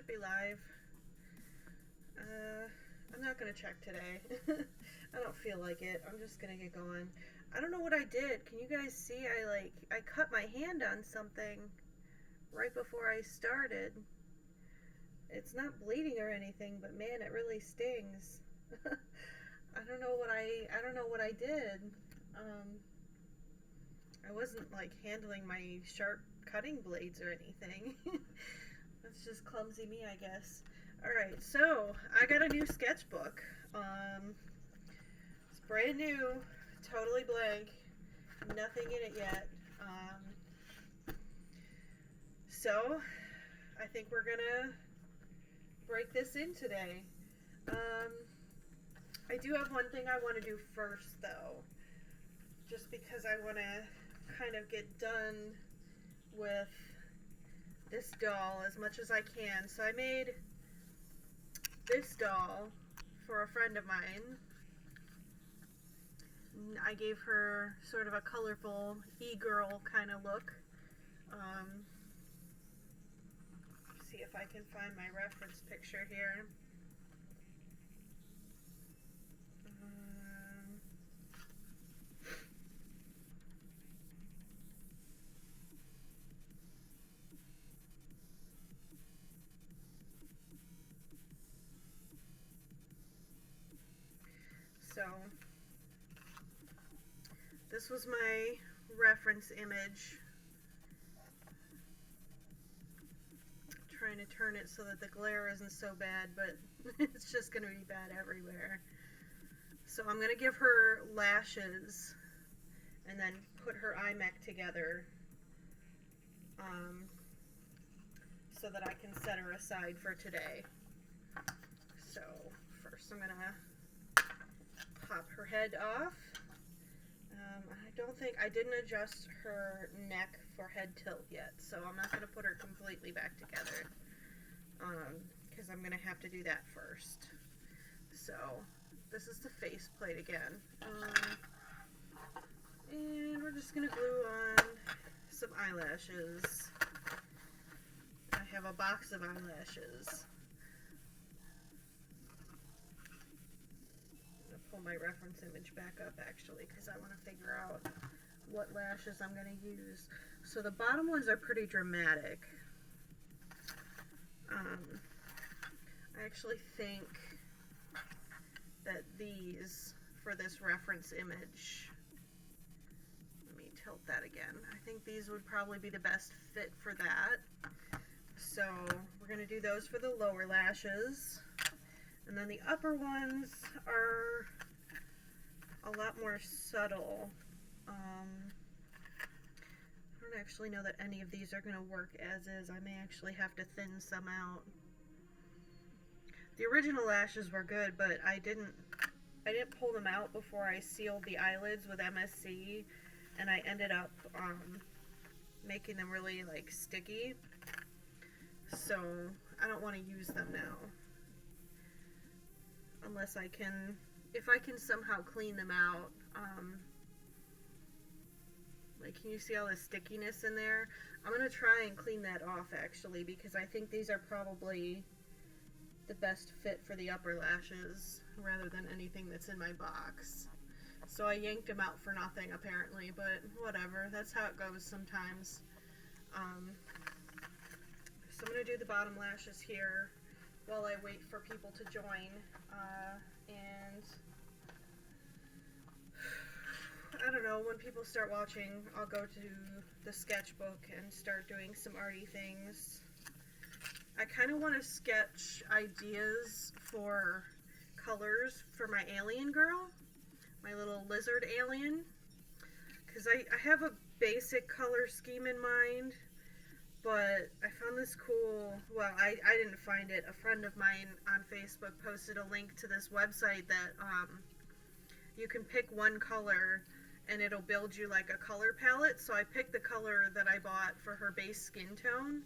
should be live. I'm not gonna check today. I don't feel like it. I'm just gonna get going. I don't know what I did. Can you guys see? I cut my hand on something right before I started. It's not bleeding or anything, but man, it really stings. I don't know what I did. I wasn't like handling my sharp cutting blades or anything. That's just clumsy me, I guess. Alright, so I got a new sketchbook. It's brand new, totally blank, nothing in it yet. So I think we're gonna break this in today. I do have one thing I want to do first though, just because I want to kind of get done with this doll as much as I can. So I made this doll for a friend of mine. I gave her sort of a colorful e-girl kind of look. See if I can find my reference picture here. So this was my reference image. Trying to turn it so that the glare isn't so bad, but it's just going to be bad everywhere. So I'm going to give her lashes and then put her eye mech together so that I can set her aside for today. So first I'm going to pop her head off. I didn't adjust her neck for head tilt yet, so I'm not going to put her completely back together because I'm going to have to do that first. So this is the face plate again, and we're just going to glue on some eyelashes. I have a box of eyelashes. My reference image back up actually because I want to figure out what lashes I'm going to use. So the bottom ones are pretty dramatic. I actually think that these, for this reference image, let me tilt that again. I think these would probably be the best fit for that. So we're going to do those for the lower lashes. And then the upper ones are a lot more subtle. I don't actually know that any of these are going to work as is. I may actually have to thin some out. The original lashes were good, but I didn't pull them out before I sealed the eyelids with MSC, and I ended up making them really like sticky. So I don't want to use them now. Unless if I can somehow clean them out. Like, can you see all the stickiness in there? I'm going to try and clean that off actually, because I think these are probably the best fit for the upper lashes rather than anything that's in my box. So I yanked them out for nothing apparently, but whatever, that's how it goes sometimes. So I'm going to do the bottom lashes here while I wait for people to join, and I don't know, when people start watching, I'll go to the sketchbook and start doing some arty things. I kind of want to sketch ideas for colors for my alien girl, my little lizard alien, because I have a basic color scheme in mind. But I found this cool, well, I didn't find it. A friend of mine on Facebook posted a link to this website that you can pick one color and it'll build you like a color palette. So I picked the color that I bought for her base skin tone,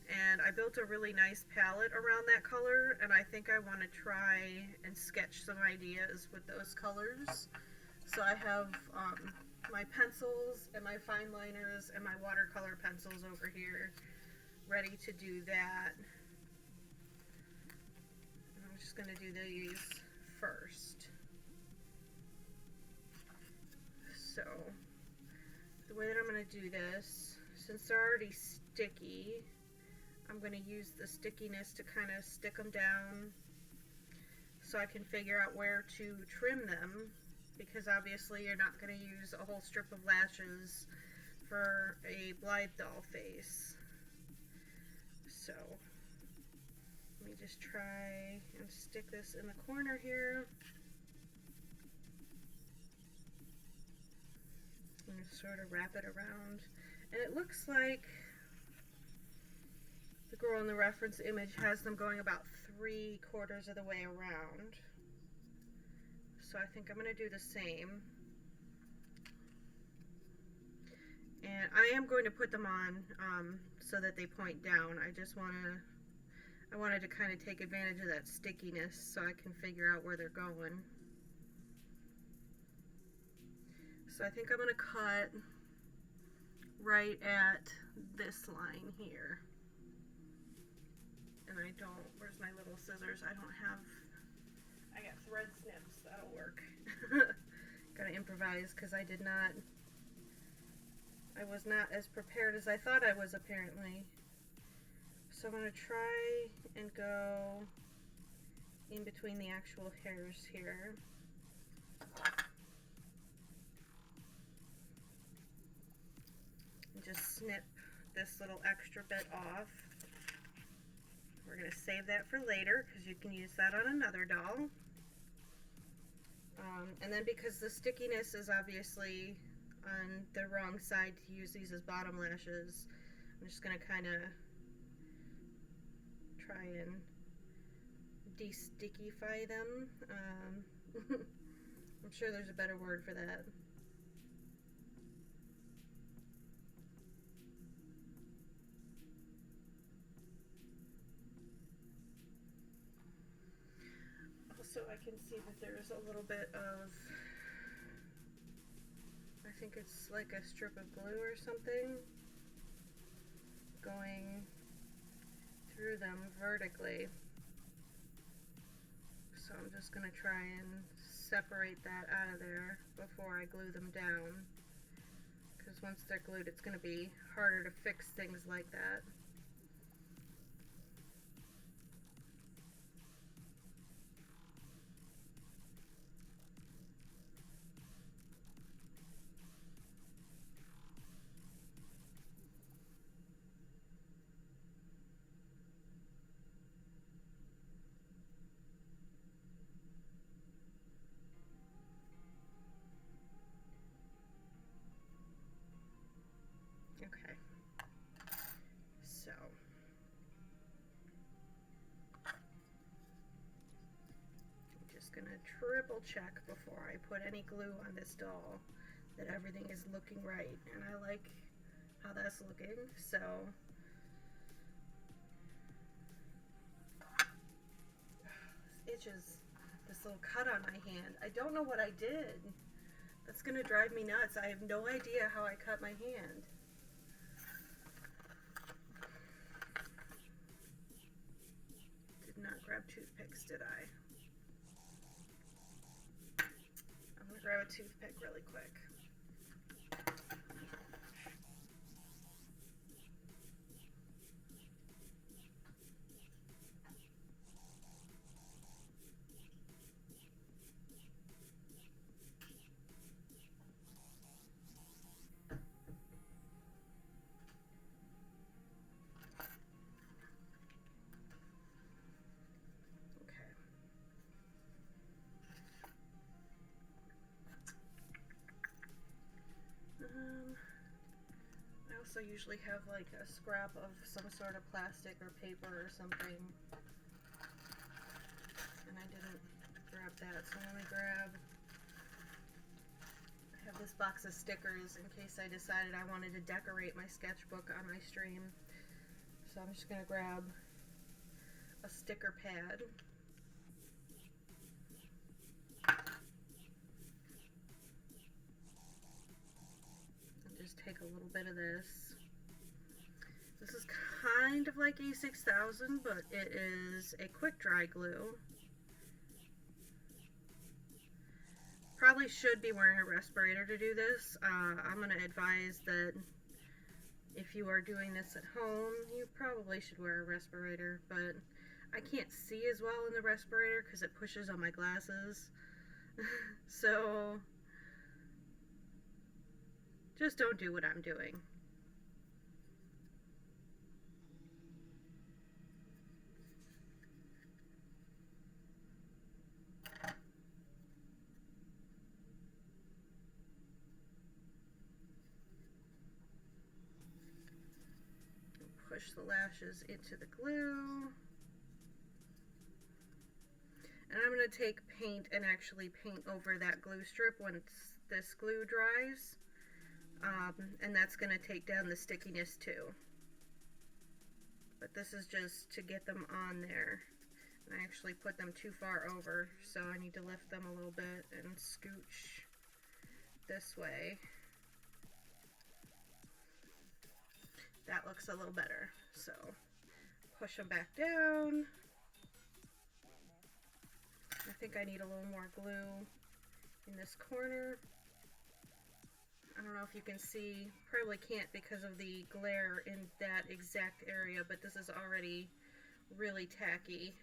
and I built a really nice palette around that color, and I think I want to try and sketch some ideas with those colors. So I have my pencils and my fine liners and my watercolor pencils over here ready to do that. just going to do these first. So, the way that I'm going to do this, since they're already sticky, I'm going to use the stickiness to kind of stick them down so I can figure out where to trim them, because obviously you're not going to use a whole strip of lashes for a Blythe doll face. So, let me just try and stick this in the corner here. And sort of wrap it around. And it looks like the girl in the reference image has them going about 3/4 of the way around. So I think I'm going to do the same. And I am going to put them on so that they point down. I wanted to kind of take advantage of that stickiness so I can figure out where they're going. So I think I'm going to cut right at this line here. And I don't, where's my little scissors? I got thread snips, that'll work. Gotta improvise because I was not as prepared as I thought I was apparently. So I'm going to try and go in between the actual hairs here. And just snip this little extra bit off. We're going to save that for later because you can use that on another doll. And then because the stickiness is obviously on the wrong side to use these as bottom lashes, I'm just going to kind of try and de-stickify them. I'm sure there's a better word for that. Also, I can see that there's a little bit of, I think it's like a strip of glue or something going through them vertically. So I'm just going to try and separate that out of there before I glue them down, because once they're glued it's going to be harder to fix things like that. Okay, so I'm just going to triple check before I put any glue on this doll that everything is looking right, and I like how that's looking. So this itches, this little cut on my hand. I don't know what I did. That's going to drive me nuts. I have no idea how I cut my hand. Not grab toothpicks, did I? I'm gonna grab a toothpick really quick. I also usually have like a scrap of some sort of plastic or paper or something, and I didn't grab that, so let me grab, I have this box of stickers in case I decided I wanted to decorate my sketchbook on my stream. So I'm just going to grab a sticker pad. Just take a little bit of this. This is kind of like E6000, but it is a quick dry glue. probably should be wearing a respirator to do this. I'm going to advise that if you are doing this at home, you probably should wear a respirator, but I can't see as well in the respirator because it pushes on my glasses. So just don't do what I'm doing. Push the lashes into the glue. And I'm going to take paint and actually paint over that glue strip once this glue dries. And that's going to take down the stickiness too. But this is just to get them on there. And I actually put them too far over, so I need to lift them a little bit and scooch this way. That looks a little better. So push them back down. I think I need a little more glue in this corner. I don't know if you can see, probably can't because of the glare in that exact area, but this is already really tacky.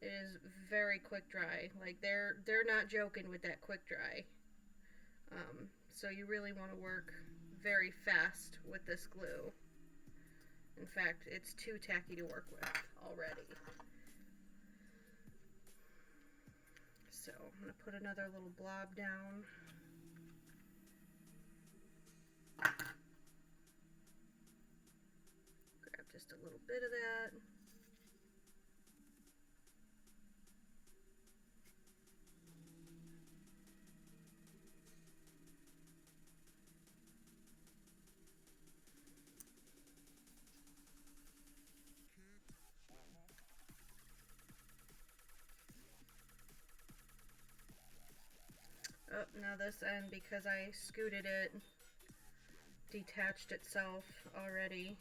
It is very quick dry. Like they're not joking with that quick dry. So you really want to work very fast with this glue. In fact, it's too tacky to work with already. So I'm going to put another little blob down. Grab just a little bit of that. Oh, now this end, because I scooted it, detached itself already.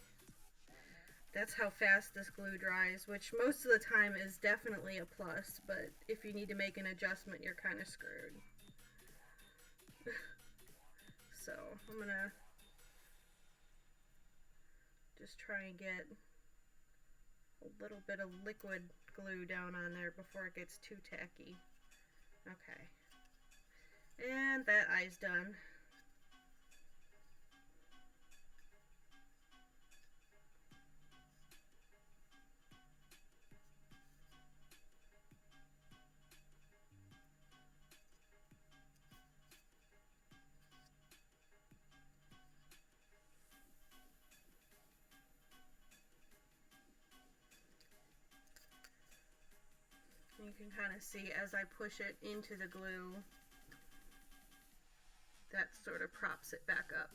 That's how fast this glue dries, which most of the time is definitely a plus, but if you need to make an adjustment, you're kind of screwed. So I'm gonna just try and get a little bit of liquid glue down on there before it gets too tacky. Okay. And that eye's done. You can kind of see as I push it into the glue, that sort of props it back up.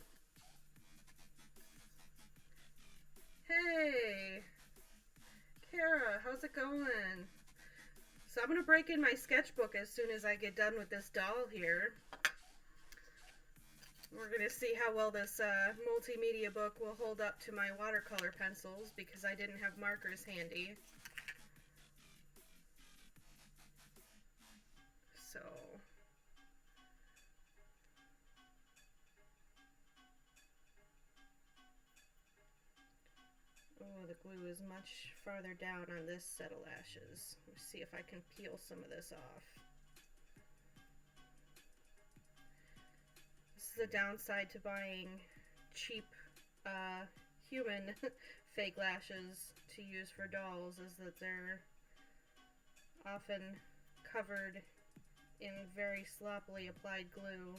Hey, Kara, how's it going? So I'm going to break in my sketchbook as soon as I get done with this doll here. We're going to see how well this multimedia book will hold up to my watercolor pencils because I didn't have markers handy. So oh, the glue is much farther down on this set of lashes. Let's see if I can peel some of this off. This is the downside to buying cheap human fake lashes to use for dolls, is that they're often covered in very sloppily applied glue.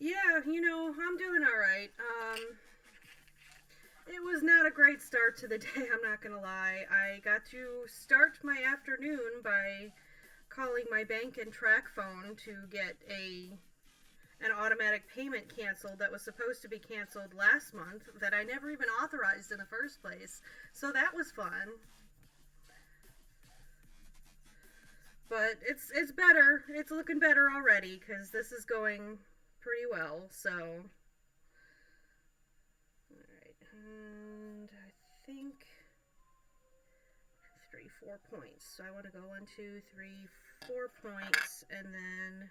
Yeah, you know, I'm doing alright. It was not a great start to the day, I'm not gonna lie. I got to start my afternoon by calling my bank and track phone to get an automatic payment canceled that was supposed to be canceled last month that I never even authorized in the first place. So that was fun. But it's better. It's looking better already because this is going pretty well. So, all right, and I think 3, 4 points. So I want to go 1, 2, 3, 4 points, and then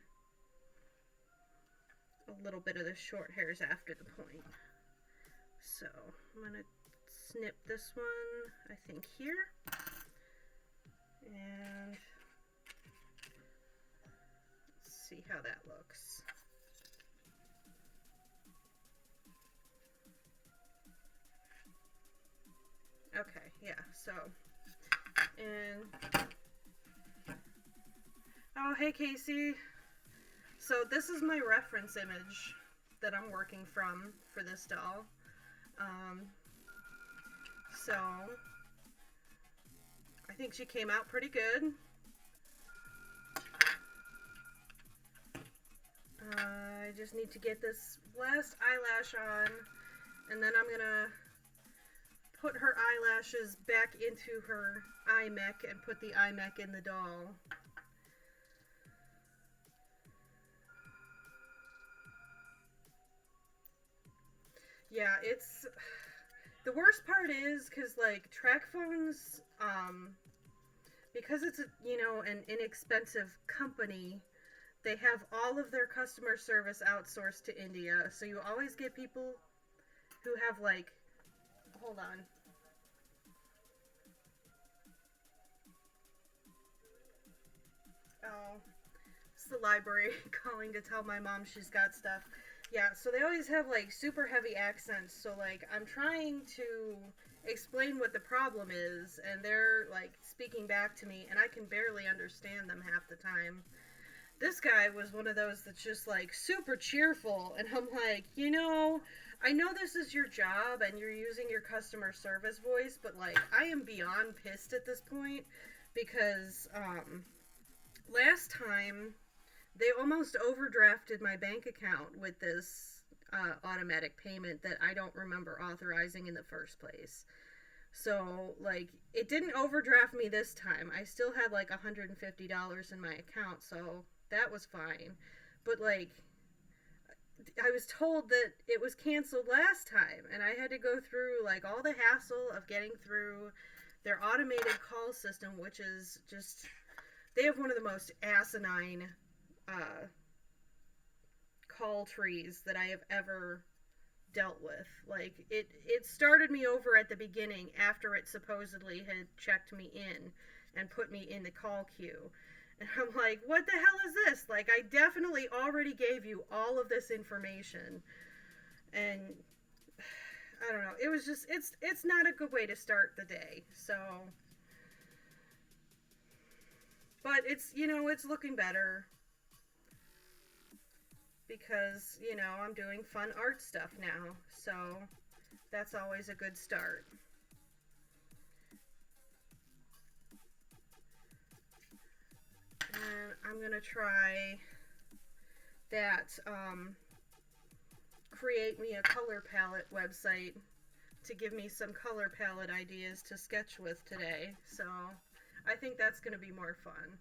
a little bit of the short hairs after the point. So I'm gonna snip this one, I think here, and let's see how that looks. Okay, yeah, so, and, oh, hey Casey. So this is my reference image that I'm working from for this doll. So I think she came out pretty good. I just need to get this last eyelash on, and then I'm gonna put her eyelashes back into her eye mech and put the eye mech in the doll. Yeah, it's the worst part is because like track phones, because it's an inexpensive company, they have all of their customer service outsourced to India, so you always get people who have like, hold on. Oh, it's the library calling to tell my mom she's got stuff. Yeah, so they always have like super heavy accents, so like I'm trying to explain what the problem is, and they're like speaking back to me, and I can barely understand them half the time. This guy was one of those that's just like super cheerful, and I'm like, I know this is your job and you're using your customer service voice, but like I am beyond pissed at this point because last time they almost overdrafted my bank account with this automatic payment that I don't remember authorizing in the first place. So, like, it didn't overdraft me this time. I still had like $150 in my account, so that was fine. But, like, I was told that it was canceled last time, and I had to go through like all the hassle of getting through their automated call system, which is just, they have one of the most asinine call trees that I have ever dealt with. Like, it started me over at the beginning after it supposedly had checked me in and put me in the call queue. And I'm like, what the hell is this? Like, I definitely already gave you all of this information. And I don't know. It was just, it's not a good way to start the day. So, but it's looking better because, I'm doing fun art stuff now. So that's always a good start. And I'm going to try that Create Me a Color Palette website to give me some color palette ideas to sketch with today. So I think that's going to be more fun.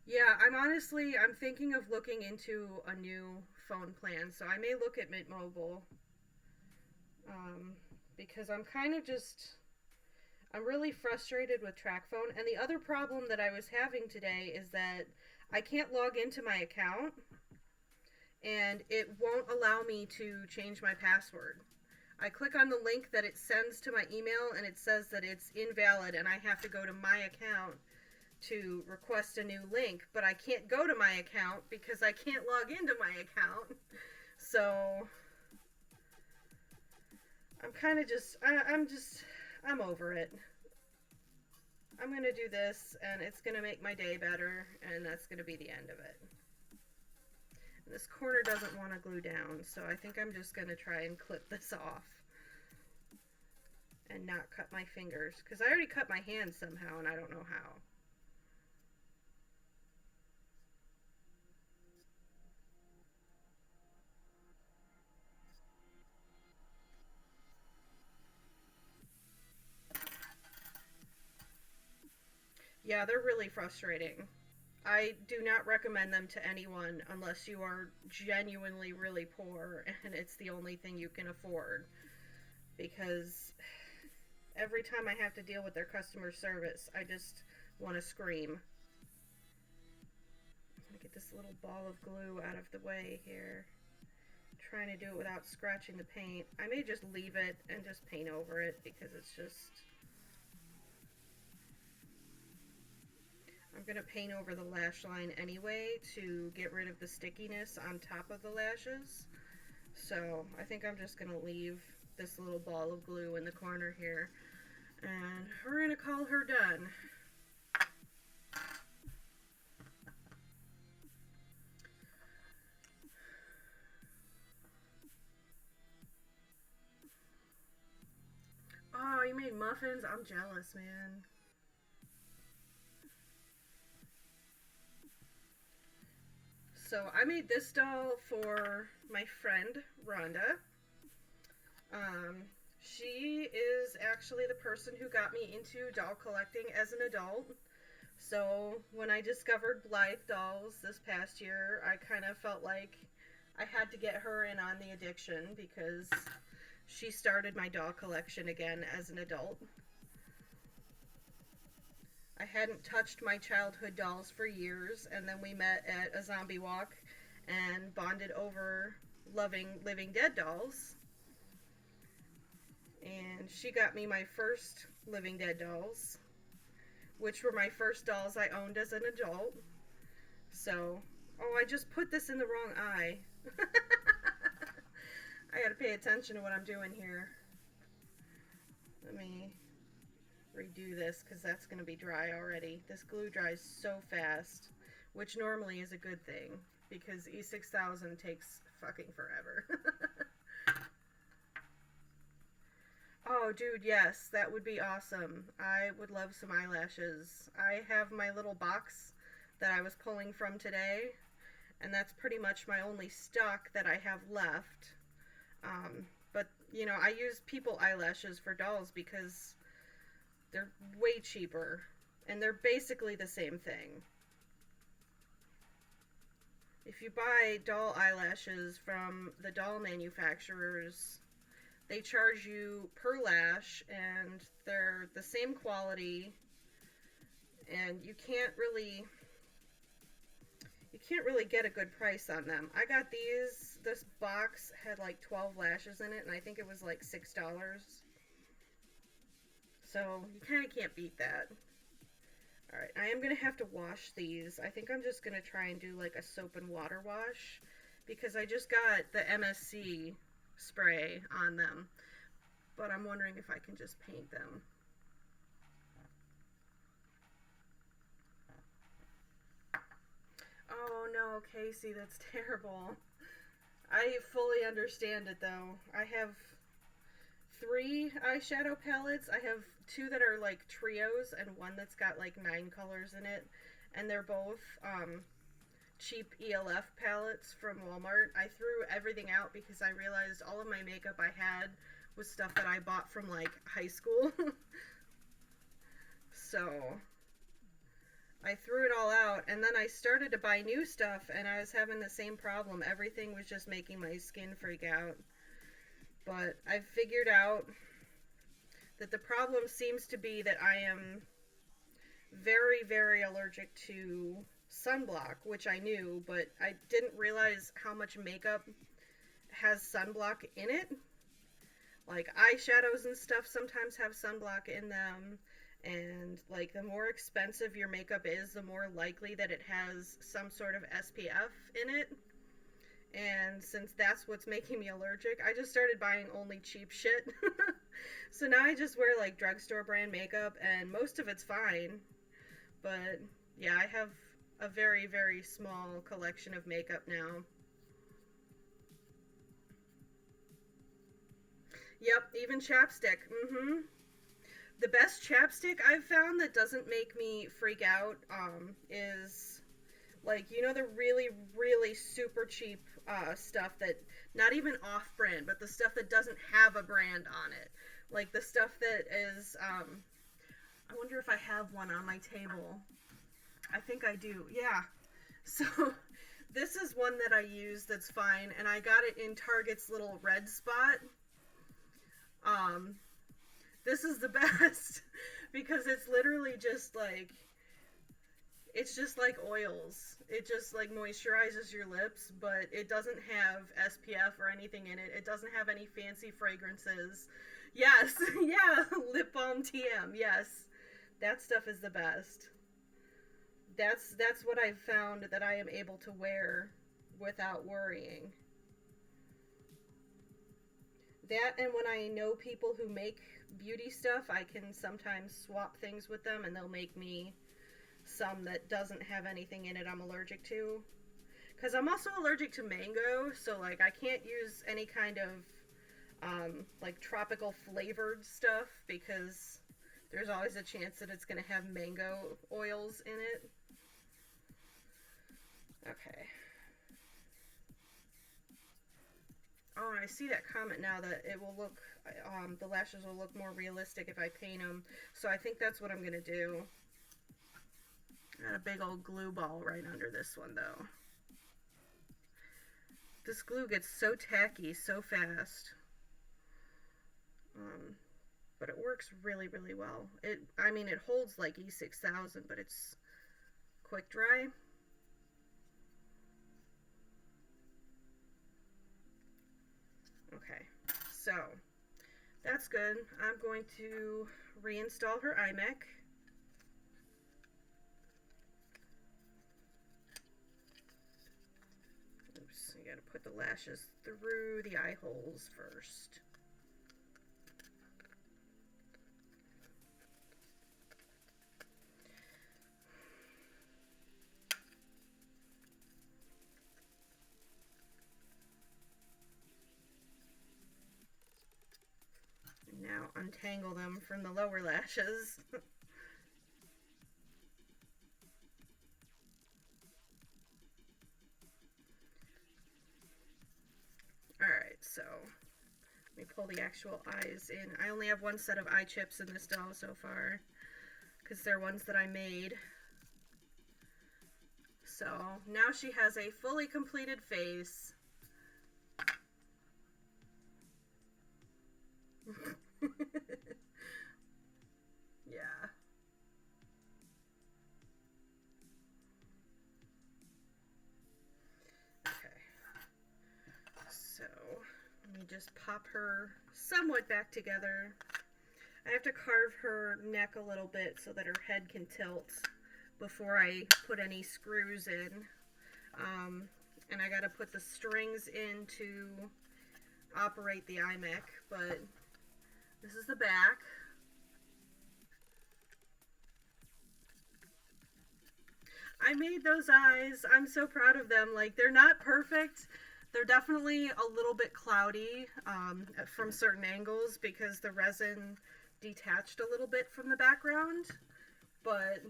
Yeah, I'm thinking of looking into a new phone plan, so I may look at Mint Mobile, because I'm really frustrated with TrackPhone, and the other problem that I was having today is that I can't log into my account, and it won't allow me to change my password. I click on the link that it sends to my email, and it says that it's invalid, and I have to go to my account to request a new link, but I can't go to my account because I can't log into my account. So I'm kind of I'm over it. I'm going to do this, and it's going to make my day better, and that's going to be the end of it. And this corner doesn't want to glue down, so I think I'm just going to try and clip this off and not cut my fingers, because I already cut my hand somehow, and I don't know how. Yeah, they're really frustrating. I do not recommend them to anyone unless you are genuinely really poor and it's the only thing you can afford. Because every time I have to deal with their customer service, I just want to scream. I'm gonna get this little ball of glue out of the way here. Trying to do it without scratching the paint. I may just leave it and just paint over it because it's just... I'm going to paint over the lash line anyway to get rid of the stickiness on top of the lashes. So I think I'm just going to leave this little ball of glue in the corner here. And we're going to call her done. Oh, you made muffins? I'm jealous, man. So I made this doll for my friend, Rhonda. She is actually the person who got me into doll collecting as an adult. So when I discovered Blythe dolls this past year, I kind of felt like I had to get her in on the addiction because she started my doll collection again as an adult. I hadn't touched my childhood dolls for years, and then we met at a zombie walk and bonded over loving Living Dead dolls. And she got me my first Living Dead dolls, which were my first dolls I owned as an adult. So, oh, I just put this in the wrong eye. I gotta pay attention to what I'm doing here. Let me redo this because that's gonna be dry already. This glue dries so fast, which normally is a good thing because E6000 takes fucking forever. Oh, dude, yes, that would be awesome. I would love some eyelashes. I have my little box that I was pulling from today, and that's pretty much my only stock that I have left. But, you know, I use people eyelashes for dolls because they're way cheaper, and they're basically the same thing. If you buy doll eyelashes from the doll manufacturers, they charge you per lash, and they're the same quality, and you can't really get a good price on them. I got these. This box had like 12 lashes in it, and I think it was like $6. So you kind of can't beat that. Alright, I am going to have to wash these. I think I'm just going to try and do like a soap and water wash because I just got the MSC spray on them, but I'm wondering if I can just paint them. Oh no, Casey, that's terrible. I fully understand it though. I have 3 eyeshadow palettes. I have 2 that are like trios and one that's got like 9 colors in it, and they're both cheap ELF palettes from Walmart. I threw everything out because I realized all of my makeup I had was stuff that I bought from like high school. So I threw it all out, and then I started to buy new stuff, and I was having the same problem. Everything was just making my skin freak out. But I've figured out that the problem seems to be that I am very, very allergic to sunblock, which I knew, but I didn't realize how much makeup has sunblock in it. Like eyeshadows and stuff sometimes have sunblock in them, and like the more expensive your makeup is, the more likely that it has some sort of SPF in it. And since that's what's making me allergic, I just started buying only cheap shit. So now I just wear like drugstore brand makeup, and most of it's fine. But yeah, I have a very, very small collection of makeup now. Yep, even chapstick. The best chapstick I've found that doesn't make me freak out is like, you know, the really, really super cheap stuff that, not even off-brand, but the stuff that doesn't have a brand on it. Like the stuff that is I wonder if I have one on my table. I think I do. Yeah. So this is one that I use that's fine, and I got it in Target's little red spot. This is the best because it's literally just like, it's just like oils. It just like moisturizes your lips, but it doesn't have SPF or anything in it. It doesn't have any fancy fragrances. Yes, yeah, lip balm TM. Yes, that stuff is the best. That's what I've found that I am able to wear without worrying. That, and when I know people who make beauty stuff, I can sometimes swap things with them and they'll make me some that doesn't have anything in it I'm allergic to. Because I'm also allergic to mango, so like I can't use any kind of like tropical flavored stuff because there's always a chance that it's going to have mango oils in it. Okay. Oh, and I see that comment now that it will look, the lashes will look more realistic if I paint them. So I think that's what I'm going to do. Got a big old glue ball right under this one, though. This glue gets so tacky so fast. But it works really, really well. I mean, it holds like E6000, but it's quick dry. Okay, so that's good. I'm going to reinstall her iMac. Oops, I gotta put the lashes through the eye holes first. Now untangle them from the lower lashes. Alright, so let me pull the actual eyes in. I only have one set of eye chips in this doll so far because they're ones that I made. So now she has a fully completed face. Yeah. Okay. So let me just pop her somewhat back together. I have to carve her neck a little bit so that her head can tilt before I put any screws in. And I gotta put the strings in to operate the iMac, but this is the back. I made those eyes. I'm so proud of them. Like, they're not perfect. They're definitely a little bit cloudy from certain angles because the resin detached a little bit from the background, but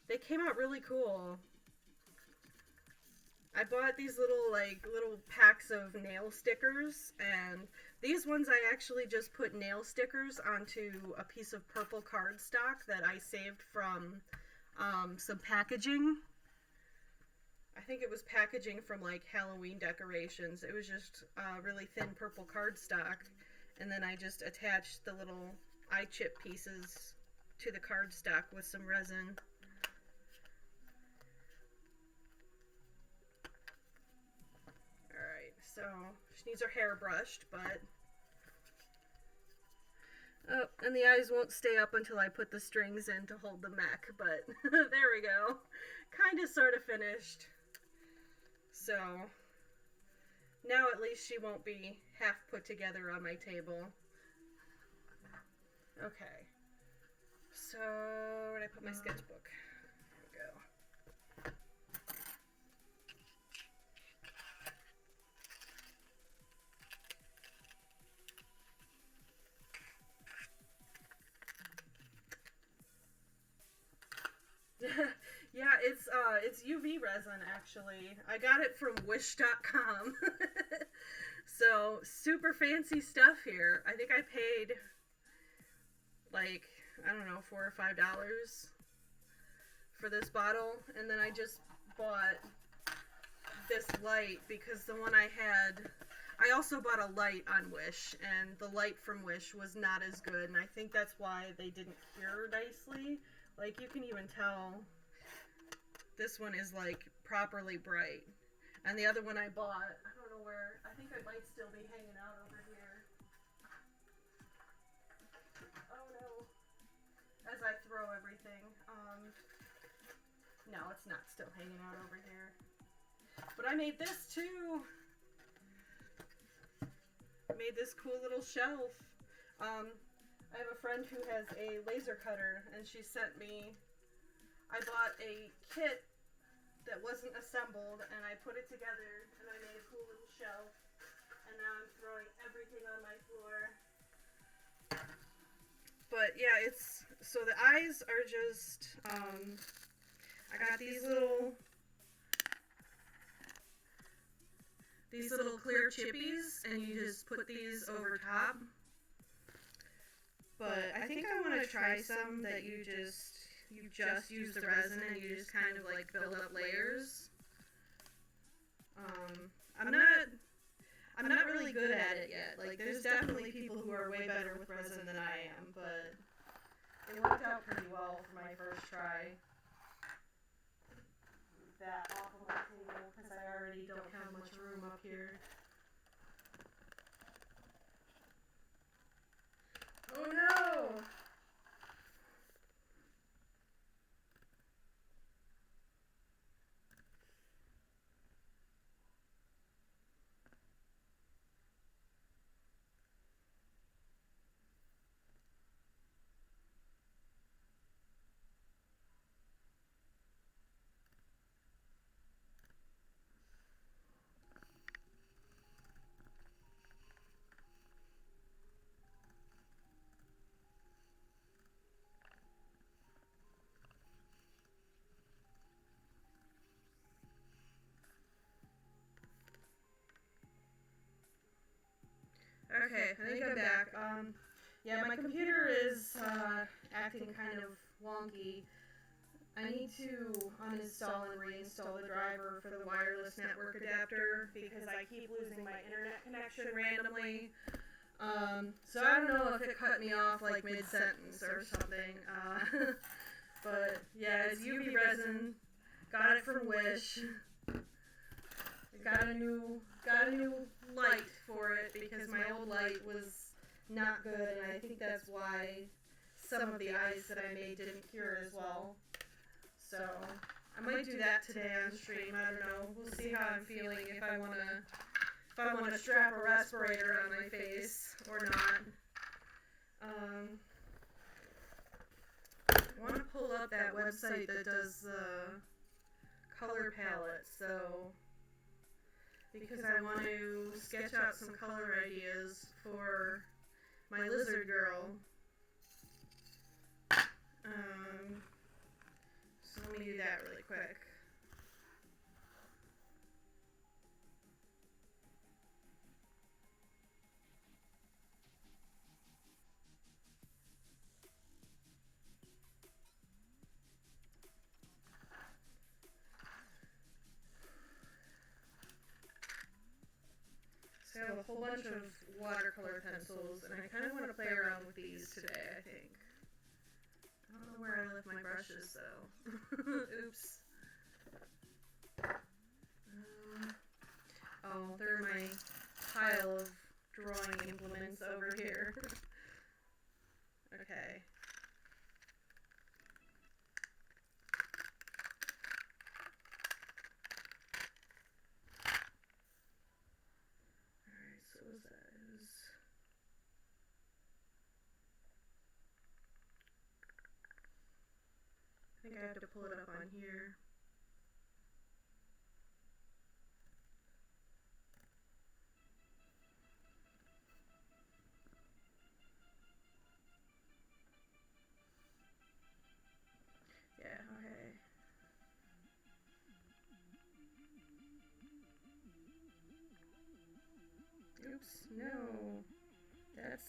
they came out really cool. I bought these little packs of nail stickers, and these ones I actually just put nail stickers onto a piece of purple cardstock that I saved from some packaging. I think it was packaging from like Halloween decorations. It was just really thin purple cardstock, and then I just attached the little eye chip pieces to the cardstock with some resin. Alright, so she needs her hair brushed, but oh, and the eyes won't stay up until I put the strings in to hold the mech, but there we go. Kind of sort of finished. So now at least she won't be half put together on my table. Okay. So where did I put my sketchbook? There we go. Yeah, it's UV resin actually. I got it from wish.com. So super fancy stuff here. I think I paid like I don't know, $4 or $5 for this bottle. And then I just bought this light because the one I had, I also bought a light on Wish, and the light from Wish was not as good, and I think that's why they didn't cure nicely. Like, you can even tell this one is, like, properly bright. And the other one I bought, I don't know where, I think it might still be hanging out over here. Oh no. As I throw everything. No, it's not still hanging out over here. But I made this too. Made this cool little shelf. I have a friend who has a laser cutter, and she sent me, I bought a kit that wasn't assembled, and I put it together, and I made a cool little shelf, and now I'm throwing everything on my floor. But yeah, it's, so the eyes are just, I got these little clear chippies, and you just put these over top. But I think I want to try some that you just use the resin and you just kind of like build up layers. I'm not really good at it yet. Like, there's definitely people who are way better with resin than I am, but it worked out pretty well for my first try. That off of my table because I already don't have much room up here. Oh no! Okay, I think I'm back. Yeah, my computer is acting kind of wonky. I need to uninstall and reinstall the driver for the wireless network adapter because I keep losing my internet connection randomly. So I don't know if it cut me off like mid-sentence or something. But yeah, it's UV resin. Got it from Wish. Got a new light for it because my old light was not good, and I think that's why some of the eyes that I made didn't cure as well. So I might do that today on stream. I don't know. We'll see how I'm feeling, if I wanna strap a respirator on my face or not. I want to pull up that website that does the color palette, so because I want to sketch out some color ideas for my lizard girl. So let me do that really quick. So I have a whole bunch of watercolor pencils, and I kind of want to play around with these today, I think. I don't know where I left my brushes, though. Oops. Oh, they're in my pile of drawing implements over here. Okay. Alright, so what says... I think I have to pull it up on here. Yeah, okay. Oops, no. That's...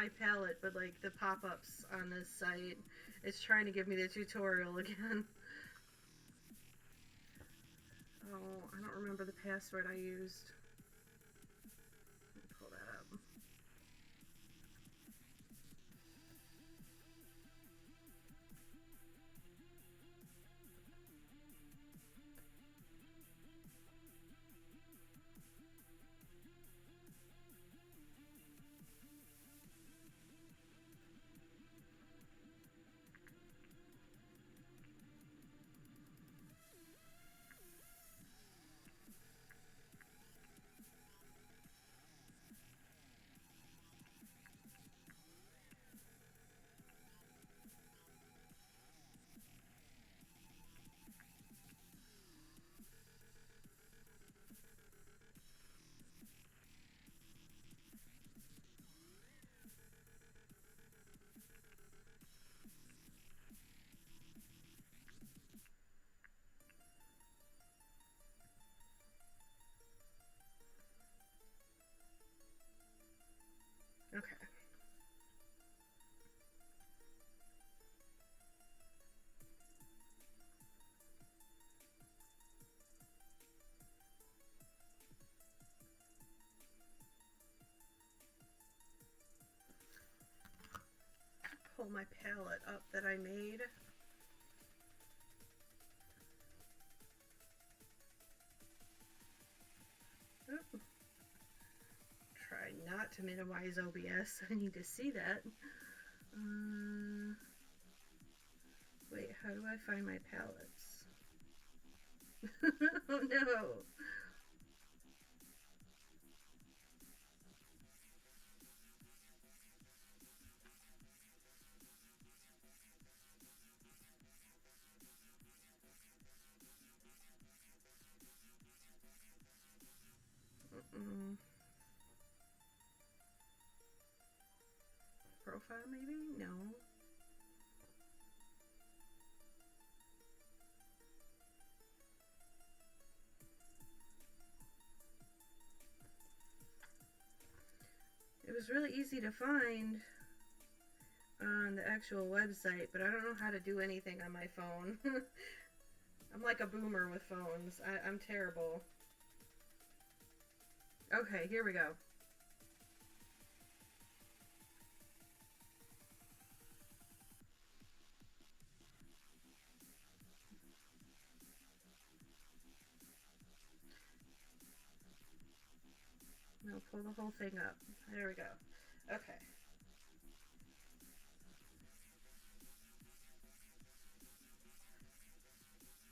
my palette, but like the pop-ups on this site, it's trying to give me the tutorial again. Oh, I don't remember the password I used. Let me pull that up. Okay. Pull my palette up that I made. Oop. Try not to minimize OBS. I need to see that. Wait, how do I find my palettes? Oh no! Profile maybe? No. It was really easy to find on the actual website, but I don't know how to do anything on my phone. I'm like a boomer with phones. I'm terrible. Okay, here we go. No, pull the whole thing up. There we go. Okay.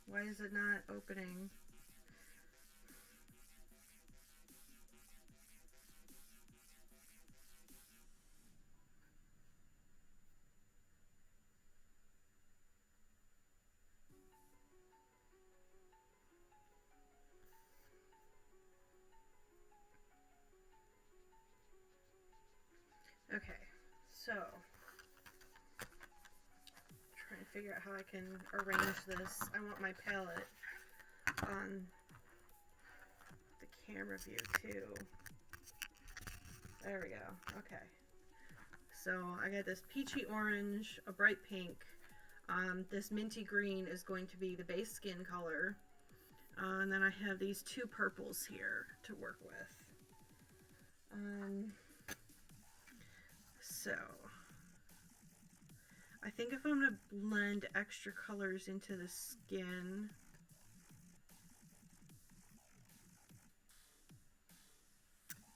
Why is it not opening? Okay, so trying to figure out how I can arrange this. I want my palette on the camera view too. There we go. Okay. So I got this peachy orange, a bright pink. This minty green is going to be the base skin color. And then I have these two purples here to work with. So I think if I'm going to blend extra colors into the skin,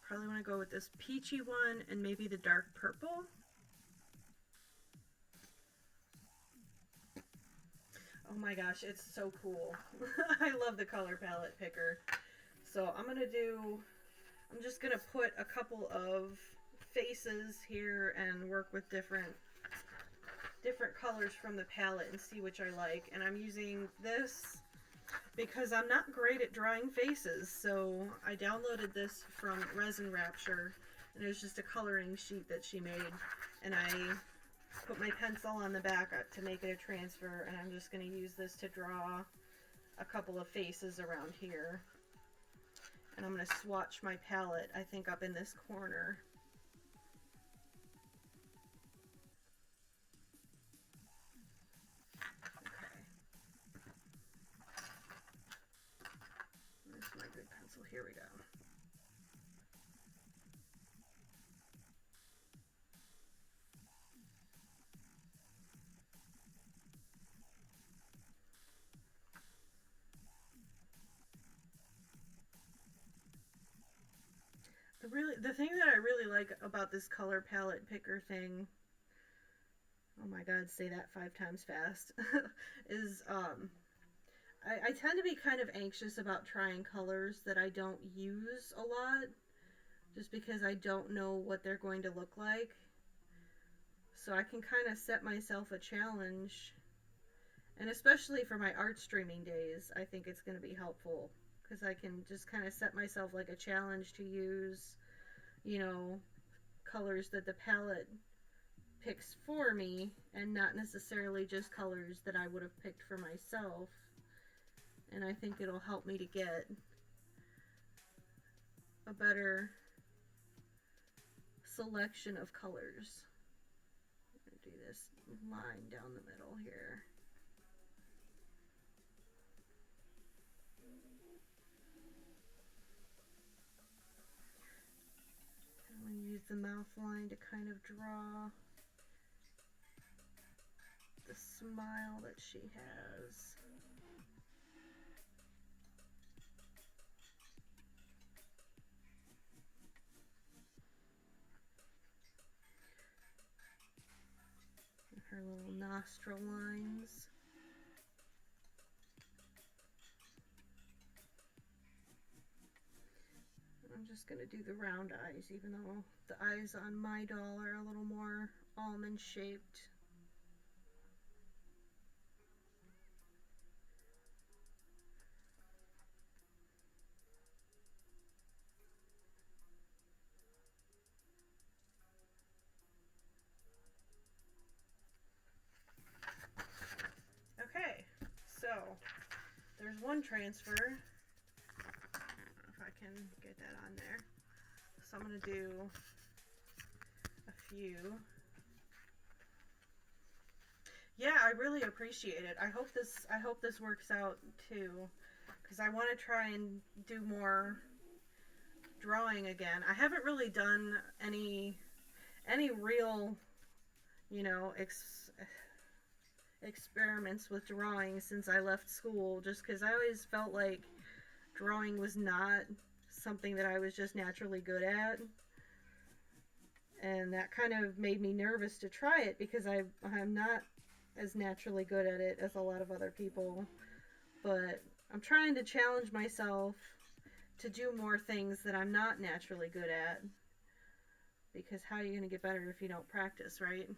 probably want to go with this peachy one and maybe the dark purple. Oh my gosh, it's so cool. I love the color palette picker. So I'm just gonna put a couple of faces here and work with different colors from the palette and see which I like. And I'm using this because I'm not great at drawing faces, so I downloaded this from Resin Rapture, and it was just a coloring sheet that she made, and I put my pencil on the back to make it a transfer, and I'm just going to use this to draw a couple of faces around here. And I'm going to swatch my palette, I think, up in this corner. here we go. The thing that I really like about this color palette picker thing, oh my god, say that 5 times fast, is I tend to be kind of anxious about trying colors that I don't use a lot, just because I don't know what they're going to look like. So I can kind of set myself a challenge, and especially for my art streaming days, I think it's going to be helpful, because I can just kind of set myself like a challenge to use, you know, colors that the palette picks for me, and not necessarily just colors that I would have picked for myself. And I think it'll help me to get a better selection of colors. I'm going to do this line down the middle here. I'm going to use the mouth line to kind of draw the smile that she has. Her little nostril lines. I'm just going to do the round eyes, even though the eyes on my doll are a little more almond shaped. Okay, so there's one transfer. I don't know if I can get that on there. So I'm going to do a few. Yeah, I really appreciate it. I hope this works out too, because I want to try and do more drawing again. I haven't really done any real, you know, experiments with drawing since I left school, just because I always felt like drawing was not something that I was just naturally good at, and that kind of made me nervous to try it, because I'm not as naturally good at it as a lot of other people. But I'm trying to challenge myself to do more things that I'm not naturally good at, because how are you going to get better if you don't practice, right?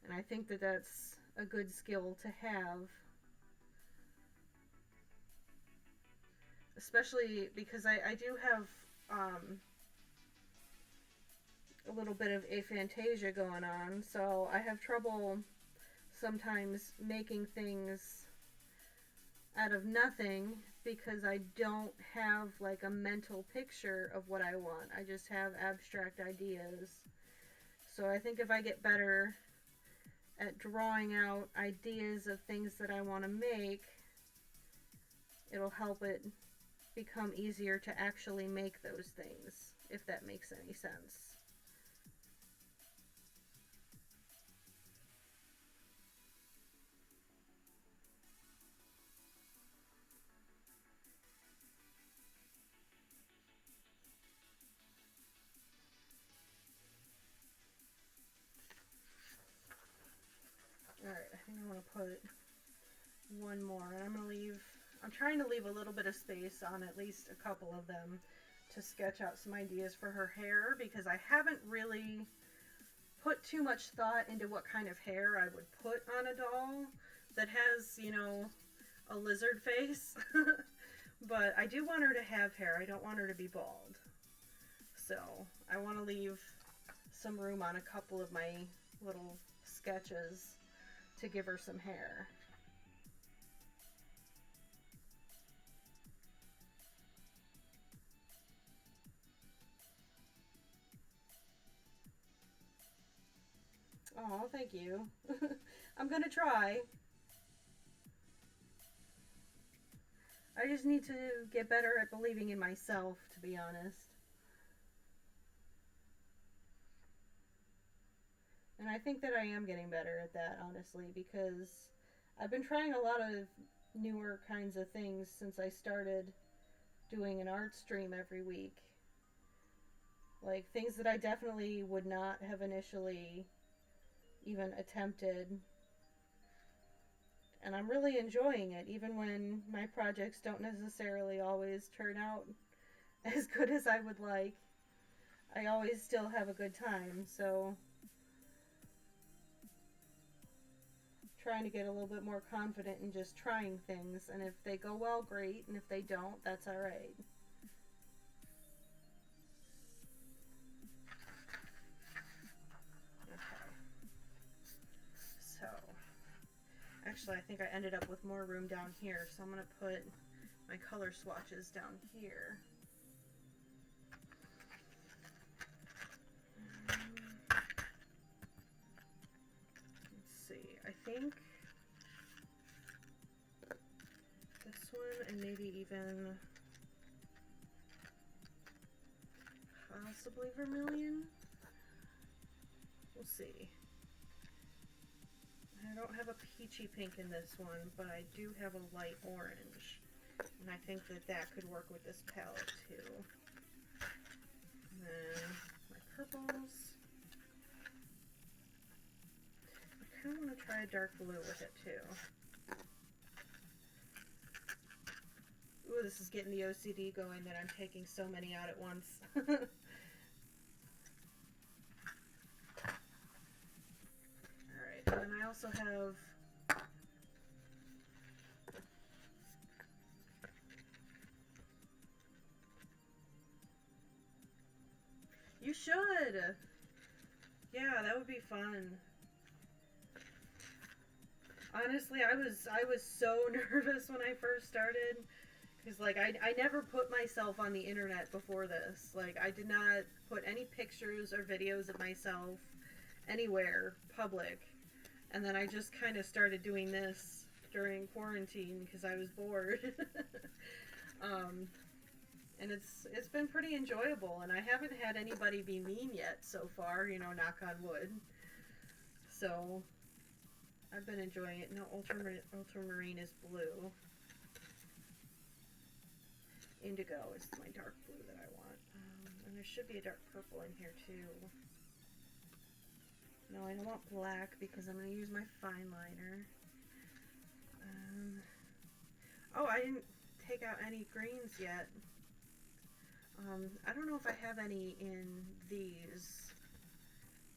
And I think that that's a good skill to have, especially because I do have a little bit of aphantasia going on, so I have trouble sometimes making things out of nothing, because I don't have like a mental picture of what I want. I just have abstract ideas. So I think if I get better at drawing out ideas of things that I want to make, it'll help it become easier to actually make those things, if that makes any sense. Alright, I think I want to put one more, and I'm trying to leave a little bit of space on at least a couple of them to sketch out some ideas for her hair, because I haven't really put too much thought into what kind of hair I would put on a doll that has, you know, a lizard face. But I do want her to have hair. I don't want her to be bald. So I want to leave some room on a couple of my little sketches to give her some hair. Oh, thank you. I'm gonna try. I just need to get better at believing in myself, to be honest. And I think that I am getting better at that, honestly, because I've been trying a lot of newer kinds of things since I started doing an art stream every week. Like, things that I definitely would not have initially even attempted. And I'm really enjoying it, even when my projects don't necessarily always turn out as good as I would like. I always still have a good time, so trying to get a little bit more confident in just trying things, and if they go well, great, and if they don't, that's alright. Okay. So, actually I think I ended up with more room down here, so I'm going to put my color swatches down here. Let's see, I think this one and maybe even possibly vermilion. We'll see. I don't have a peachy pink in this one, but I do have a light orange. And I think that that could work with this palette too. And then my purples. I kind of want to try a dark blue with it too. Ooh, this is getting the OCD going that I'm taking so many out at once. Alright, and then I also have You should! Yeah, that would be fun. Honestly, I was so nervous when I first started. Because, like, I never put myself on the internet before this. Like, I did not put any pictures or videos of myself anywhere public. And then I just kind of started doing this during quarantine because I was bored. And it's been pretty enjoyable, and I haven't had anybody be mean yet so far, you know, knock on wood. So, I've been enjoying it. No, ultramarine is blue. Indigo is my dark blue that I want. And there should be a dark purple in here too. No, I don't want black because I'm going to use my fine liner. Oh, I didn't take out any greens yet. I don't know if I have any in these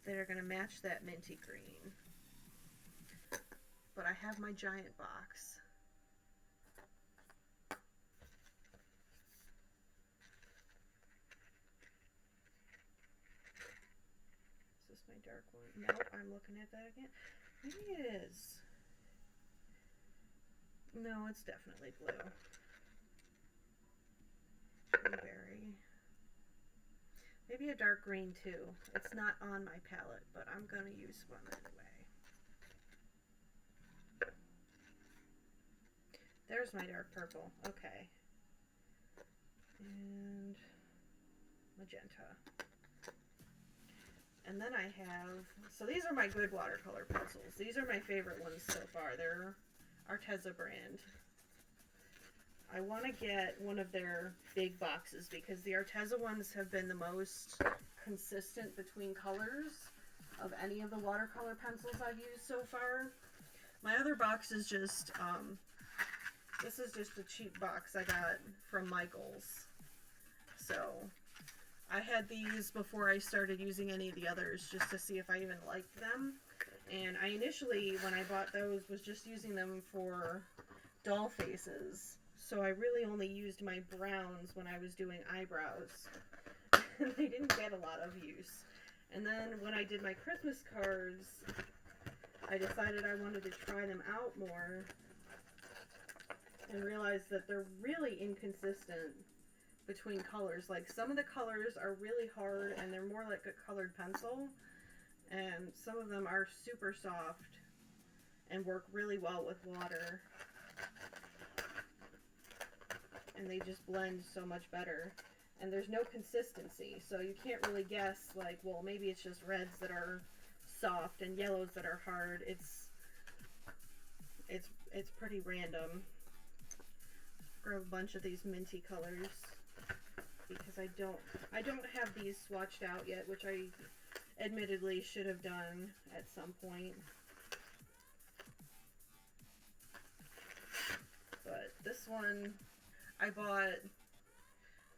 that are going to match that minty green. But I have my giant box. Is this my dark one? Nope, I'm looking at that again. Maybe it is. No, it's definitely blue. Blueberry. Maybe a dark green too. It's not on my palette, but I'm going to use one anyway. There's my dark purple. Okay. And magenta. And then I have, so these are my good watercolor pencils. These are my favorite ones so far. They're Arteza brand. I want to get one of their big boxes because the Arteza ones have been the most consistent between colors of any of the watercolor pencils I've used so far. My other box is just, this is just a cheap box I got from Michael's. So, I had these before I started using any of the others just to see if I even liked them. And I initially, when I bought those, was just using them for doll faces. So I really only used my browns when I was doing eyebrows. They didn't get a lot of use. And then when I did my Christmas cards, I decided I wanted to try them out more and realized that they're really inconsistent between colors. Like, some of the colors are really hard and they're more like a colored pencil, and some of them are super soft and work really well with water. and they just blend so much better. And there's no consistency, so you can't really guess, like, well, maybe it's just reds that are soft and yellows that are hard. It's pretty random. Grab a bunch of these minty colors because I don't have these swatched out yet, which I admittedly should have done at some point. But this one I bought,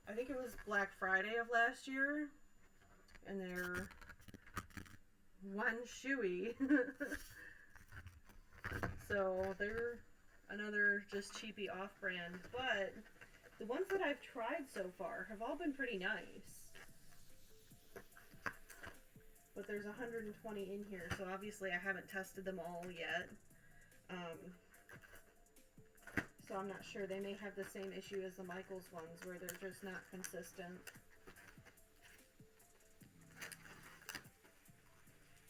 I think it was Black Friday of last year, and they're one shoey. So they're another just cheapy off-brand, but the ones that I've tried so far have all been pretty nice. But there's 120 in here, so obviously I haven't tested them all yet. So I'm not sure. They may have the same issue as the Michaels ones, where they're just not consistent.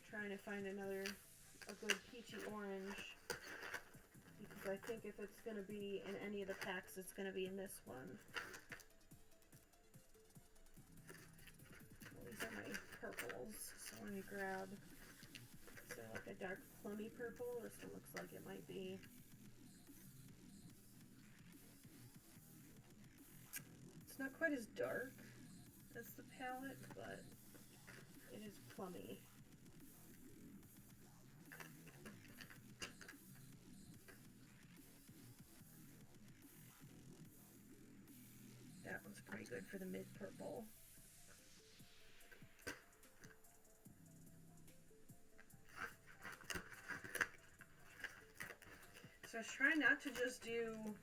Trying to find a good peachy orange, because I think if it's going to be in any of the packs, it's going to be in this one. Well, these are my purples, so let me grab, is there like a dark plummy purple? This one looks like it might be. It's not quite as dark as the palette, but it is plummy. That one's pretty good for the mid-purple. So I was trying not to just do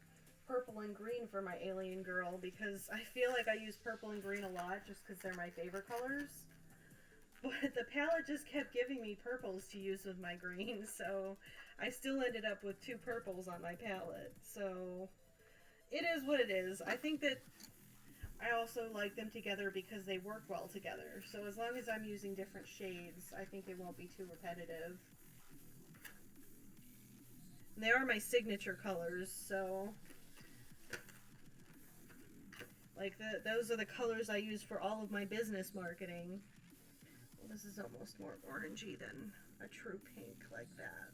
purple and green for my alien girl, because I feel like I use purple and green a lot just because they're my favorite colors. But the palette just kept giving me purples to use with my greens, so I still ended up with 2 purples on my palette. So it is what it is. I think that I also like them together because they work well together. So as long as I'm using different shades, I think it won't be too repetitive. And they are my signature colors, so like those are the colors I use for all of my business marketing. Well, this is almost more orangey than a true pink like that.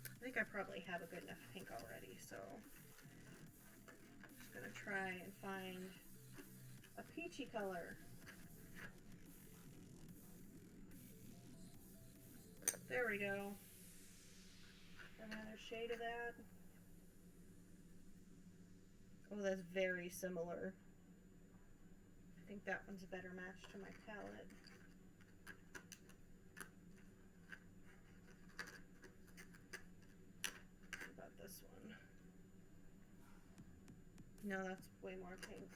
I think I probably have a good enough pink already, so I'm just going to try and find a peachy color. There we go. Another shade of that. Oh, that's very similar. I think that one's a better match to my palette. What about this one? No, that's way more pink.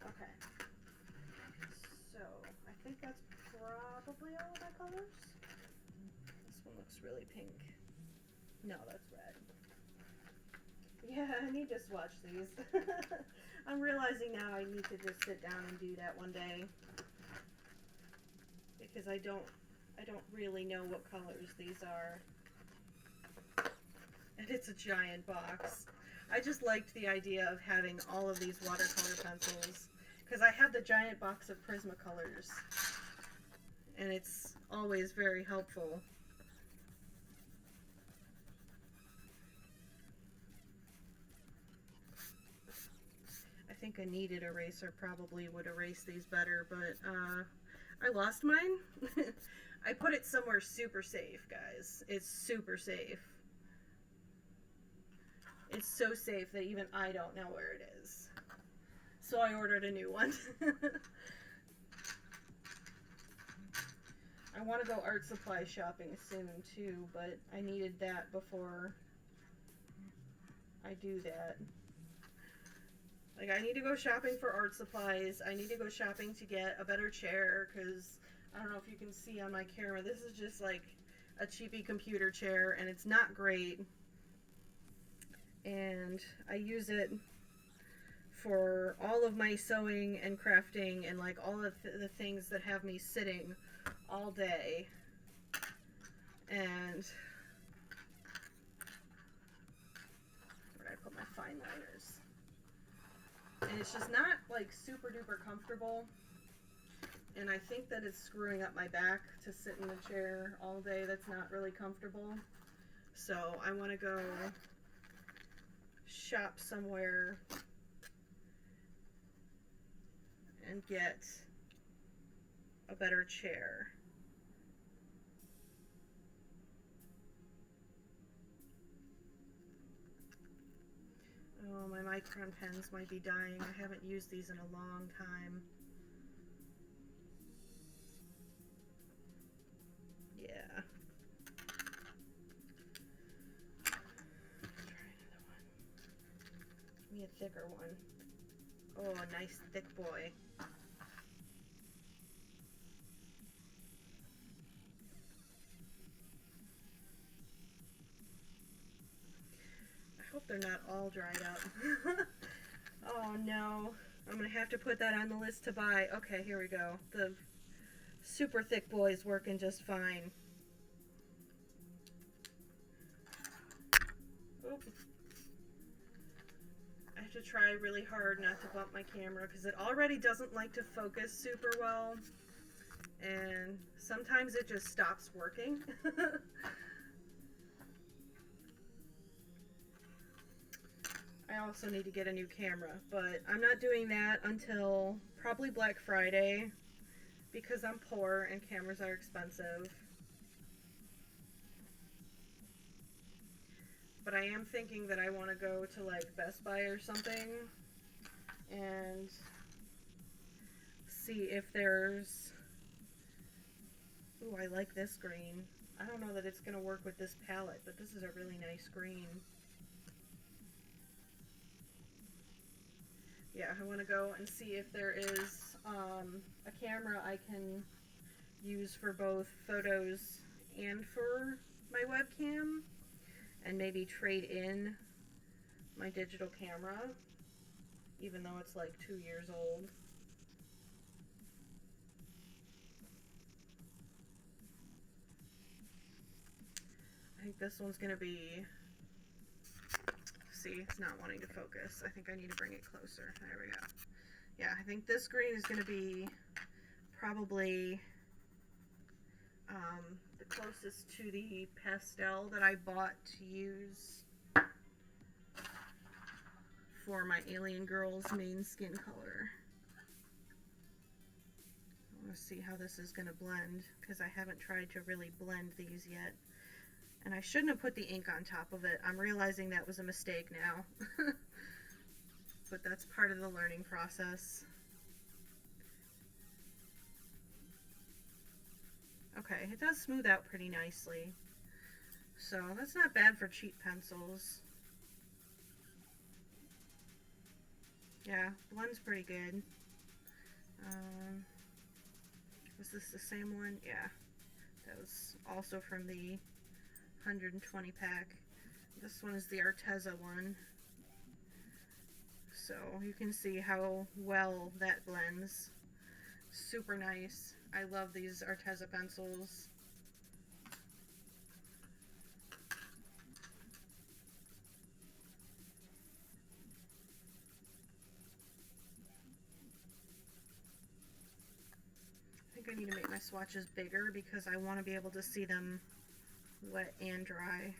Okay. So, I think that's probably all of my colors. This one looks really pink. No, that's red. Yeah, I need to swatch these. I'm realizing now I need to just sit down and do that one day, because I don't really know what colors these are. And it's a giant box. I just liked the idea of having all of these watercolor pencils, because I have the giant box of Prismacolors, and it's always very helpful. I think a kneaded eraser probably would erase these better, but I lost mine. I put it somewhere super safe, guys. It's super safe. It's so safe that even I don't know where it is. So I ordered a new one. I want to go art supply shopping soon too, but I needed that before I do that. Like, I need to go shopping for art supplies. I need to go shopping to get a better chair, because I don't know if you can see on my camera, this is just like a cheapy computer chair, and it's not great. And I use it for all of my sewing and crafting and like all of the things that have me sitting all day. And where did I put my fine liners. And it's just not like super duper comfortable. And I think that it's screwing up my back to sit in the chair all day. That's not really comfortable. So I want to go shop somewhere and get a better chair. Oh, my micron pens might be dying. I haven't used these in a long time. Yeah. Try another one. Give me a thicker one. Oh, a nice thick boy. I hope they're not all dried up. Oh no. I'm gonna have to put that on the list to buy. Okay, here we go. The super thick boy is working just fine. Oop. I have to try really hard not to bump my camera because it already doesn't like to focus super well. And sometimes it just stops working. I also need to get a new camera, but I'm not doing that until probably Black Friday because I'm poor and cameras are expensive. But I am thinking that I want to go to like Best Buy or something and see if there's... Ooh, I like this green. I don't know that it's going to work with this palette, but this is a really nice green. Yeah, I want to go and see if there is a camera I can use for both photos and for my webcam, and maybe trade in my digital camera, even though it's like 2 years old. I think this one's going to be... See, it's not wanting to focus. I think I need to bring it closer. There we go. Yeah, I think this green is going to be probably the closest to the pastel that I bought to use for my Alien Girls main skin color. I want to see how this is going to blend because I haven't tried to really blend these yet. And I shouldn't have put the ink on top of it. I'm realizing that was a mistake now. But that's part of the learning process. Okay, it does smooth out pretty nicely. So that's not bad for cheap pencils. Yeah, blends pretty good. Was this the same one? Yeah. That was also from the 120 pack. This one is the Arteza one. So you can see how well that blends. Super nice. I love these Arteza pencils. I think I need to make my swatches bigger because I want to be able to see them wet and dry.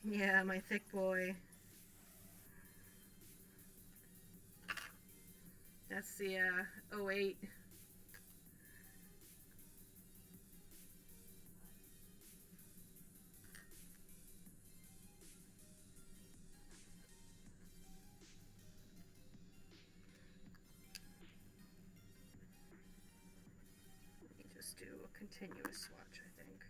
Yeah, my thick boy. That's the 08. Let me just do a continuous swatch, I think.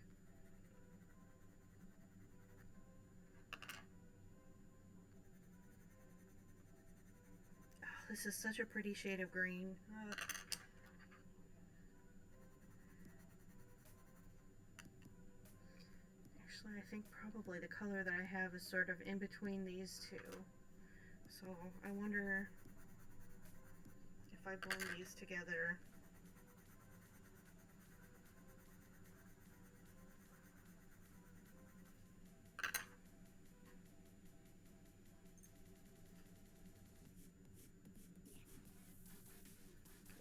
Oh, this is such a pretty shade of green. Actually, I think probably the color that I have is sort of in between these two. So I wonder if I blend these together.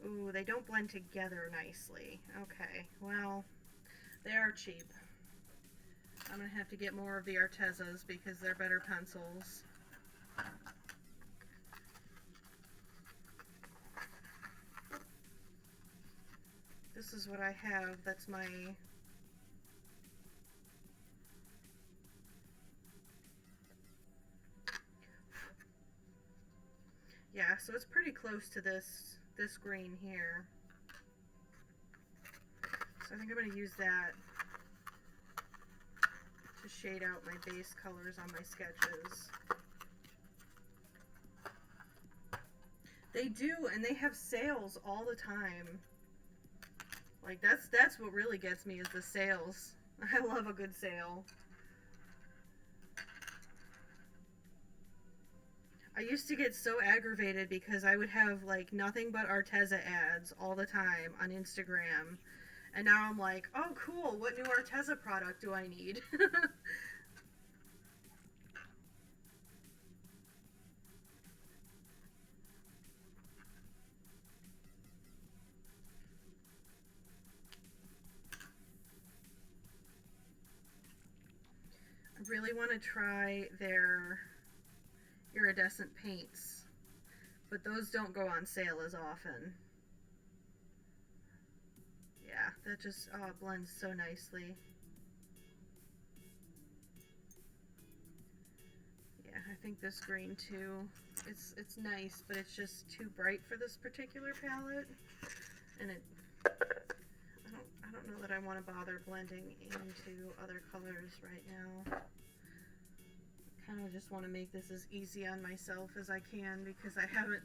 Ooh, they don't blend together nicely. Okay, well, they are cheap. I'm gonna have to get more of the Artezas because they're better pencils. This is what I have. That's my... Yeah, so it's pretty close to this green here. So I think I'm going to use that to shade out my base colors on my sketches. They do, and they have sales all the time. Like, that's what really gets me, is the sales. I love a good sale. I used to get so aggravated because I would have like nothing but Arteza ads all the time on Instagram. And now I'm like, oh cool, what new Arteza product do I need? I really want to try their iridescent paints, but those don't go on sale as often. Yeah, that just blends so nicely. Yeah, I think this green too, it's nice, but it's just too bright for this particular palette, and I don't know that I want to bother blending into other colors right now. Kind of just want to make this as easy on myself as I can because I haven't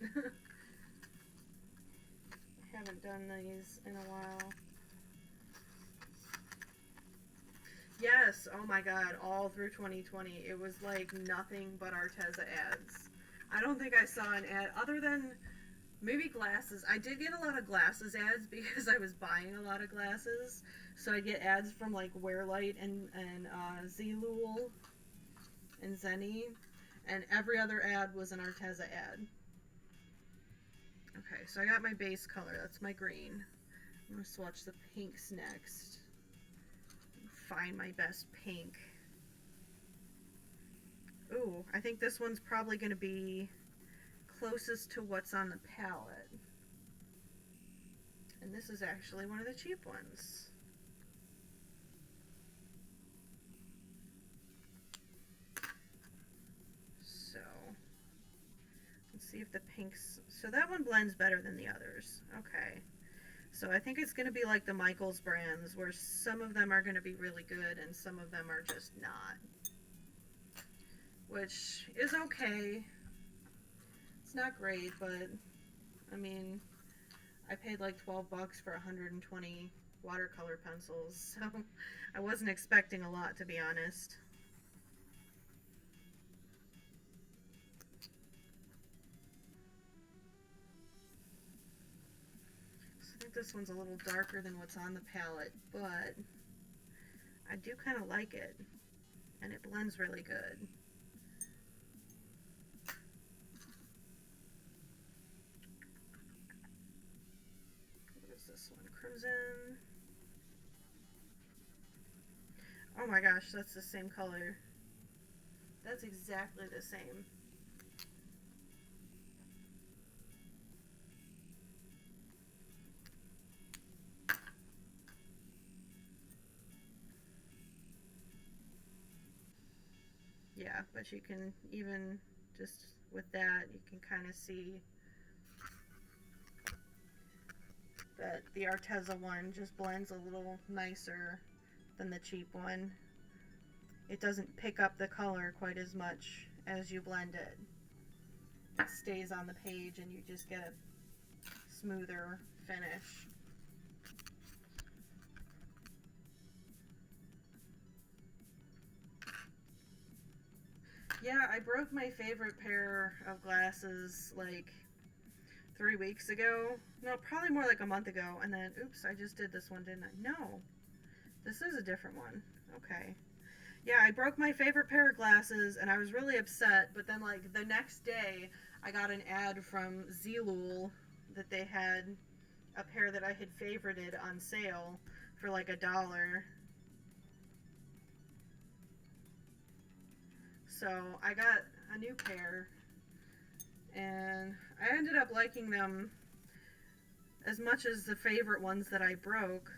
haven't done these in a while. Yes, oh my god, all through 2020 it was like nothing but Arteza ads. I don't think I saw an ad other than maybe glasses. I did get a lot of glasses ads because I was buying a lot of glasses. So I get ads from like Wearlight and Zlul and Zenny, and every other ad was an Arteza ad. Okay, so I got my base color. That's my green. I'm going to swatch the pinks next. Find my best pink. Ooh, I think this one's probably going to be closest to what's on the palette. And this is actually one of the cheap ones. So, let's see if the pinks... So that one blends better than the others. Okay. So I think it's going to be like the Michaels brands, where some of them are going to be really good and some of them are just not. Which is okay. It's not great, but I mean, I paid like 12 bucks for 120 watercolor pencils, so I wasn't expecting a lot, to be honest. So I think this one's a little darker than what's on the palette, but I do kind of like it, and it blends really good. What is this one? Crimson. Oh my gosh, that's the same color. That's exactly the same. Yeah, but you can even just with that, you can kind of see that the Arteza one just blends a little nicer than the cheap one. It doesn't pick up the color quite as much as you blend it. It stays on the page and you just get a smoother finish. Yeah, I broke my favorite pair of glasses like 3 weeks ago. No, probably more like a month ago. And then, oops, I just did this one, didn't I? No, this is a different one. Okay. Yeah, I broke my favorite pair of glasses and I was really upset. But then, like, the next day, I got an ad from Zlul that they had a pair that I had favorited on sale for like $1. So I got a new pair and I ended up liking them as much as the favorite ones that I broke.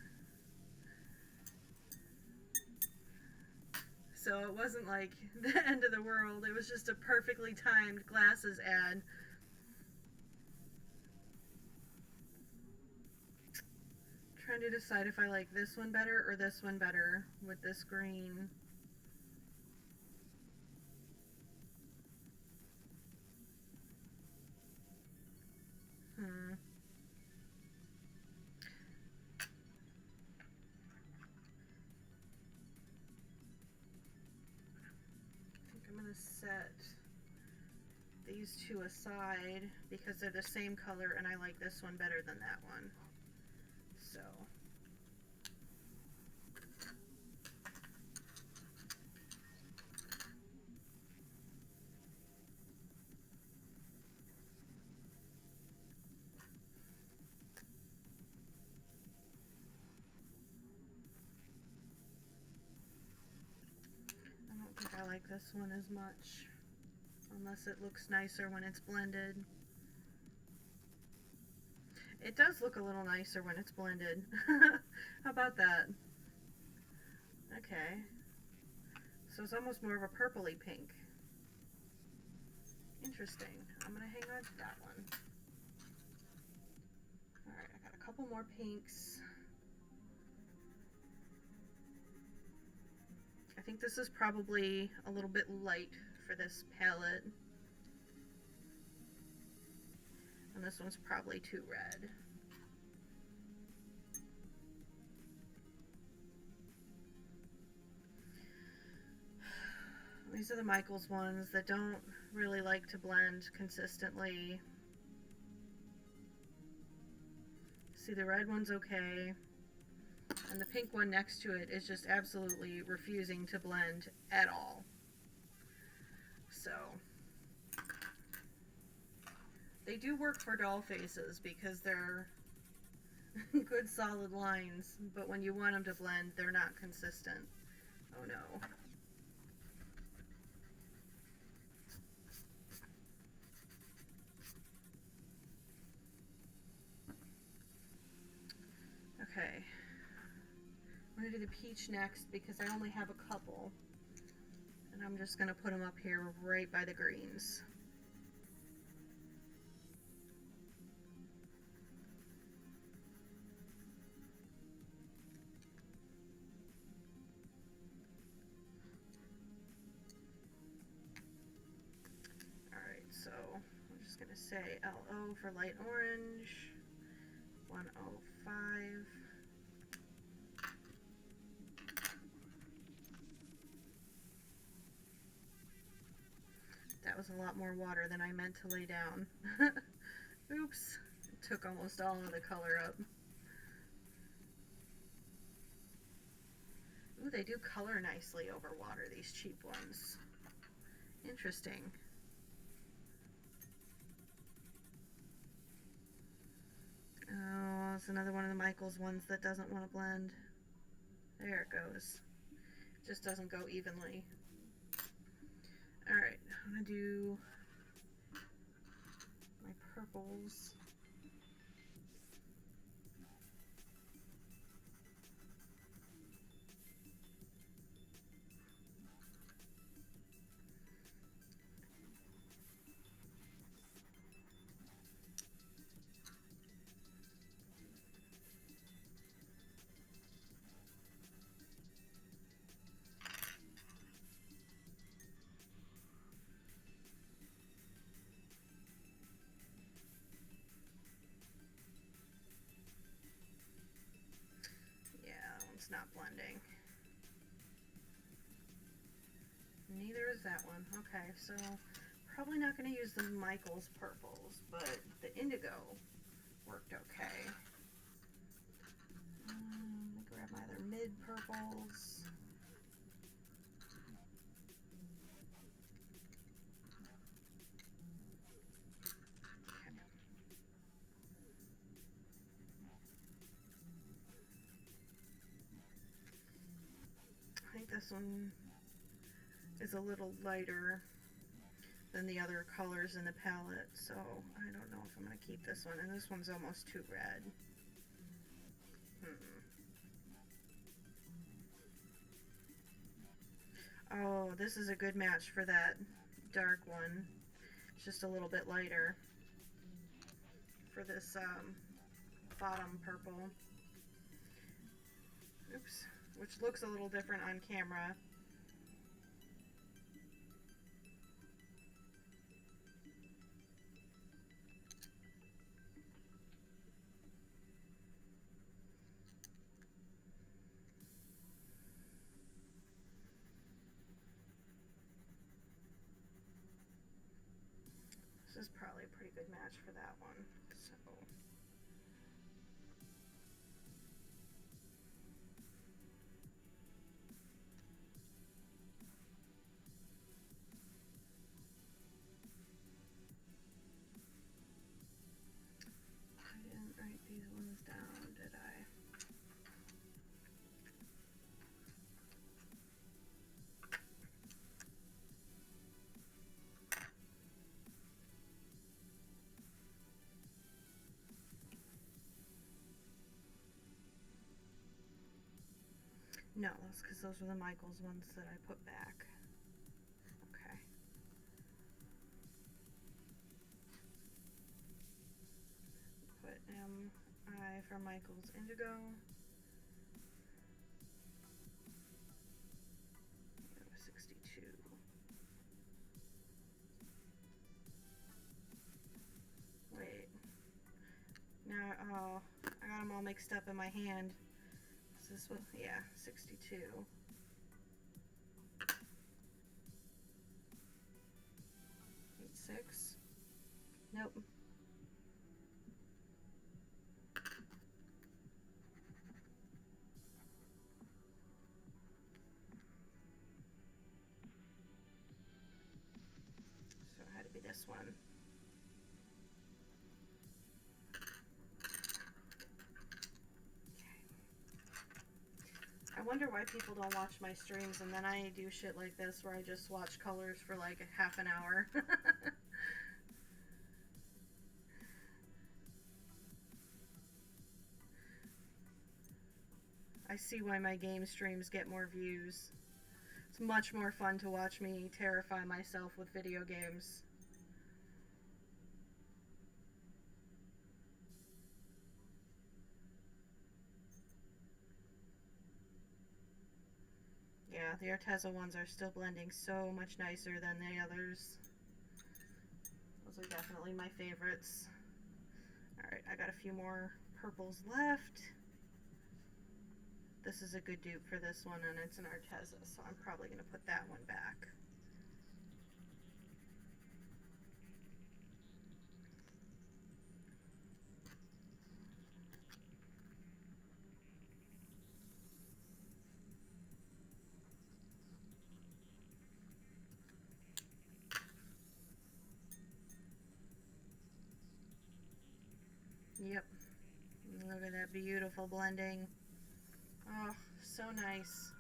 So it wasn't like the end of the world. It was just a perfectly timed glasses ad. Trying to decide if I like this one better or this one better with this green. I think I'm gonna set these two aside because they're the same color and I like this one better than that one. So I don't think I like this one as much, unless it looks nicer when it's blended. It does look a little nicer when it's blended. How about that? Okay. So it's almost more of a purpley pink. Interesting. I'm going to hang on to that one. Alright, I got a couple more pinks. I think this is probably a little bit light for this palette. And this one's probably too red. These are the Michaels ones that don't really like to blend consistently. See, the red one's okay. And the pink one next to it is just absolutely refusing to blend at all. So they do work for doll faces because they're good solid lines, but when you want them to blend, they're not consistent. Oh no. Okay. I'm going to do the peach next because I only have a couple. And I'm just going to put them up here right by the greens. Alright, so I'm just going to say LO for light orange, 105. That was a lot more water than I meant to lay down. Oops. It took almost all of the color up. Ooh, they do color nicely over water, these cheap ones. Interesting. Oh, it's another one of the Michaels ones that doesn't want to blend. There it goes. It just doesn't go evenly. Alright, I'm going to do my purples. Yeah, that one's not blending. Neither is that one. Okay, so probably not going to use the Michaels purples, but the indigo worked okay. Let me grab my other mid purples. Okay. I think this one is a little lighter than the other colors in the palette, so I don't know if I'm going to keep this one. And this one's almost too red. Oh, this is a good match for that dark one. It's just a little bit lighter for this bottom purple. Oops, which looks a little different on camera. This is probably a pretty good match for that one. So I didn't write these ones down, did I? No, that's because those were the Michaels ones that I put back. Okay. Put I for Michaels indigo. 62. Wait. Now, oh, I got them all mixed up in my hand. Is this what? Yeah, 62. 86. Nope. So it had to be this one. I wonder why people don't watch my streams, and then I do shit like this where I just watch colors for like half an hour. I see why my game streams get more views. It's much more fun to watch me terrify myself with video games. Yeah, the Arteza ones are still blending so much nicer than the others. Those are definitely my favorites. Alright, I got a few more purples left. This is a good dupe for this one, and it's an Arteza, so I'm probably going to put that one back. Yep. Look at that beautiful blending. Oh, so nice.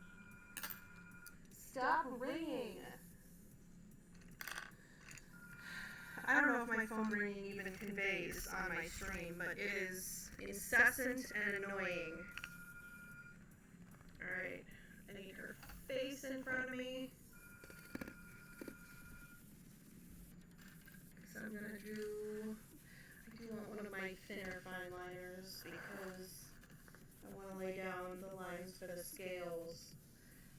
Stop ringing. I don't know if my phone ringing even conveys on my stream, but it is incessant and annoying. Alright, I need her face in front of me. So I'm gonna do, I do want one of my thinner fine liners because I want to lay down the lines for the scales.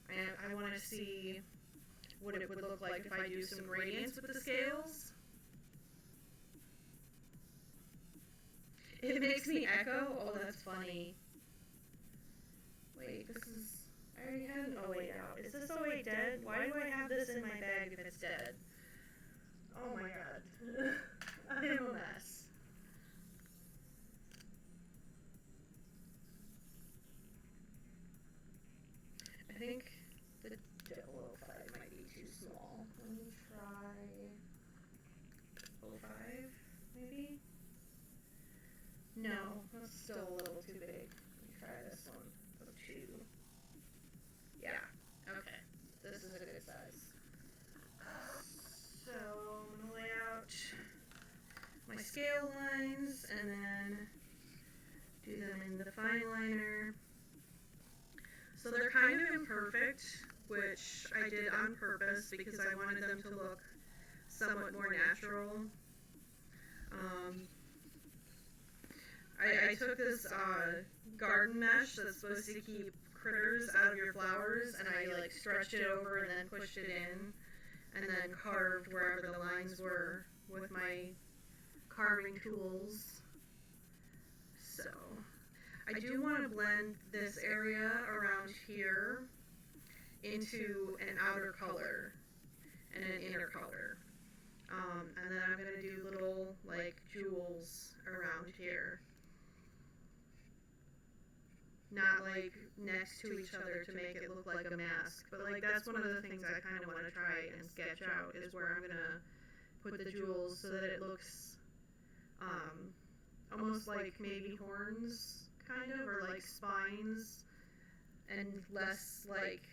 And I want to see what it would look like if I do some gradients with the scales. It makes me echo? Oh, that's funny. Wait, this is, I already had an, oh wait, out. Is this this 08 dead? Why do I have this in my bag if it's dead? Oh my god. I am a mess. I think the 05 might be too small. Let me try 05, maybe? No, that's still a little too big. Let me try this one. 02. Yeah, okay. This is a good size. So I'm gonna lay out my scale lines and then do them in the fine liner. So they're kind of imperfect, which I did on purpose because I wanted them to look somewhat more natural. I took this garden mesh that's supposed to keep critters out of your flowers, and I like stretched it over and then pushed it in, and then carved wherever the lines were with my carving tools. So I do want to blend this area around here into an outer color and an inner color. And then I'm going to do little like jewels around here. Not like next to each other to make it look like a mask, but like that's one of the things I kind of want to try and sketch out, is where I'm going to put the jewels so that it looks almost like maybe horns, kind of, or like spines, and less like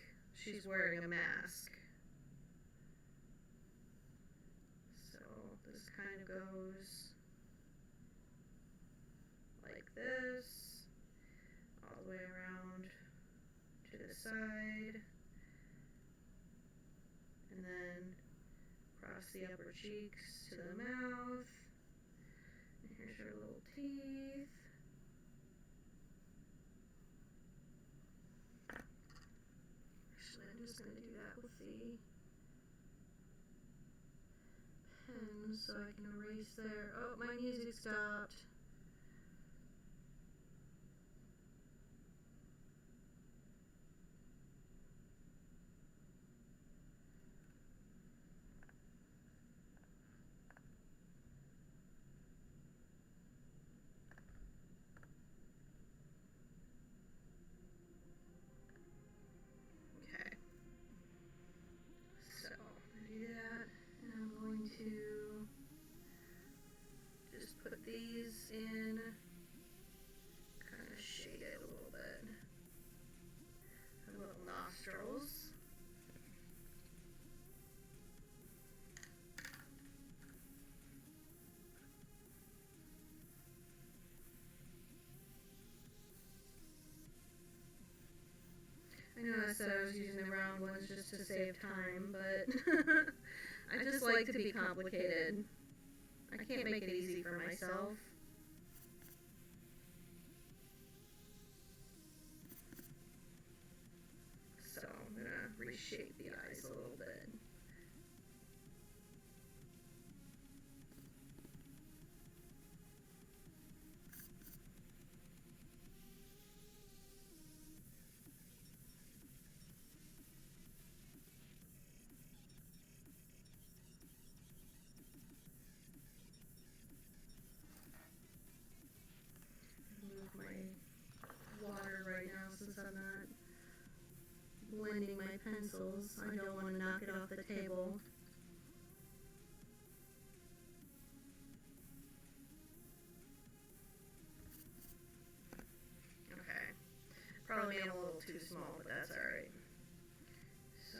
she's wearing a mask. So this kind of goes like this, all the way around to the side, and then across the upper cheeks to the mouth. And here's her little teeth. Actually, I'm just going to do that with the pen so I can erase there. Oh, my music stopped. These in, kind of shade it a little bit. Her little nostrils. I know I said I was using the round ones just to save time, but I just like to be complicated. I can't make it easy for myself. So I'm going to reshape the eyes a little bit. Since I'm not blending my pencils, I don't want to knock it off the table. Okay, probably made a little too small, but that's alright. So,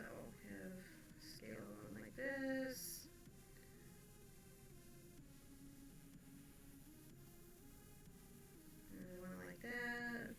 have scale on like this. Another one like that.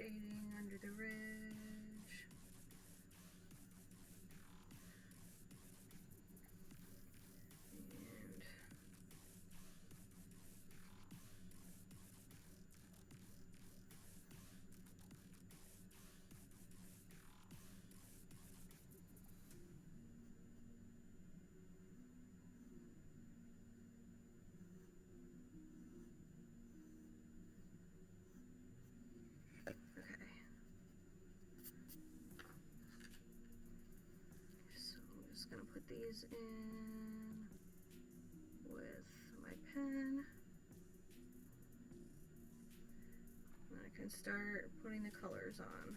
fading under the ridge. And going to put these in with my pen. And I can start putting the colors on.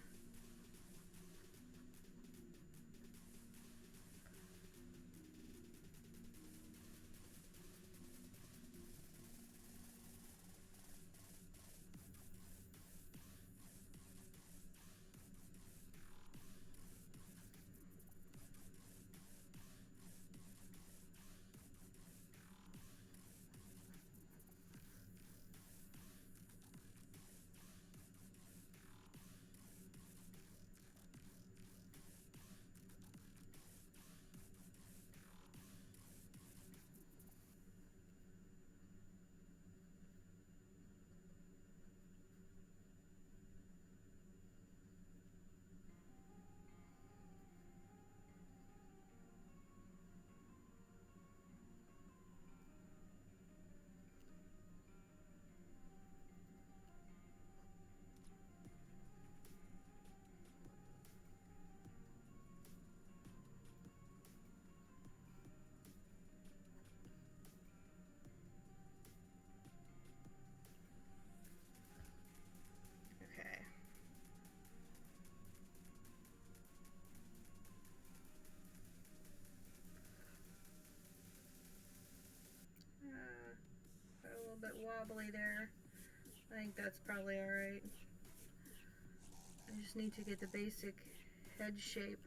A little bit wobbly there. I think that's probably alright. I just need to get the basic head shape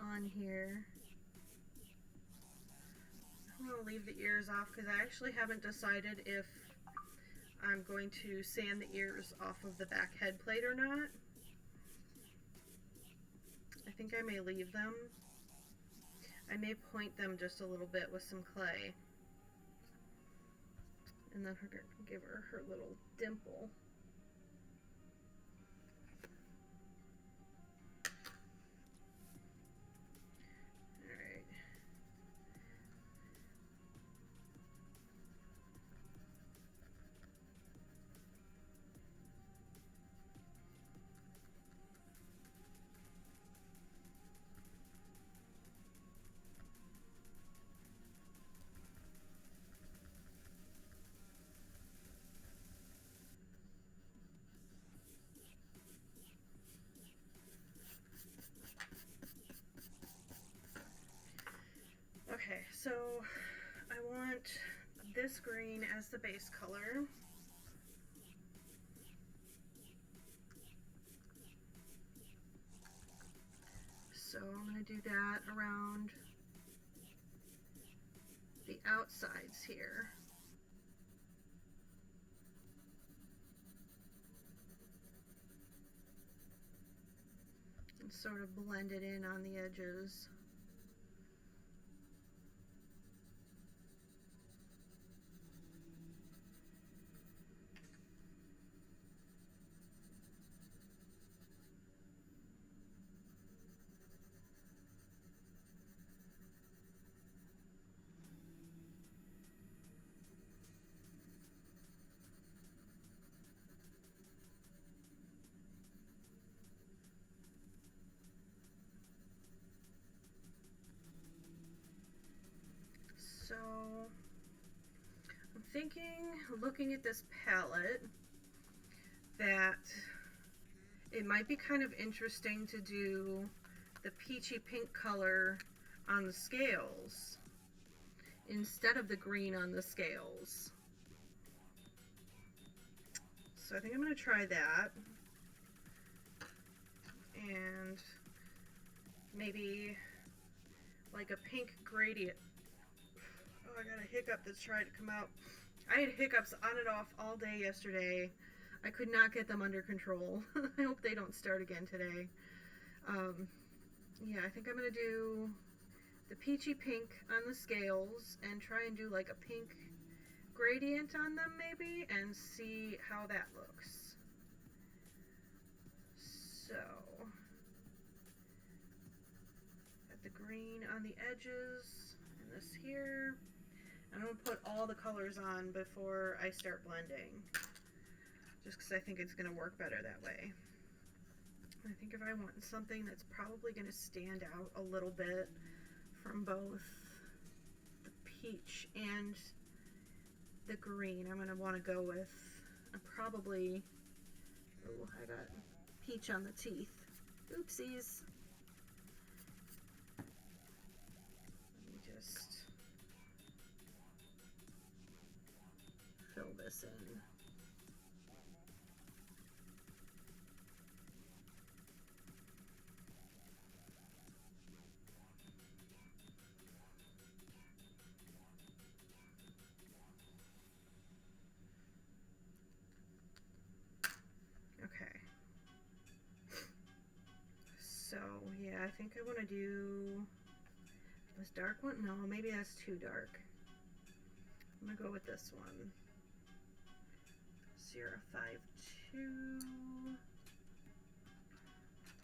on here. I'm going to leave the ears off because I actually haven't decided if I'm going to sand the ears off of the back head plate or not. I think I may leave them. I may point them just a little bit with some clay. And then give her her little dimple. Alright. Okay, so I want this green as the base color. So I'm going to do that around the outsides here. And sort of blend it in on the edges. So I'm thinking, looking at this palette, that it might be kind of interesting to do the peachy pink color on the scales instead of the green on the scales. So I think I'm going to try that. And maybe like a pink gradient. Oh, I got a hiccup that's trying to come out. I had hiccups on and off all day yesterday. I could not get them under control. I hope they don't start again today. Yeah, I think I'm going to do the peachy pink on the scales and try and do like a pink gradient on them maybe and see how that looks. So, got the green on the edges and this here. I'm going to put all the colors on before I start blending, just because I think it's going to work better that way. I think if I want something that's probably going to stand out a little bit from both the peach and the green, I'm going to want to go with probably, oh, I got peach on the teeth. Oopsies. Let me just fill this in. Okay. So, yeah, I think I want to do this dark one. No, maybe that's too dark. I'm going to go with this one. 052.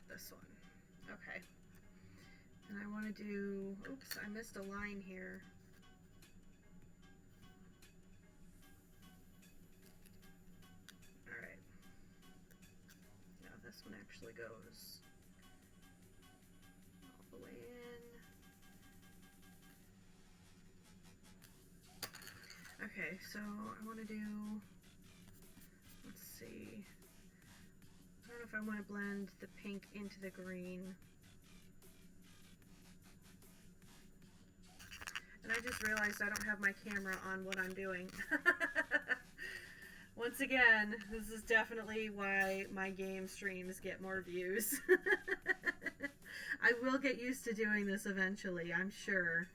This one. Okay. And I want to do, oops, I missed a line here. Alright. Now this one actually goes all the way in. Okay, so I want to do, let's see. I don't know if I want to blend the pink into the green. And I just realized I don't have my camera on what I'm doing. Once again, this is definitely why my game streams get more views. I will get used to doing this eventually, I'm sure.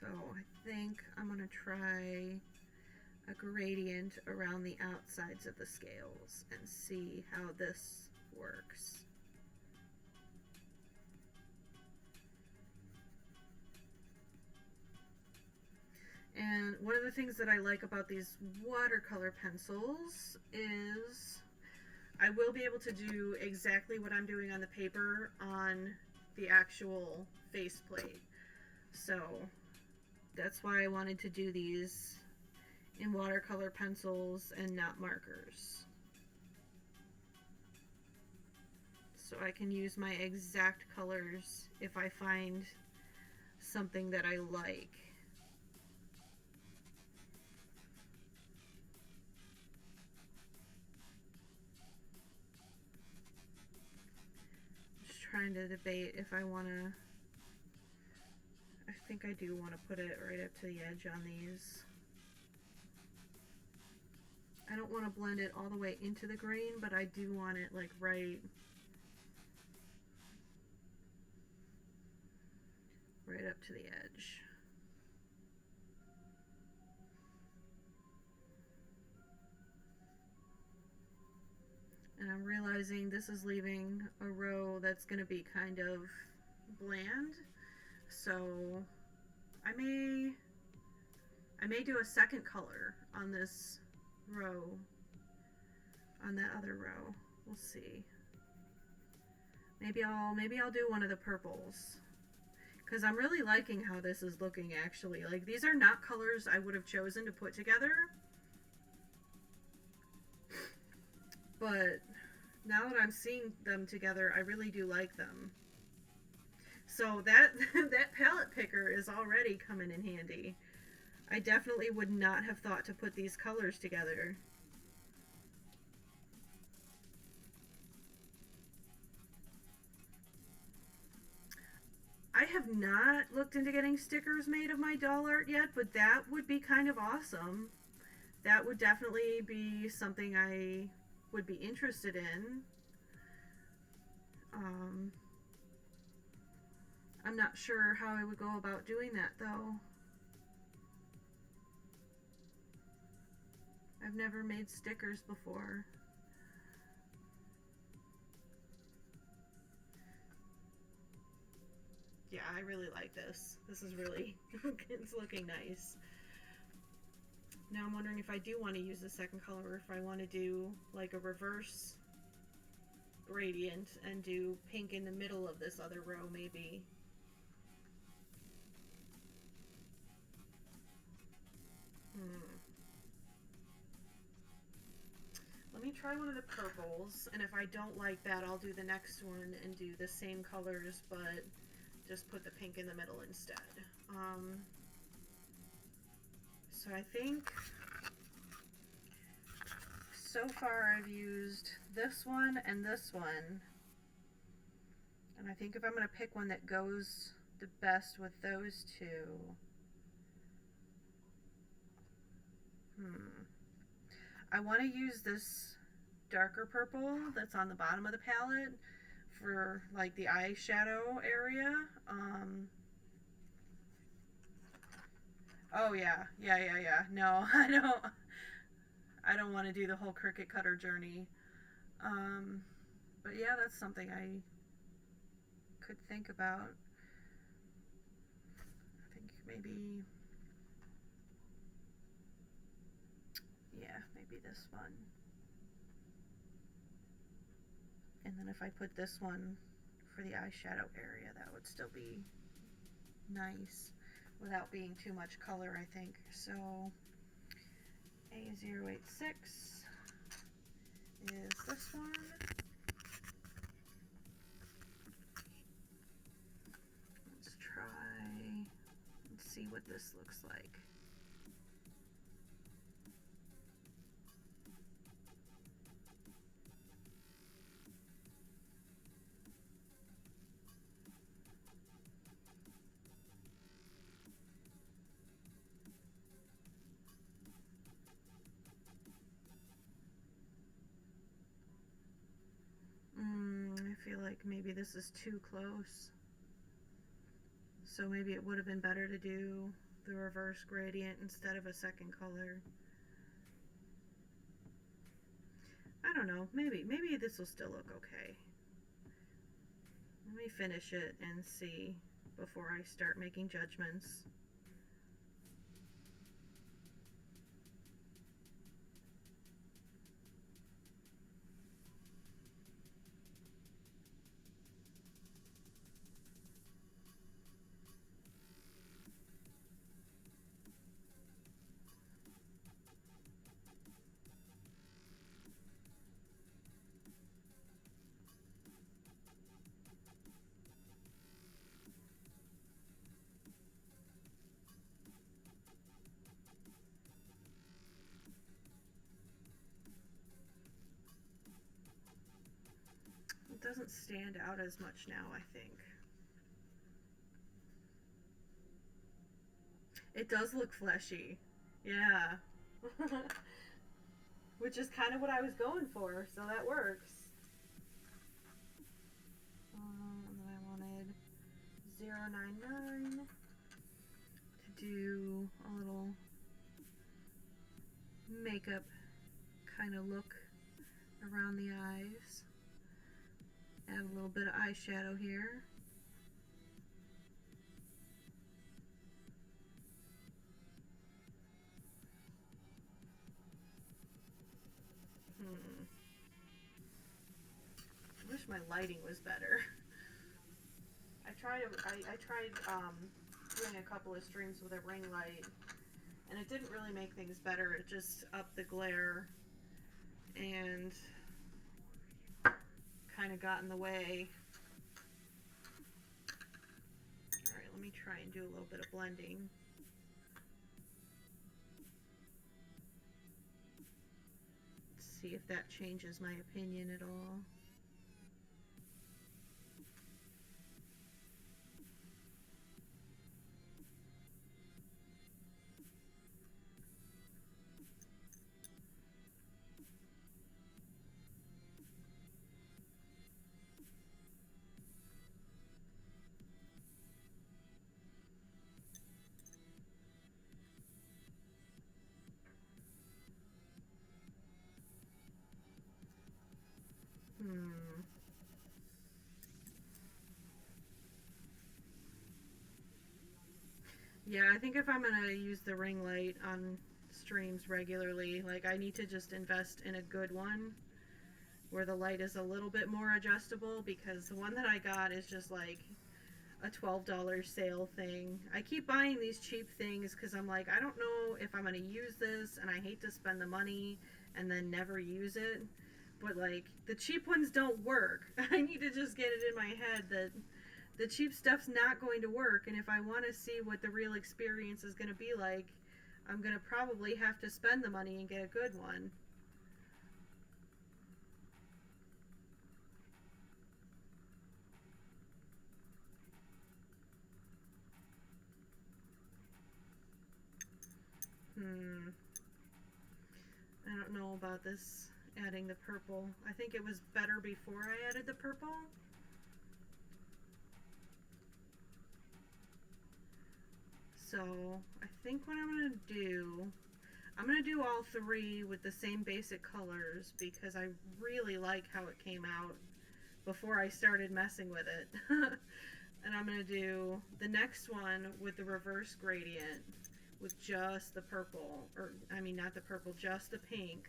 So I think I'm going to try a gradient around the outsides of the scales and see how this works. And one of the things that I like about these watercolor pencils is I will be able to do exactly what I'm doing on the paper on the actual faceplate. So that's why I wanted to do these in watercolor pencils and not markers. So I can use my exact colors if I find something that I like. Just trying to debate if I want to, I think I do want to put it right up to the edge on these. I don't want to blend it all the way into the green, but I do want it like right up to the edge. And I'm realizing this is leaving a row that's going to be kind of bland. So I may do a second color on this row, on that other row. We'll see. Maybe I'll do one of the purples, because I'm really liking how this is looking actually. Like, these are not colors I would have chosen to put together, but now that I'm seeing them together, I really do like them. So that palette picker is already coming in handy. I definitely would not have thought to put these colors together. I have not looked into getting stickers made of my doll art yet, but that would be kind of awesome. That would definitely be something I would be interested in. I'm not sure how I would go about doing that though. I've never made stickers before. Yeah, I really like this. This is really, it's looking nice. Now I'm wondering if I do want to use the second color, or if I want to do like a reverse gradient and do pink in the middle of this other row maybe. Let me try one of the purples, and if I don't like that, I'll do the next one and do the same colors, but just put the pink in the middle instead. So I think so far I've used this one and this one, and I think if I'm going to pick one that goes the best with those two, I want to use this darker purple that's on the bottom of the palette for like the eyeshadow area. Oh yeah. No, I don't want to do the whole Cricut cutter journey. But yeah, that's something I could think about. I think maybe, yeah, maybe this one. And then if I put this one for the eyeshadow area, that would still be nice without being too much color, I think. So A086 is this one. Let's try and see what this looks like. I feel like maybe this is too close. So maybe it would have been better to do the reverse gradient instead of a second color. I don't know, maybe this will still look okay. Let me finish it and see before I start making judgments. It doesn't stand out as much now, I think. It does look fleshy. Yeah. Which is kind of what I was going for, so that works. And then I wanted 099 to do a little makeup kind of look around the eyes. Add a little bit of eyeshadow here. I wish my lighting was better. I tried doing a couple of streams with a ring light, and it didn't really make things better. It just upped the glare and kind of got in the way. Alright, let me try and do a little bit of blending. Let's see if that changes my opinion at all. Yeah, I think if I'm gonna use the ring light on streams regularly, like I need to just invest in a good one where the light is a little bit more adjustable, because the one that I got is just like a $12 sale thing. I keep buying these cheap things because I'm like, I don't know if I'm going to use this, and I hate to spend the money and then never use it. But like, the cheap ones don't work. I need to just get it in my head that the cheap stuff's not going to work, and if I want to see what the real experience is going to be like, I'm going to probably have to spend the money and get a good one. I don't know about this adding the purple. I think it was better before I added the purple. So I think what I'm going to do all three with the same basic colors because I really like how it came out before I started messing with it. And I'm going to do the next one with the reverse gradient with just the purple, or I mean not the purple, just the pink,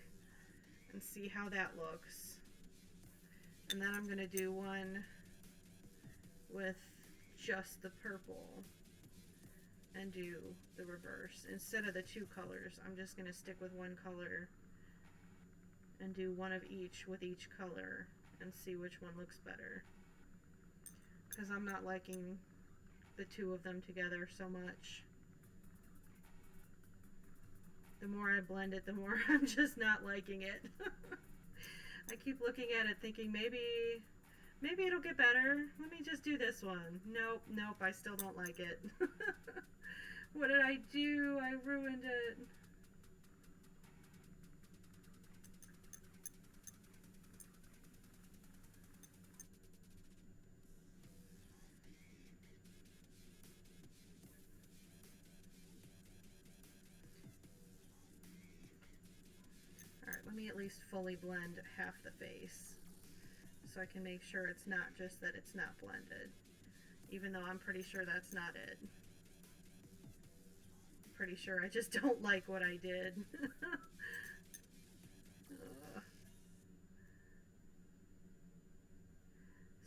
and see how that looks. And then I'm going to do one with just the purple and do the reverse. Instead of the two colors, I'm just going to stick with one color and do one of each with each color and see which one looks better. Because I'm not liking the two of them together so much. The more I blend it, the more I'm just not liking it. I keep looking at it thinking maybe it'll get better. Let me just do this one. Nope, I still don't like it. What did I do? I ruined it. Alright, let me at least fully blend half the face so I can make sure it's not just that it's not blended, even though I'm pretty sure that's not it. I'm pretty sure I just don't like what I did.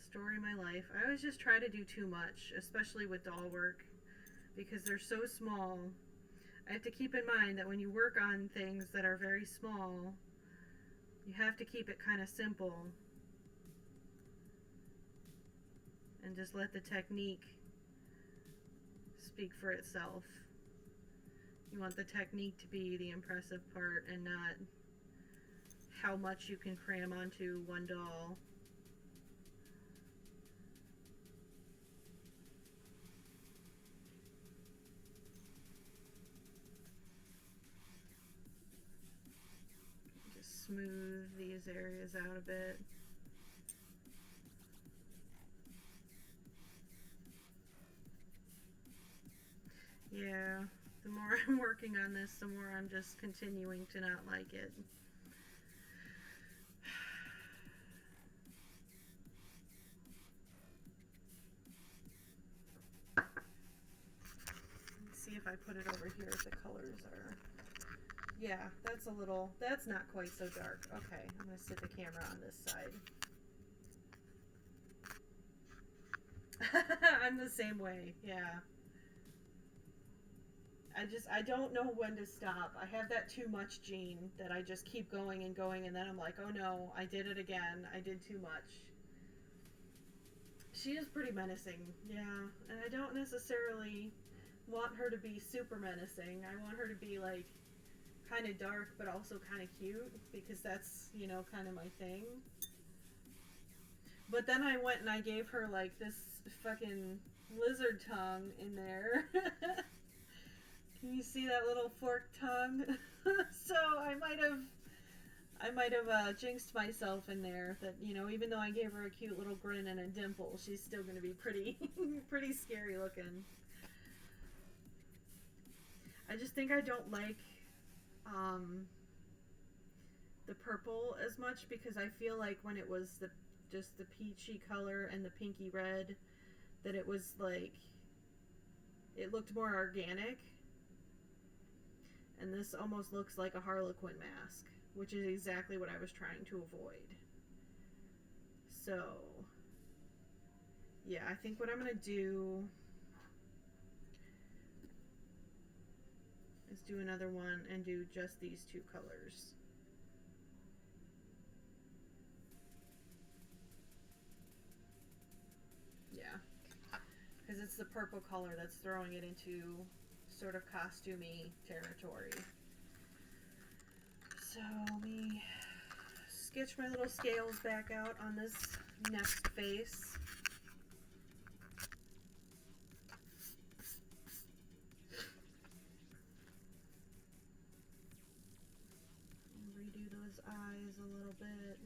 Story of my life. I always just try to do too much, especially with doll work, because they're so small. I have to keep in mind that when you work on things that are very small, you have to keep it kind of simple and just let the technique speak for itself. You want the technique to be the impressive part and not how much you can cram onto one doll. Just smooth these areas out a bit. Yeah, the more I'm working on this, the more I'm just continuing to not like it. Let's see if I put it over here if the colors are... Yeah, that's not quite so dark. Okay, I'm going to sit the camera on this side. I'm the same way, yeah. I don't know when to stop. I have that too much gene that I just keep going and going, and then I'm like, oh no, I did it again. I did too much. She is pretty menacing, yeah. And I don't necessarily want her to be super menacing. I want her to be like kind of dark but also kind of cute, because that's, you know, kind of my thing. But then I went and I gave her like this fucking lizard tongue in there. Can you see that little forked tongue? So I might have jinxed myself in there, that, you know, even though I gave her a cute little grin and a dimple, she's still going to be pretty pretty scary looking. I just think I don't like the purple as much, because I feel like when it was just the peachy color and the pinky red, that it was like it looked more organic. And this almost looks like a Harlequin mask, which is exactly what I was trying to avoid. So, yeah, I think what I'm going to do is do another one and do just these two colors. Yeah, because it's the purple color that's throwing it into sort of costumey territory. So let me sketch my little scales back out on this next face. And redo those eyes a little bit.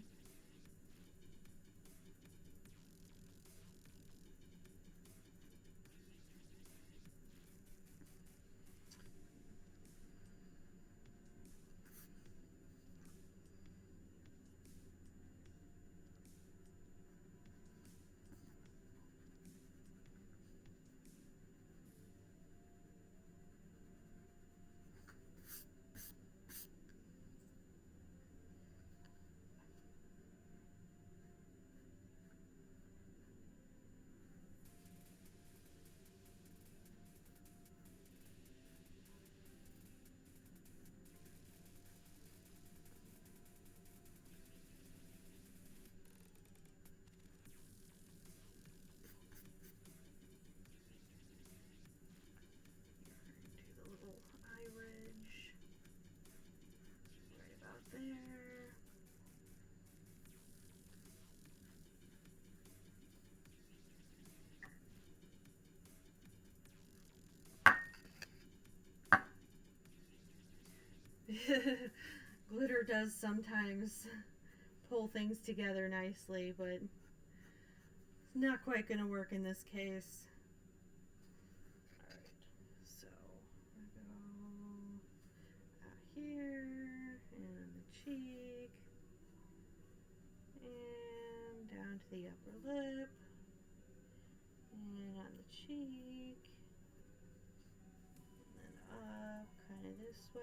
Do the little eye ridge right about there. Glitter does sometimes pull things together nicely, but it's not quite going to work in this case. Alright, so I'm going to go out here, and on the cheek, and down to the upper lip, and on the cheek, and then up, kind of this way.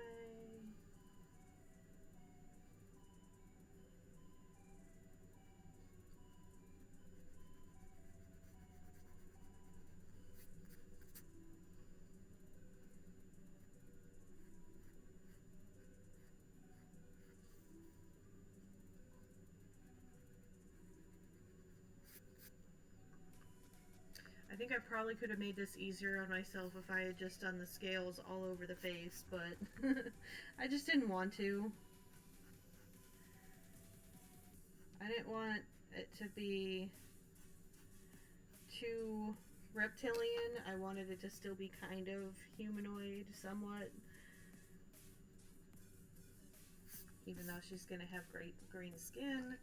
I think I probably could have made this easier on myself if I had just done the scales all over the face, but I just didn't want to. I didn't want it to be too reptilian. I wanted it to still be kind of humanoid, somewhat. Even though she's going to have great green skin.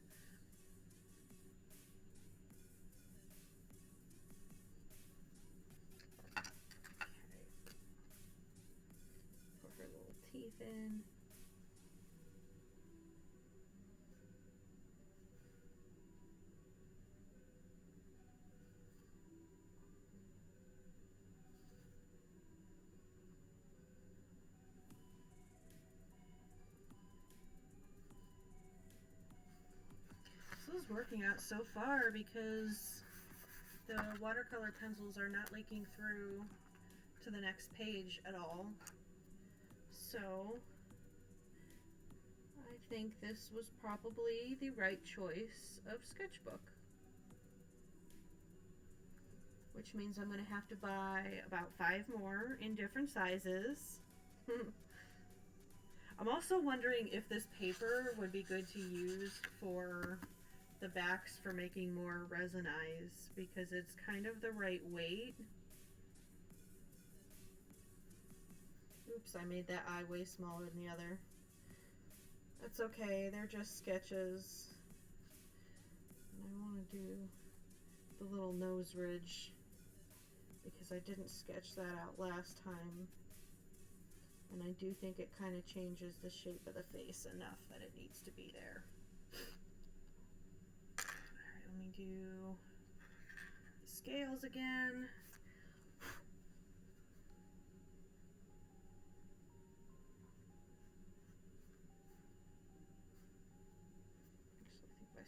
Put her little teeth in. This is working out so far because the watercolor pencils are not leaking through to the next page at all. So I think this was probably the right choice of sketchbook. Which means I'm going to have to buy about 5 more in different sizes. I'm also wondering if this paper would be good to use for the backs for making more resin eyes, because it's kind of the right weight. Oops, I made that eye way smaller than the other. That's okay, they're just sketches. And I want to do the little nose ridge because I didn't sketch that out last time. And I do think it kind of changes the shape of the face enough that it needs to be there. Alright, let me do the scales again.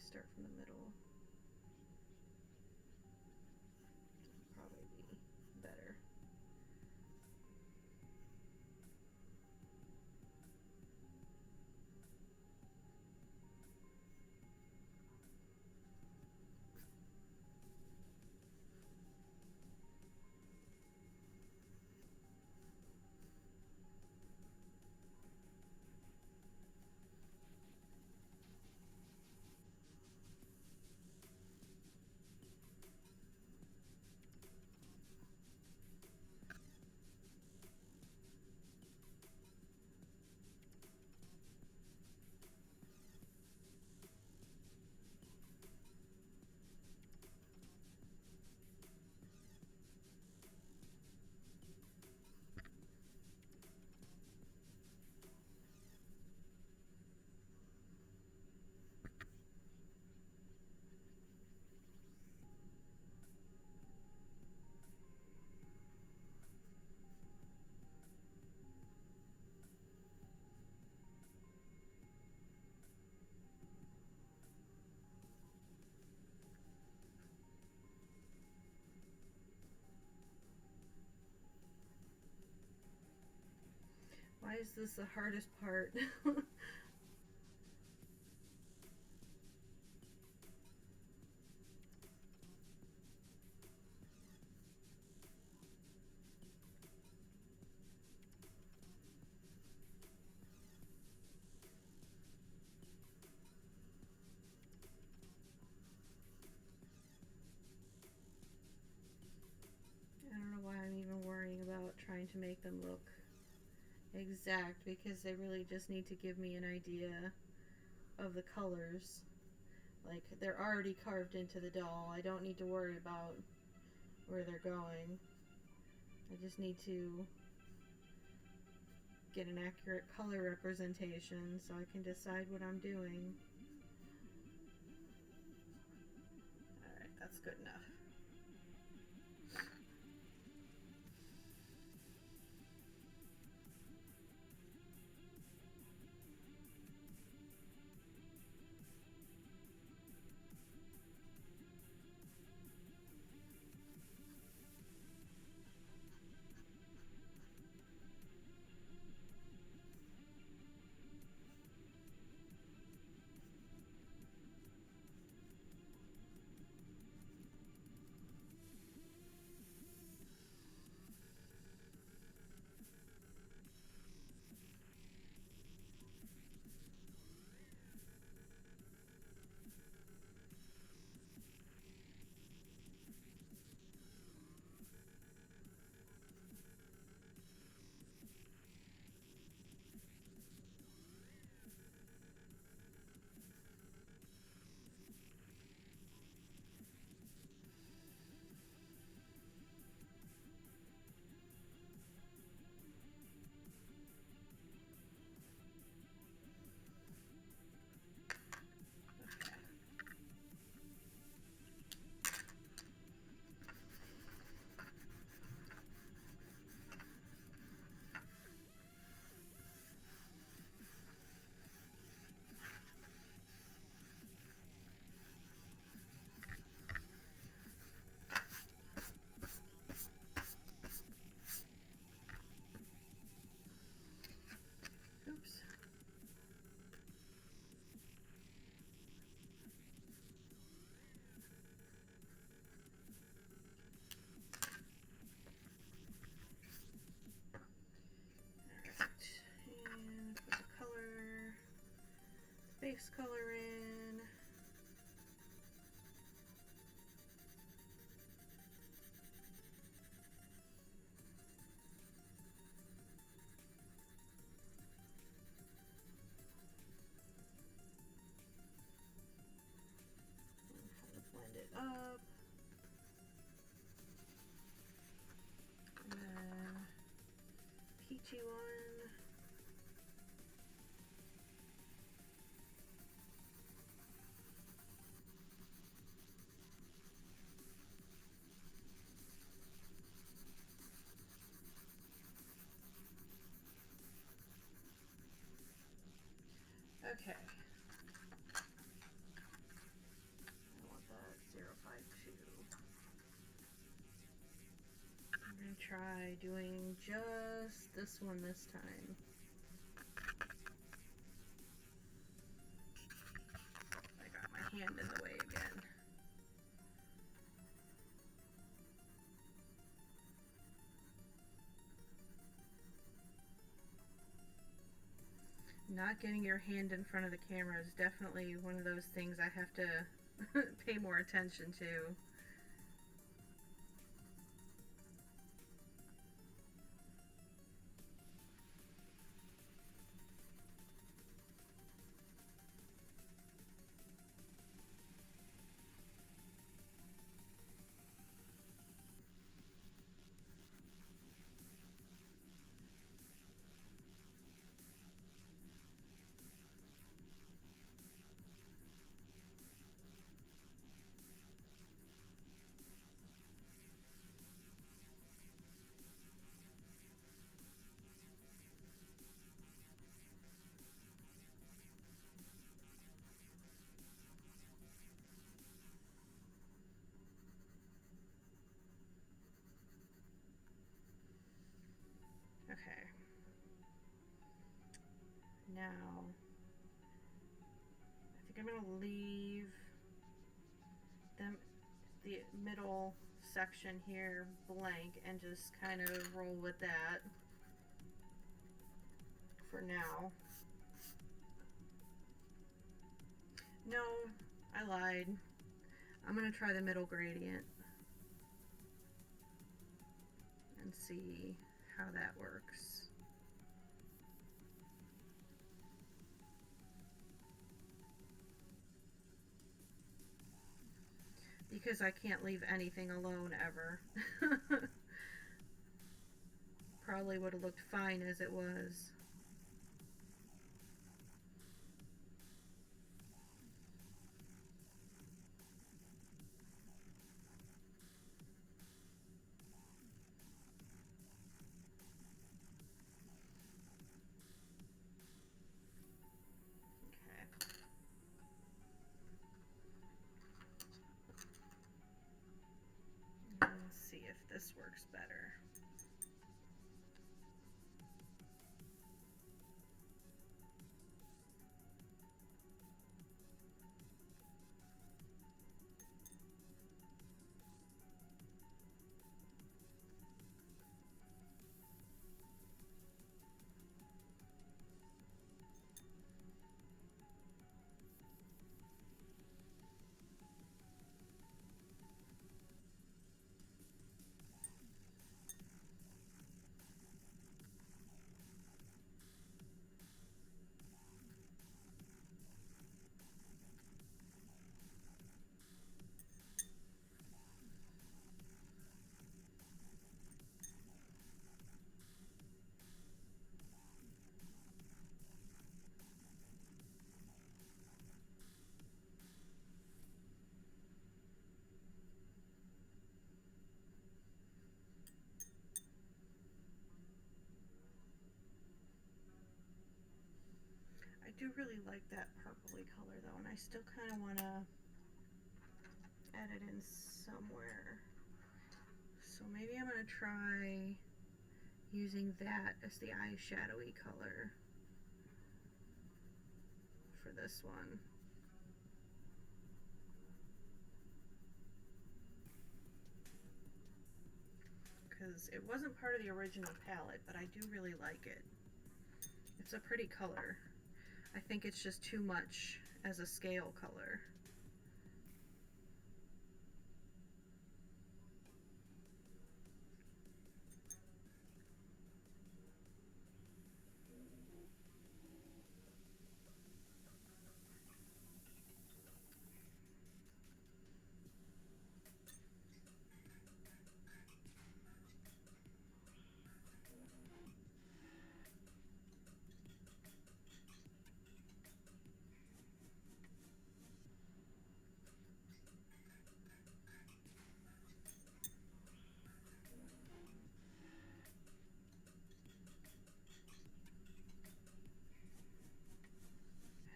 start from the middle. Probably be better. Why is this the hardest part? I don't know why I'm even worrying about trying to make them look exact, because they really just need to give me an idea of the colors. Like, they're already carved into the doll. I don't need to worry about where they're going. I just need to get an accurate color representation so I can decide what I'm doing. Alright, that's good enough. Oops. And put the color, base color in. Blend it up. And then peachy one. Okay. me try doing just this one this time. I got my hand in the way again. Not getting your hand in front of the camera is definitely one of those things I have to pay more attention to. Okay. Now, I think I'm going to leave the middle section here blank and just kind of roll with that for now. No, I lied. I'm going to try the middle gradient and see how that works. Because I can't leave anything alone ever. Probably would have looked fine as it was. Let's see if this works better. I do really like that purpley color though, and I still kind of want to add it in somewhere. So maybe I'm going to try using that as the eyeshadowy color for this one. Because it wasn't part of the original palette, but I do really like it. It's a pretty color. I think it's just too much as a scale color.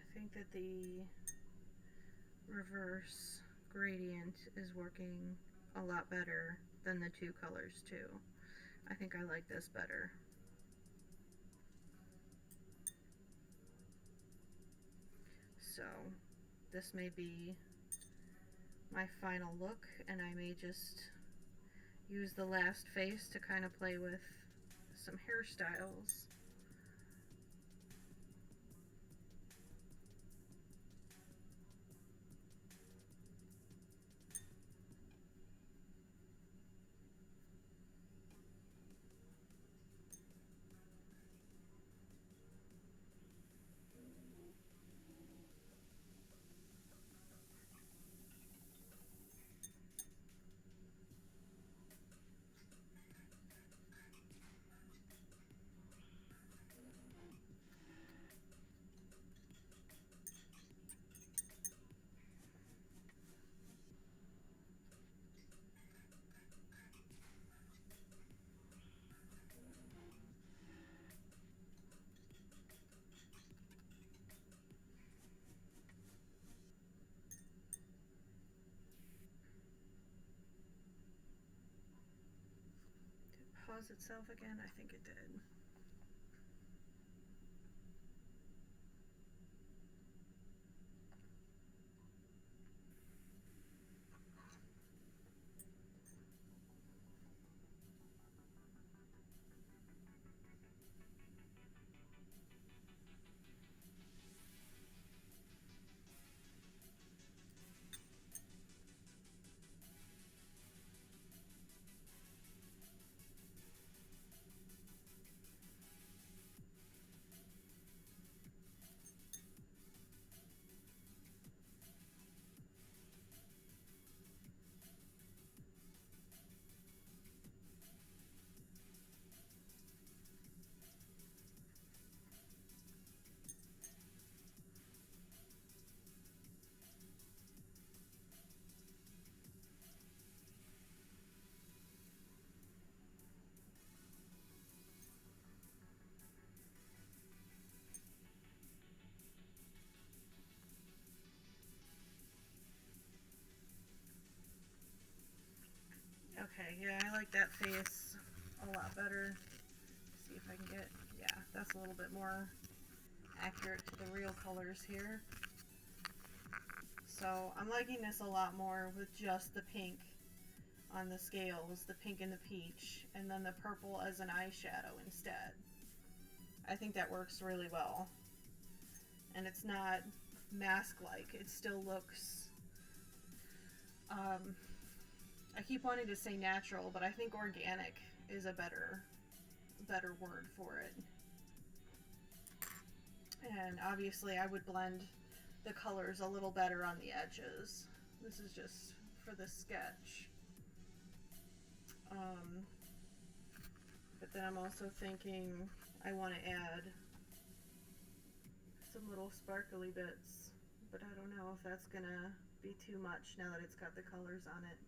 I think that the reverse gradient is working a lot better than the two colors too, I think I like this better. So this may be my final look, and I may just use the last face to kind of play with some hairstyles. Pause itself again? I think it did. Okay, yeah, I like that face a lot better. See if I can get, yeah, that's a little bit more accurate to the real colors here. So I'm liking this a lot more with just the pink on the scales, the pink and the peach, and then the purple as an eyeshadow instead. I think that works really well. And it's not mask-like, it still looks, I keep wanting to say natural, but I think organic is a better word for it. And obviously I would blend the colors a little better on the edges. This is just for the sketch. But then I'm also thinking I want to add some little sparkly bits, but I don't know if that's gonna be too much now that it's got the colors on it.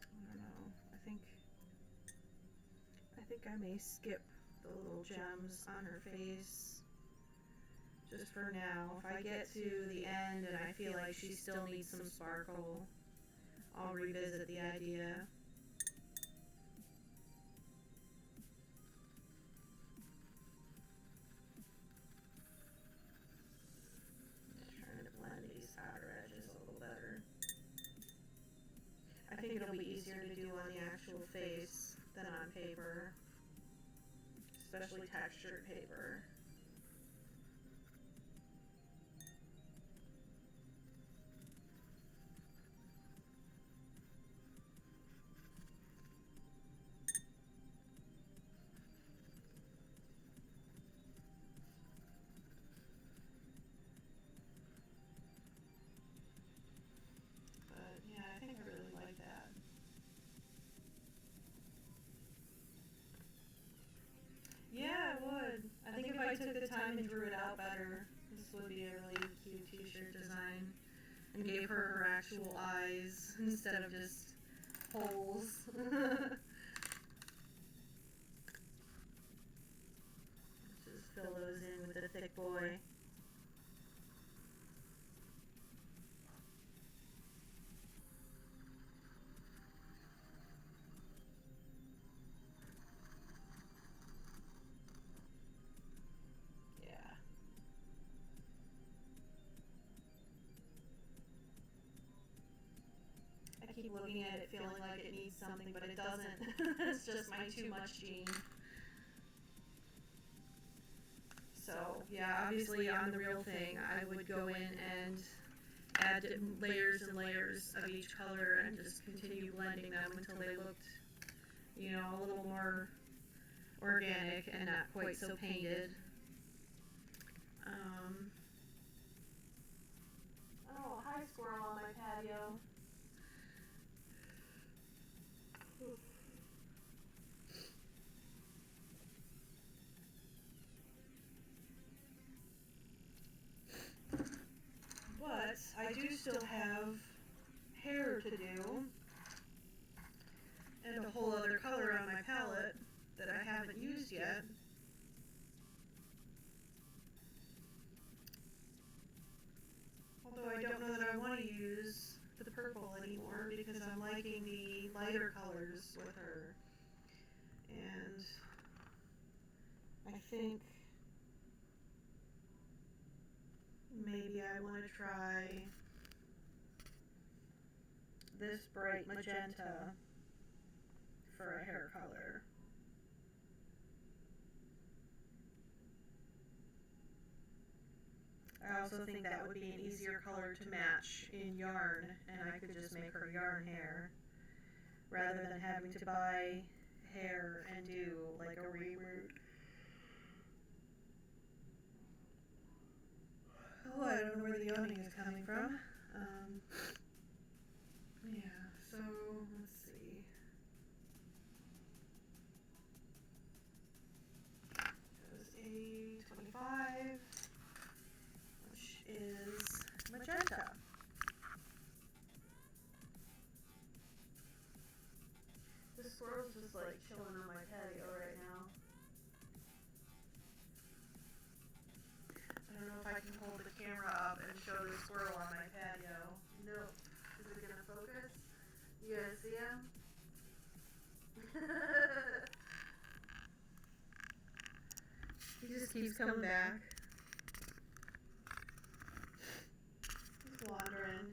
I don't know. I think I may skip the little gems on her face just for now. If I get to the end and I feel like she still needs some sparkle, I'll revisit the idea. Trying to blend these outer edges a little better. I think it'll be easier to do on the actual face than on paper, especially textured paper. But yeah, I think I really like that. Yeah, it would. I think if I took the time and drew it out better, this would be a really cute t-shirt design. And gave her her actual eyes instead of just holes. fill those in with the thick boy. I keep looking at it feeling like it needs something, but it doesn't. It's just my too much gene. So, yeah, obviously on the real thing, I would go in and add layers and layers of each color and just continue blending them until they looked, you know, a little more organic and not quite so painted. Oh, hi squirrel on my patio. But I do still have hair to do and a whole other color on my palette that I haven't used yet. Although I don't know that I want to use the purple anymore because I'm liking the lighter colors with her. And I think maybe I want to try this bright magenta for a hair color. I also think that would be an easier color to match in yarn, and I could just make her yarn hair rather than having to buy hair and do like a reroot. Oh, I don't know where the yawning is coming from. Yeah, so let's see. That was a 25, which is magenta. The squirrel's just like chilling on my patio right now. I don't know if I can hold the camera up and show the squirrel on my patio. Nope. Is it gonna focus? You guys see him? He just keeps coming back. He's wandering.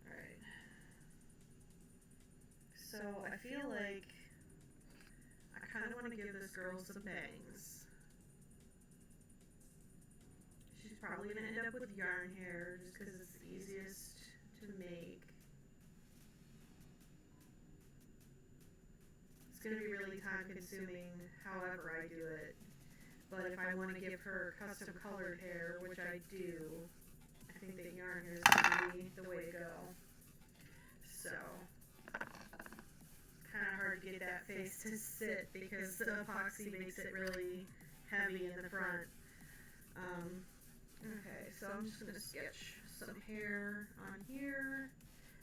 Alright. So I feel like I kind of want to give this girl some bangs. She's probably going to end up with yarn hair just because it's the easiest to make. It's going to be really time consuming however I do it. But if I want to give her custom colored hair, which I do, I think that yarn hair is going to be the way to go. So, kind of hard to get that face to sit because the epoxy makes it really heavy in the front. Okay, so I'm just going to sketch some hair on here,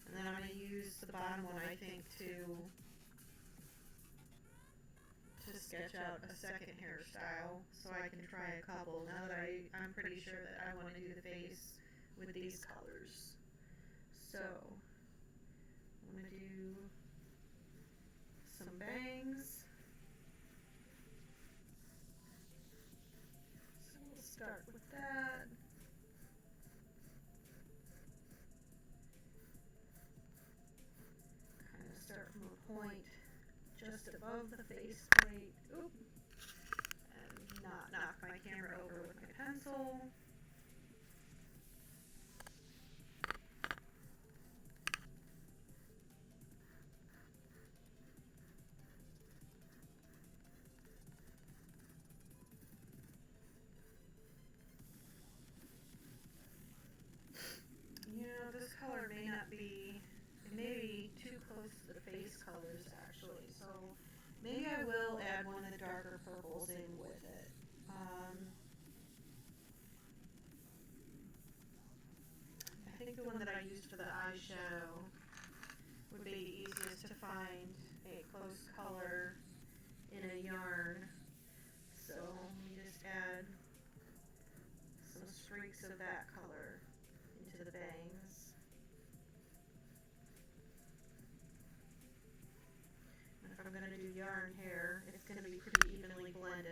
and then I'm going to use the bottom one, I think, to sketch out a second hairstyle, so I can try a couple, now that I'm pretty sure that I want to do the face with these colors. So, I'm going to do some bangs. So we'll start with that. Kind of start from a point just above the face plate. Oop. And not knock my camera over with my pencil. You know, this color may not be, it may be too close to the face colors actually, so maybe I will add one of the darker purples in with it. I think the one that I used for the eyeshadow would be the easiest to find a close color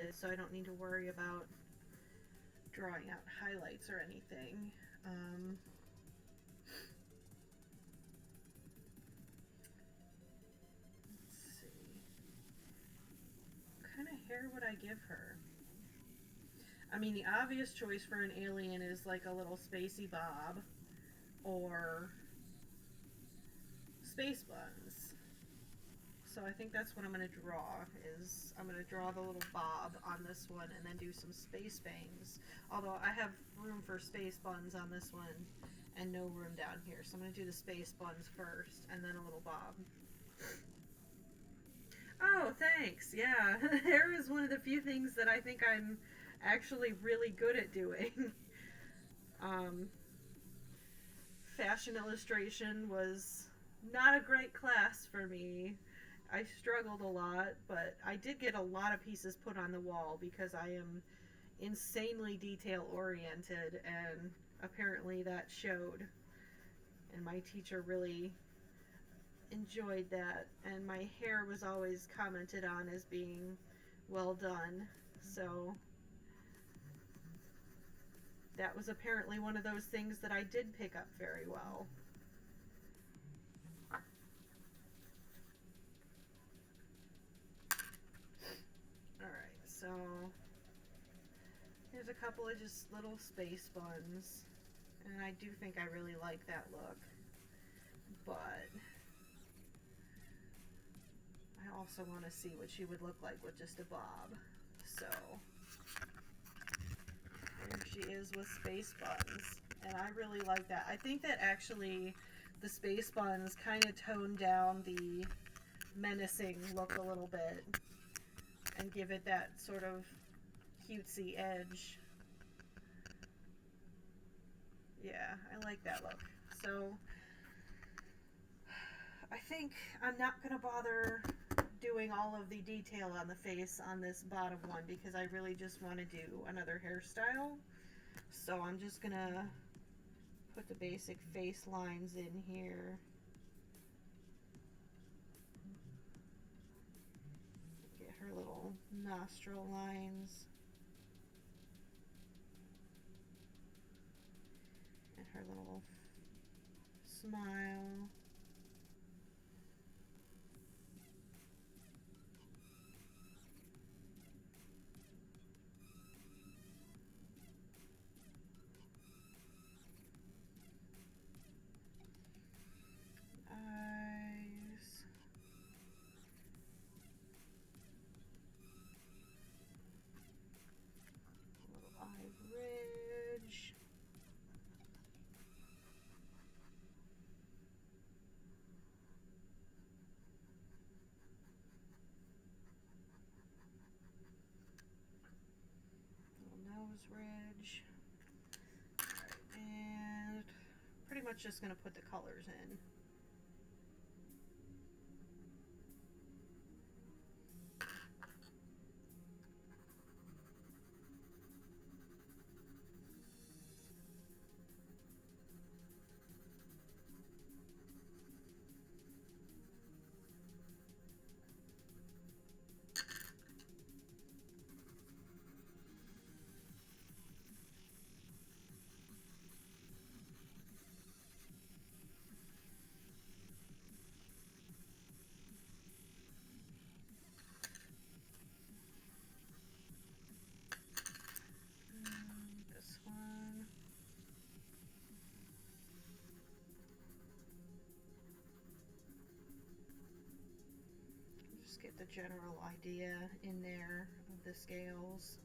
highlighted, so I don't need to worry about drawing out highlights or anything. Let's see. What kind of hair would I give her? I mean, the obvious choice for an alien is like a little spacey bob or space buns. So I think that's what I'm going to draw, is I'm going to draw the little bob on this one and then do some space bangs. Although I have room for space buns on this one and no room down here. So I'm going to do the space buns first and then a little bob. Oh, thanks. Yeah, hair is one of the few things that I think I'm actually really good at doing. Fashion illustration was not a great class for me. I struggled a lot, but I did get a lot of pieces put on the wall because I am insanely detail oriented, and apparently that showed. And my teacher really enjoyed that, and my hair was always commented on as being well done. So that was apparently one of those things that I did pick up very well. Alright, so here's a couple of just little space buns, and I do think I really like that look, but I also want to see what she would look like with just a bob. So there she is with space buns, and I really like that. I think that actually the space buns kind of tone down the menacing look a little bit and give it that sort of cutesy edge. Yeah, I like that look. So I think I'm not going to bother doing all of the detail on the face on this bottom one because I really just want to do another hairstyle. So I'm just going to put the basic face lines in here. Get her little nostril lines. And her little smile. Eyes. Little eye ridge. Nose ridge. Right, and pretty much just going to put the colors in. This one. Just get the general idea in there of the scales.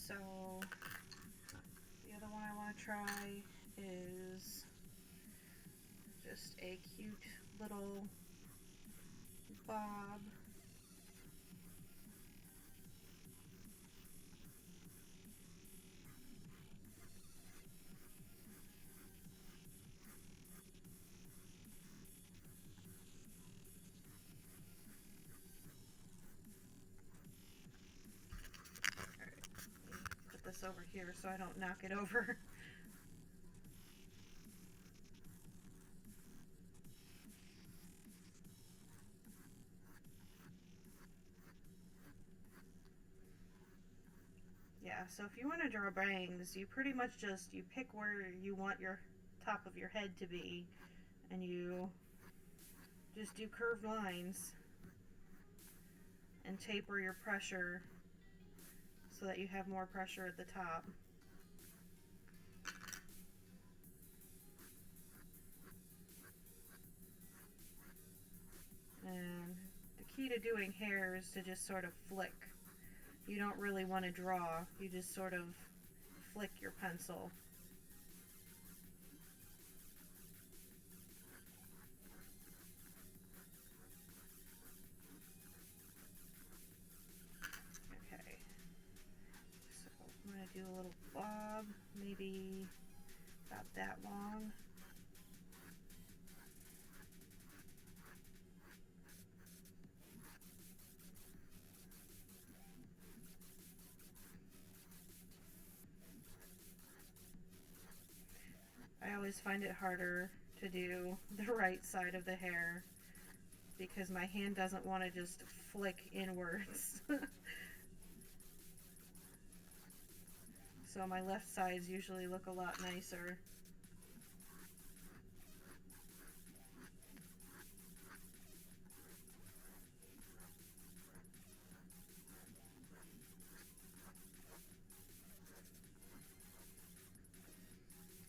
So the other one I want to try is just a cute little bob. this over here so I don't knock it over. Yeah, so if you want to draw bangs, you pretty much just, you pick where you want your top of your head to be, and you just do curved lines and taper your pressure so that you have more pressure at the top. And the key to doing hair is to just sort of flick. You don't really want to draw, you just sort of flick your pencil. Okay, so I'm going to do a little bob, maybe about that long. I always find it harder to do the right side of the hair because my hand doesn't want to just flick inwards. So my left sides usually look a lot nicer.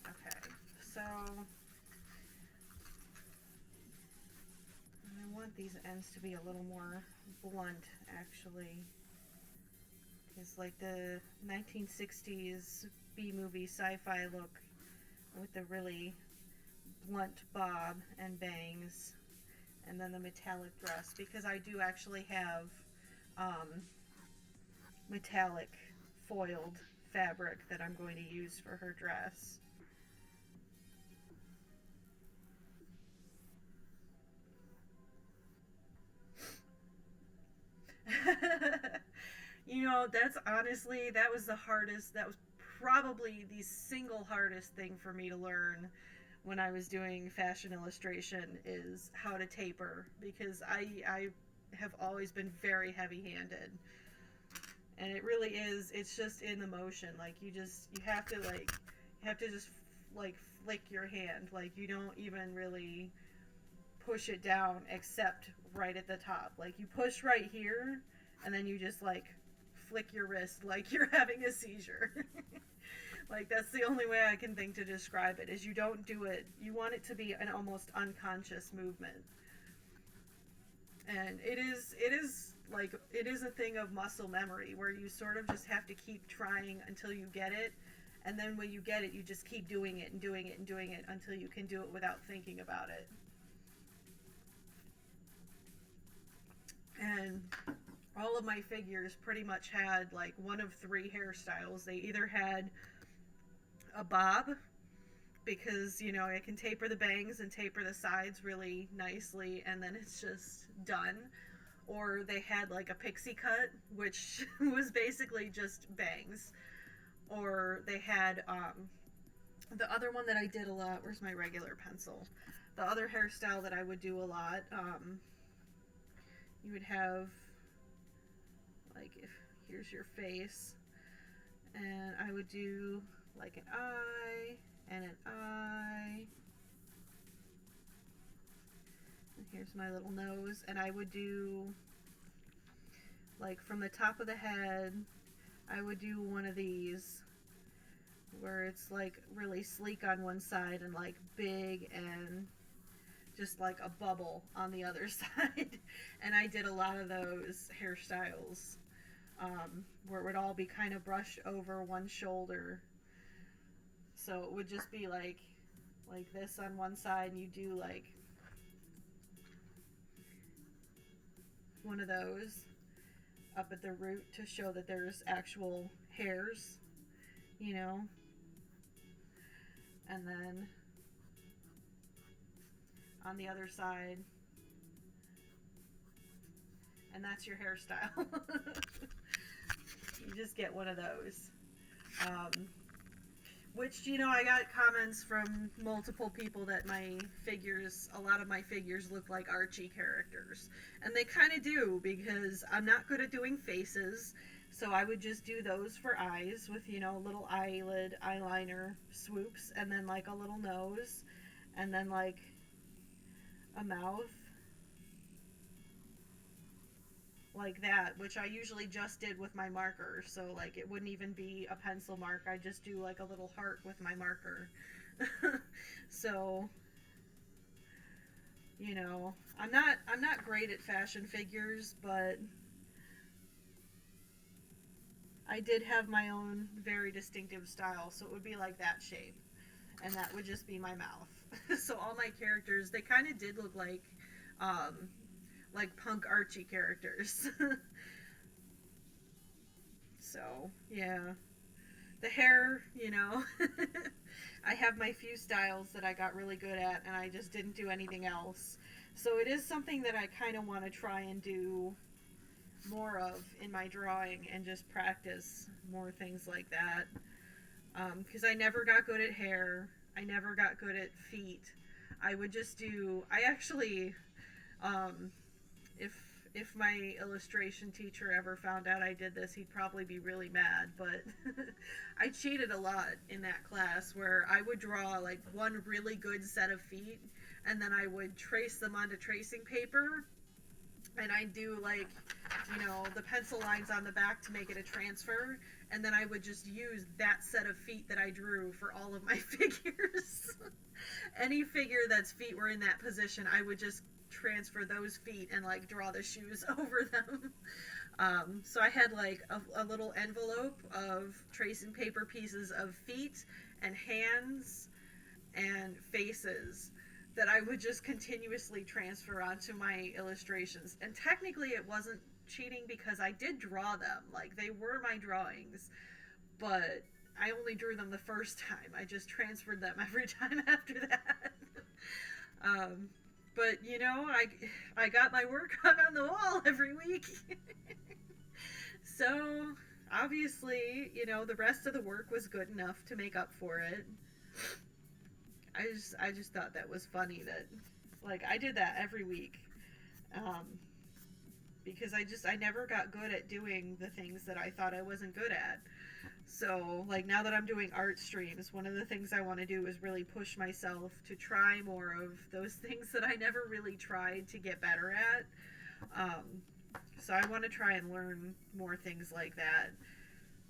Okay, so I want these ends to be a little more blunt, actually, because like the 1960s B-movie sci-fi look with the really blunt bob and bangs, and then the metallic dress, because I do actually have metallic foiled fabric that I'm going to use for her dress. You know, that's honestly, that was the hardest, that was probably the single hardest thing for me to learn when I was doing fashion illustration, is how to taper, because I have always been very heavy-handed. And it really is, it's just in the motion. Like, you have to just like flick your hand. Like, you don't even really push it down except right at the top. Like, you push right here and then you just like flick your wrist like you're having a seizure. Like, that's the only way I can think to describe it, is you don't do it, you want it to be an almost unconscious movement. And it is like, it is a thing of muscle memory where you sort of just have to keep trying until you get it, and then when you get it, you just keep doing it and doing it and doing it until you can do it without thinking about it. And all of my figures pretty much had like one of three hairstyles. They either had a bob, because, you know, it can taper the bangs and taper the sides really nicely, and then it's just done. Or they had like a pixie cut, which was basically just bangs. Or they had the other one that I did a lot, where's my regular pencil? The other hairstyle that I would do a lot, you would have, like, if here's your face, and I would do like an eye and an eye, and here's my little nose, and I would do, like, from the top of the head, I would do one of these where it's like really sleek on one side and like big and just like a bubble on the other side. And I did a lot of those hairstyles, where it would all be kind of brushed over one shoulder. So it would just be like this on one side, and you do like one of those up at the root to show that there's actual hairs, you know. And then on the other side, and that's your hairstyle. You just get one of those. Which, you know, I got comments from multiple people that a lot of my figures look like Archie characters. And they kind of do, because I'm not good at doing faces. So I would just do those for eyes with, you know, little eyelid, eyeliner swoops, and then like a little nose, and then like a mouth. Like that, which I usually just did with my marker, so like it wouldn't even be a pencil mark. I just do like a little heart with my marker. So, you know, I'm not great at fashion figures, but I did have my own very distinctive style, so it would be like that shape, and that would just be my mouth. So all my characters, they kind of did look um like punk Archie characters. So, yeah. The hair, you know, I have my few styles that I got really good at, and I just didn't do anything else. So it is something that I kind of want to try and do more of in my drawing, and just practice more things like that. Because I never got good at hair. I never got good at feet. I would just do. I actually, um, if if my illustration teacher ever found out I did this, he'd probably be really mad, but I cheated a lot in that class, where I would draw like one really good set of feet, and then I would trace them onto tracing paper, and I'd do like, you know, the pencil lines on the back to make it a transfer, and then I would just use that set of feet that I drew for all of my figures. Any figure that's feet were in that position, I would just transfer those feet and like draw the shoes over them. So I had like a little envelope of tracing paper pieces of feet and hands and faces that I would just continuously transfer onto my illustrations. And technically it wasn't cheating, because I did draw them. Like, they were my drawings, but I only drew them the first time. I just transferred them every time after that. um, but, you know, I got my work hung on the wall every week. So, obviously, you know, the rest of the work was good enough to make up for it. I just thought that was funny that, like, I did that every week. Um, because I never got good at doing the things that I thought I wasn't good at. So, like, now that I'm doing art streams, one of the things I want to do is really push myself to try more of those things that I never really tried to get better at. So I want to try and learn more things like that.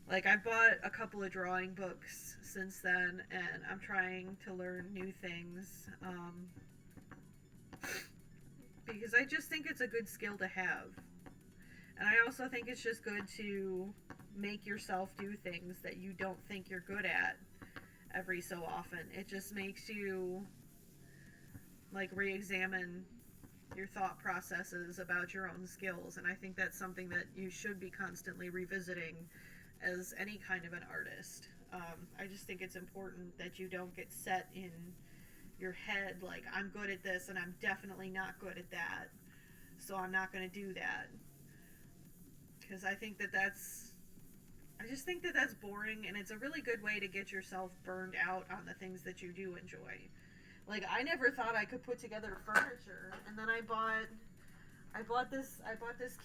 Like, I bought a couple of drawing books since then, and I'm trying to learn new things. Because I just think it's a good skill to have. And I also think it's just good to make yourself do things that you don't think you're good at every so often. It just makes you, like, re-examine your thought processes about your own skills. And I think that's something that you should be constantly revisiting as any kind of an artist. I just think it's important that you don't get set in your head like, I'm good at this and I'm definitely not good at that, so I'm not going to do that. Because I just think that that's boring, and it's a really good way to get yourself burned out on the things that you do enjoy. Like, I never thought I could put together furniture, and then I bought this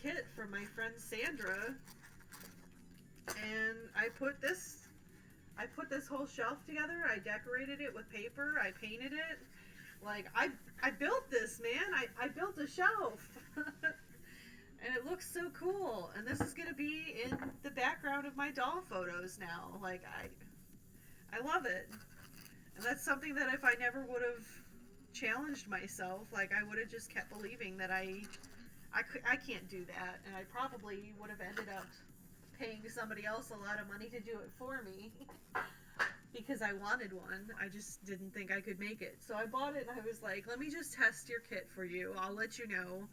kit from my friend Sandra, and I put this whole shelf together. I decorated it with paper. I painted it. Like, I built this, man. I built a shelf. And it looks so cool. And this is going to be in the background of my doll photos now. Like, I love it. And that's something that if I never would have challenged myself, like, I would have just kept believing that I can't do that. And I probably would have ended up paying somebody else a lot of money to do it for me. Because I wanted one. I just didn't think I could make it. So I bought it, and I was like, let me just test your kit for you. I'll let you know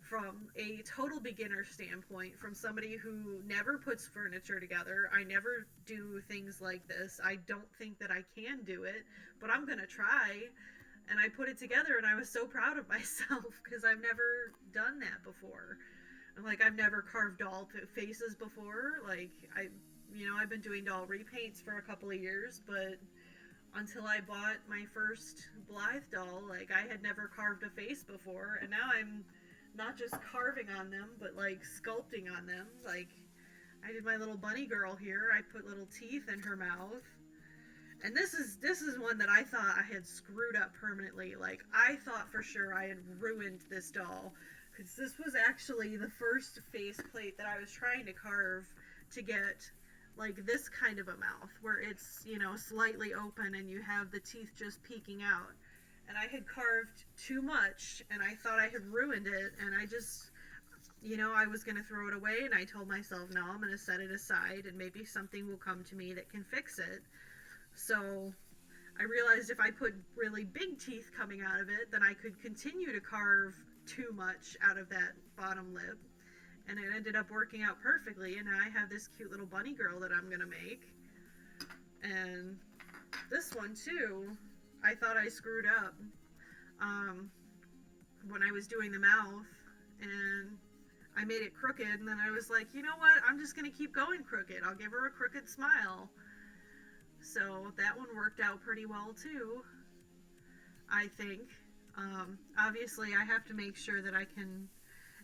from a total beginner standpoint, from somebody who never puts furniture together. I never do things like this. I don't think that I can do it, but I'm gonna try. And I put it together, and I was so proud of myself, because I've never done that before. And, like, I've never carved doll faces before. Like, you know, I've been doing doll repaints for a couple of years, but until I bought my first Blythe doll, like, I had never carved a face before, and now I'm not just carving on them, but like sculpting on them. Like, I did my little bunny girl here. I put little teeth in her mouth. And this is one that I thought I had screwed up permanently. Like, I thought for sure I had ruined this doll, because this was actually the first faceplate that I was trying to carve to get like this kind of a mouth, where it's, you know, slightly open and you have the teeth just peeking out. And I had carved too much, and I thought I had ruined it, and I just, you know, I was going to throw it away, and I told myself, no, I'm going to set it aside, and maybe something will come to me that can fix it. So I realized if I put really big teeth coming out of it, then I could continue to carve too much out of that bottom lip. And it ended up working out perfectly, and now I have this cute little bunny girl that I'm going to make. And this one, too, I thought I screwed up when I was doing the mouth, and I made it crooked, and then I was like, you know what, I'm just going to keep going crooked. I'll give her a crooked smile. So that one worked out pretty well too, I think. Obviously I have to make sure that I can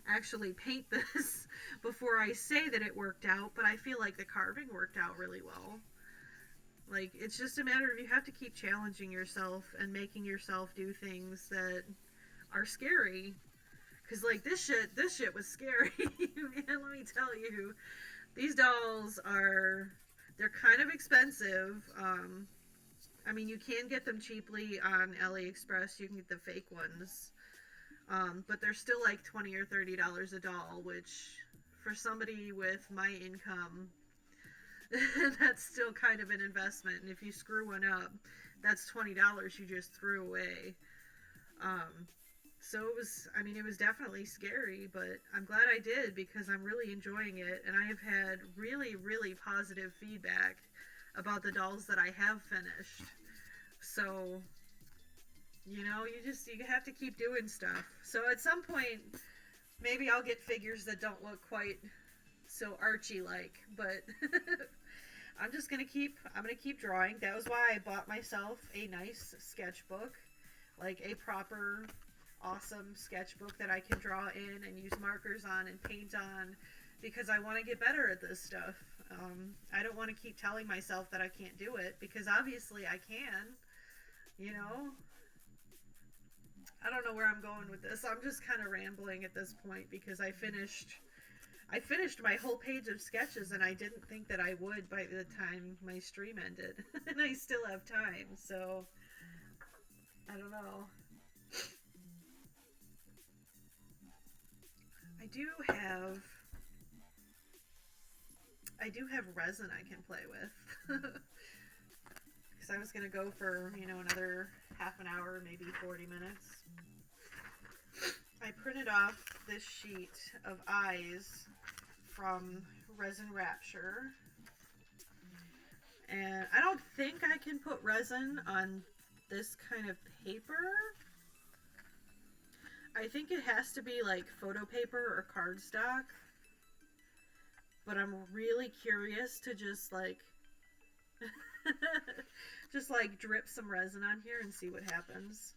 actually paint this before I say that it worked out, but I feel like the carving worked out really well. Like, it's just a matter of, you have to keep challenging yourself and making yourself do things that are scary. Because, like, this shit was scary. Man, let me tell you. These dolls they're kind of expensive. I mean, you can get them cheaply on AliExpress. You can get the fake ones. But they're still like $20 or $30 a doll, which for somebody with my income, that's still kind of an investment. And if you screw one up, that's $20 you just threw away. So it was definitely scary, but I'm glad I did, because I'm really enjoying it, and I have had really, really positive feedback about the dolls that I have finished. So, you know, you have to keep doing stuff. So at some point, maybe I'll get figures that don't look quite so Archie-like, but I'm gonna keep drawing. That was why I bought myself a nice sketchbook, like a proper awesome sketchbook that I can draw in and use markers on and paint on, because I want to get better at this stuff. I don't want to keep telling myself that I can't do it, because obviously I can, you know. I don't know where I'm going with this. I'm just kind of rambling at this point, because I finished my whole page of sketches, and I didn't think that I would by the time my stream ended. And I still have time, so I don't know. I do have resin I can play with. Because I was going to go for, you know, another half an hour, maybe 40 minutes. I printed off this sheet of eyes from Resin Rapture. And I don't think I can put resin on this kind of paper. I think it has to be like photo paper or cardstock. But I'm really curious to just like drip some resin on here and see what happens.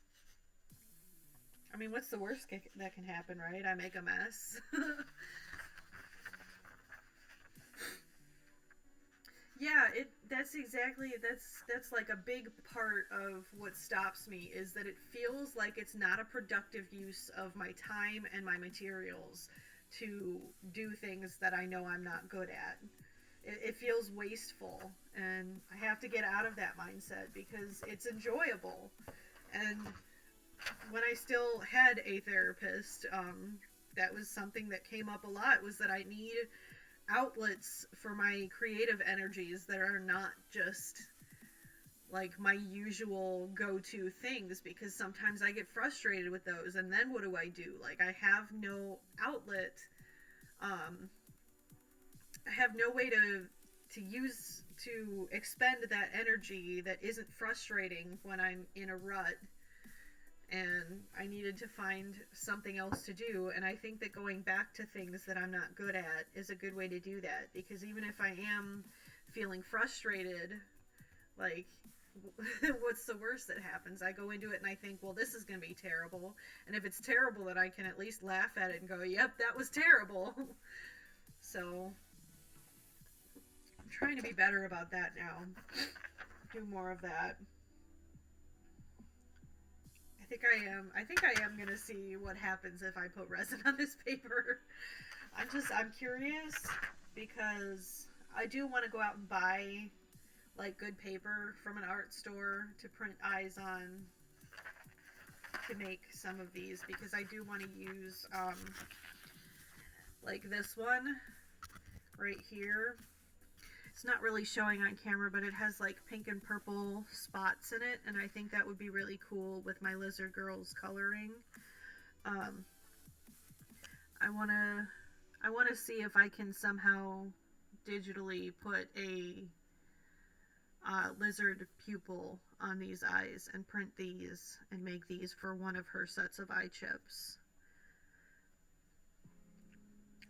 I mean, what's the worst that can happen, right? I make a mess. Yeah, that's like a big part of what stops me, is that it feels like it's not a productive use of my time and my materials to do things that I know I'm not good at. It feels wasteful, and I have to get out of that mindset, because it's enjoyable. And when I still had a therapist, that was something that came up a lot, was that I need outlets for my creative energies that are not just like my usual go-to things, because sometimes I get frustrated with those, and then what do I do? Like, I have no outlet. I have no way to expend that energy that isn't frustrating when I'm in a rut, and I needed to find something else to do. And I think that going back to things that I'm not good at is a good way to do that, because even if I am feeling frustrated, like, what's the worst that happens? I go into it and I think, well, this is going to be terrible. And if it's terrible, then I can at least laugh at it and go, yep, that was terrible. So, I'm trying to be better about that now. Do more of that. I think I am going to see what happens if I put resin on this paper. I'm curious because I do want to go out and buy like good paper from an art store to print eyes on to make some of these, because I do want to use like this one right here. It's not really showing on camera, but it has like pink and purple spots in it, and I think that would be really cool with my Lizard Girls coloring. I want to see if I can somehow digitally put a lizard pupil on these eyes and print these and make these for one of her sets of eye chips.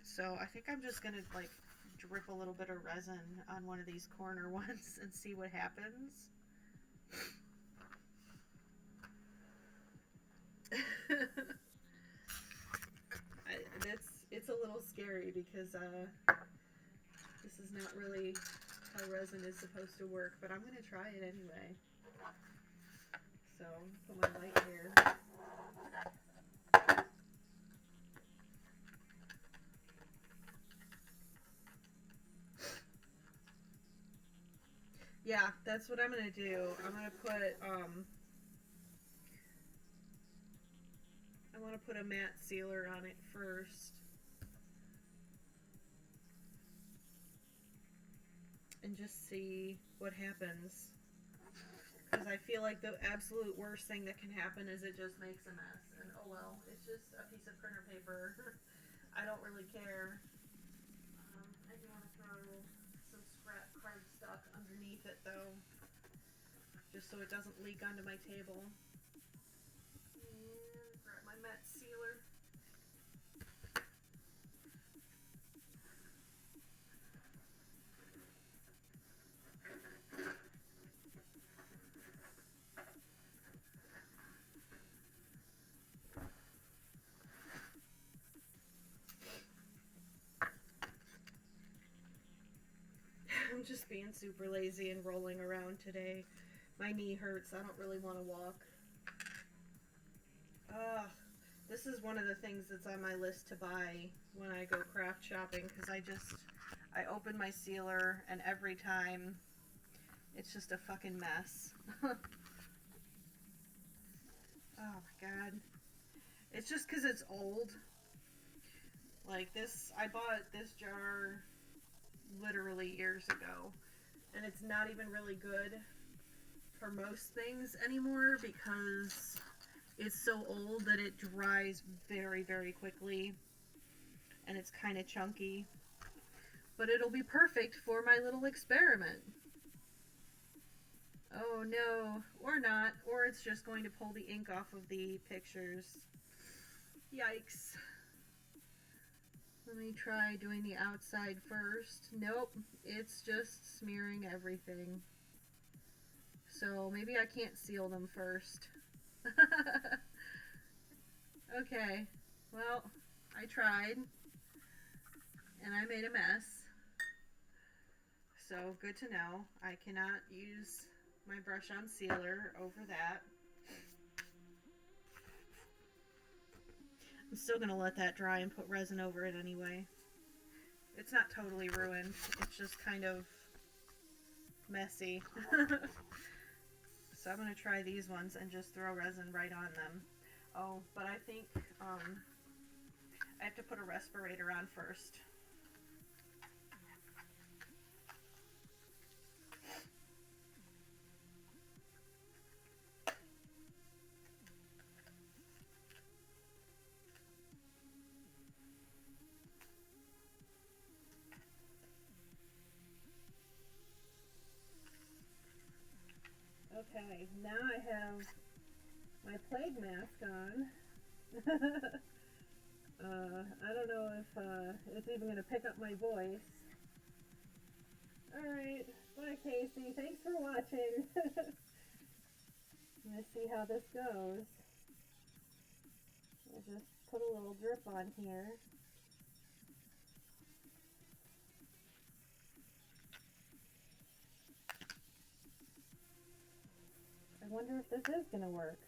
So I think I'm just gonna like drip a little bit of resin on one of these corner ones and see what happens. It's a little scary because this is not really how resin is supposed to work, but I'm going to try it anyway. So, put my light here. Yeah, that's what I'm going to do. I'm going to put, I want to put a matte sealer on it first. And just see what happens. Because I feel like the absolute worst thing that can happen is it just makes a mess. And oh well, it's just a piece of printer paper. I don't really care. I do want to throw some scrap cardstock underneath it though, just so it doesn't leak onto my table. And grab my matte sealer. I'm just being super lazy and rolling around today. My knee hurts. I don't really want to walk. This is one of the things that's on my list to buy when I go craft shopping, because I open my sealer and every time it's just a fucking mess. Oh my god. It's just because it's old. Like this, I bought this jar literally years ago, and it's not even really good for most things anymore because it's so old that it dries very, very quickly, and it's kind of chunky. But it'll be perfect for my little experiment. Oh no, or not, or it's just going to pull the ink off of the pictures. Yikes. Let me try doing the outside first. Nope, it's just smearing everything. So maybe I can't seal them first. Okay, well, I tried, and I made a mess. So good to know. I cannot use my brush on sealer over that. I'm still going to let that dry and put resin over it anyway. It's not totally ruined. It's just kind of messy. So I'm going to try these ones and just throw resin right on them. Oh, but I think I have to put a respirator on first. Okay, now I have my plague mask on. I don't know if it's even going to pick up my voice. Alright, bye Casey. Thanks for watching. Let's see how this goes. I'll just put a little drip on here. I wonder if this is going to work.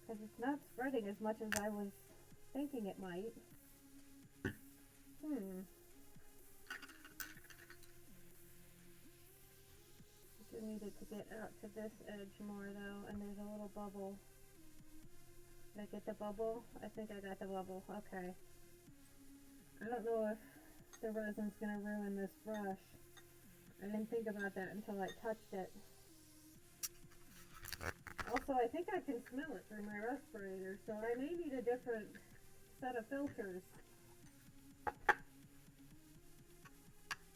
Because it's not spreading as much as I was thinking it might. I do need it to get out to this edge more though, and there's a little bubble. Did I get the bubble? I think I got the bubble. Okay. I don't know if the resin's going to ruin this brush. I didn't think about that until I touched it. Also, I think I can smell it through my respirator, so I may need a different set of filters.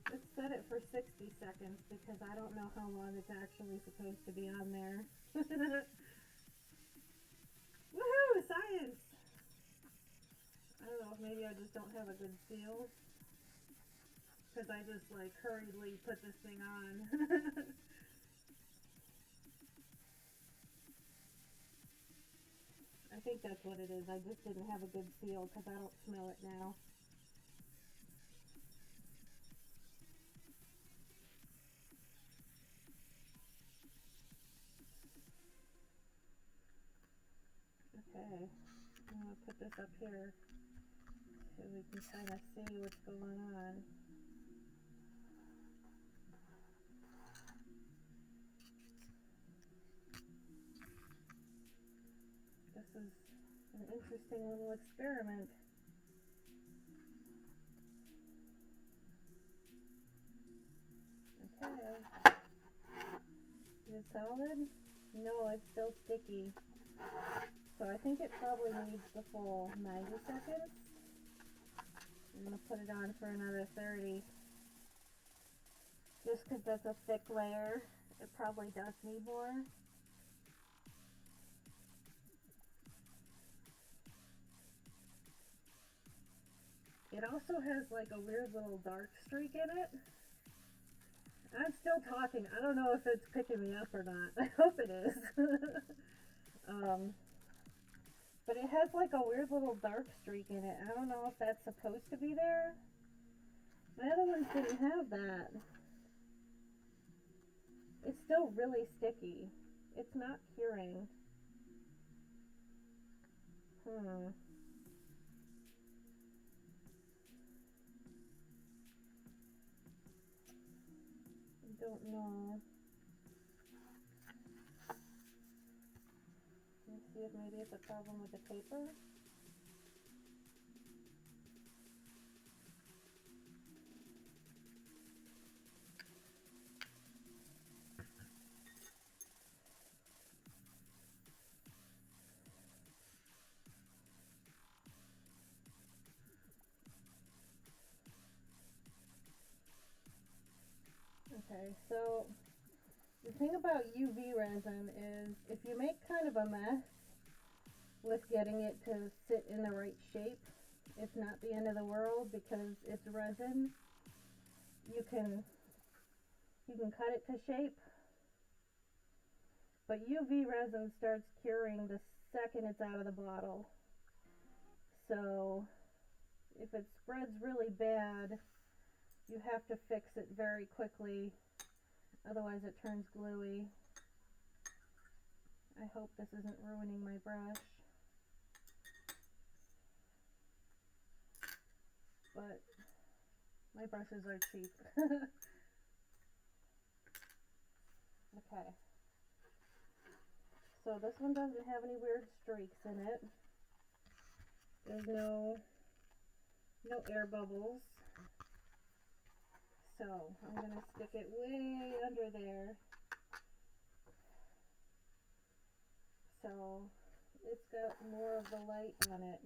Let's set it for 60 seconds because I don't know how long it's actually supposed to be on there. Woohoo! Science! I don't know, maybe I just don't have a good feel. Because I just like hurriedly put this thing on. I think that's what it is. I just didn't have a good feel because I don't smell it now. Okay, I'm going to put this up here so we can kind of see what's going on. This is an interesting little experiment. Okay. Is it solid? No, it's still sticky. So I think it probably needs the full 90 seconds. I'm going to put it on for another 30. Just because that's a thick layer, it probably does need more. It also has like a weird little dark streak in it. I'm still talking. I don't know if it's picking me up or not. I hope it is. But it has like a weird little dark streak in it. I don't know if that's supposed to be there. My other ones didn't have that. It's still really sticky. It's not curing. I don't know. Let's see if maybe it's a problem with the paper. Okay, so the thing about UV resin is if you make kind of a mess with getting it to sit in the right shape, it's not the end of the world because it's resin. You can cut it to shape, but UV resin starts curing the second it's out of the bottle. So if it spreads really bad, you have to fix it very quickly, otherwise it turns gluey. I hope this isn't ruining my brush. But my brushes are cheap. Okay. So this one doesn't have any weird streaks in it. There's no air bubbles. So I'm going to stick it way under there. So it's got more of the light on it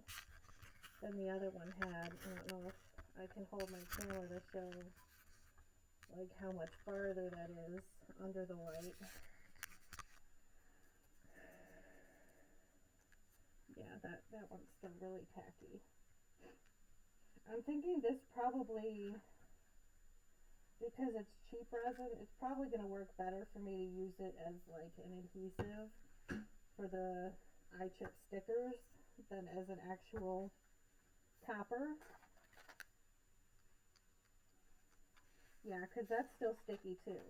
than the other one had. I don't know if I can hold my camera to show like how much farther that is under the white. Yeah, that one's still really tacky. I'm thinking this probably because it's cheap resin, it's probably going to work better for me to use it as like an adhesive for the eye chip stickers than as an actual topper. Yeah, because that's still sticky too.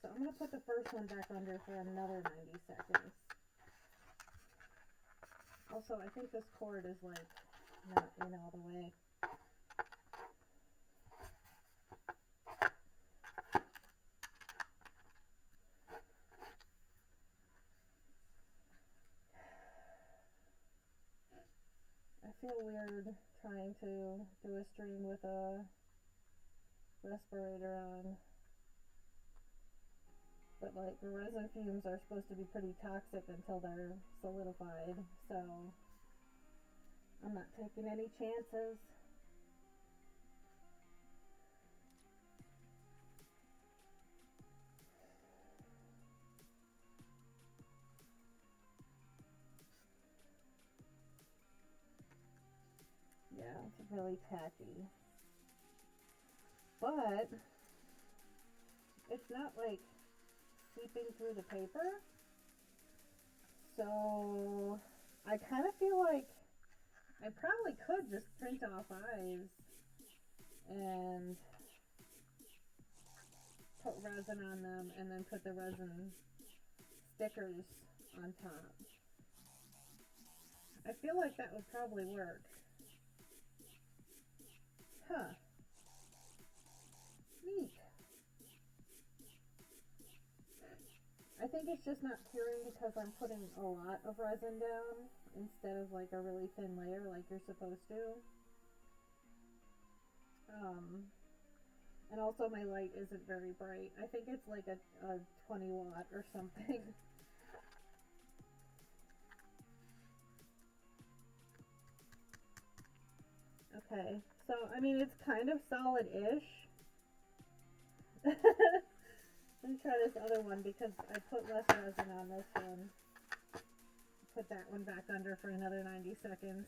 So I'm going to put the first one back under for another 90 seconds. Also, I think this cord is like not in all the way. I feel weird trying to do a stream with a respirator on. But like the resin fumes are supposed to be pretty toxic until they're solidified, so I'm not taking any chances. Yeah, it's really tacky. But it's not like seeping through the paper. So I kind of feel like I probably could just print off eyes and put resin on them and then put the resin stickers on top. I feel like that would probably work. Huh. Neat. I think it's just not curing because I'm putting a lot of resin down instead of like a really thin layer like you're supposed to. And also my light isn't very bright. I think it's like a 20 watt or something. Okay, so I mean it's kind of solid-ish. Let me try this other one because I put less resin on this one. Put that one back under for another 90 seconds.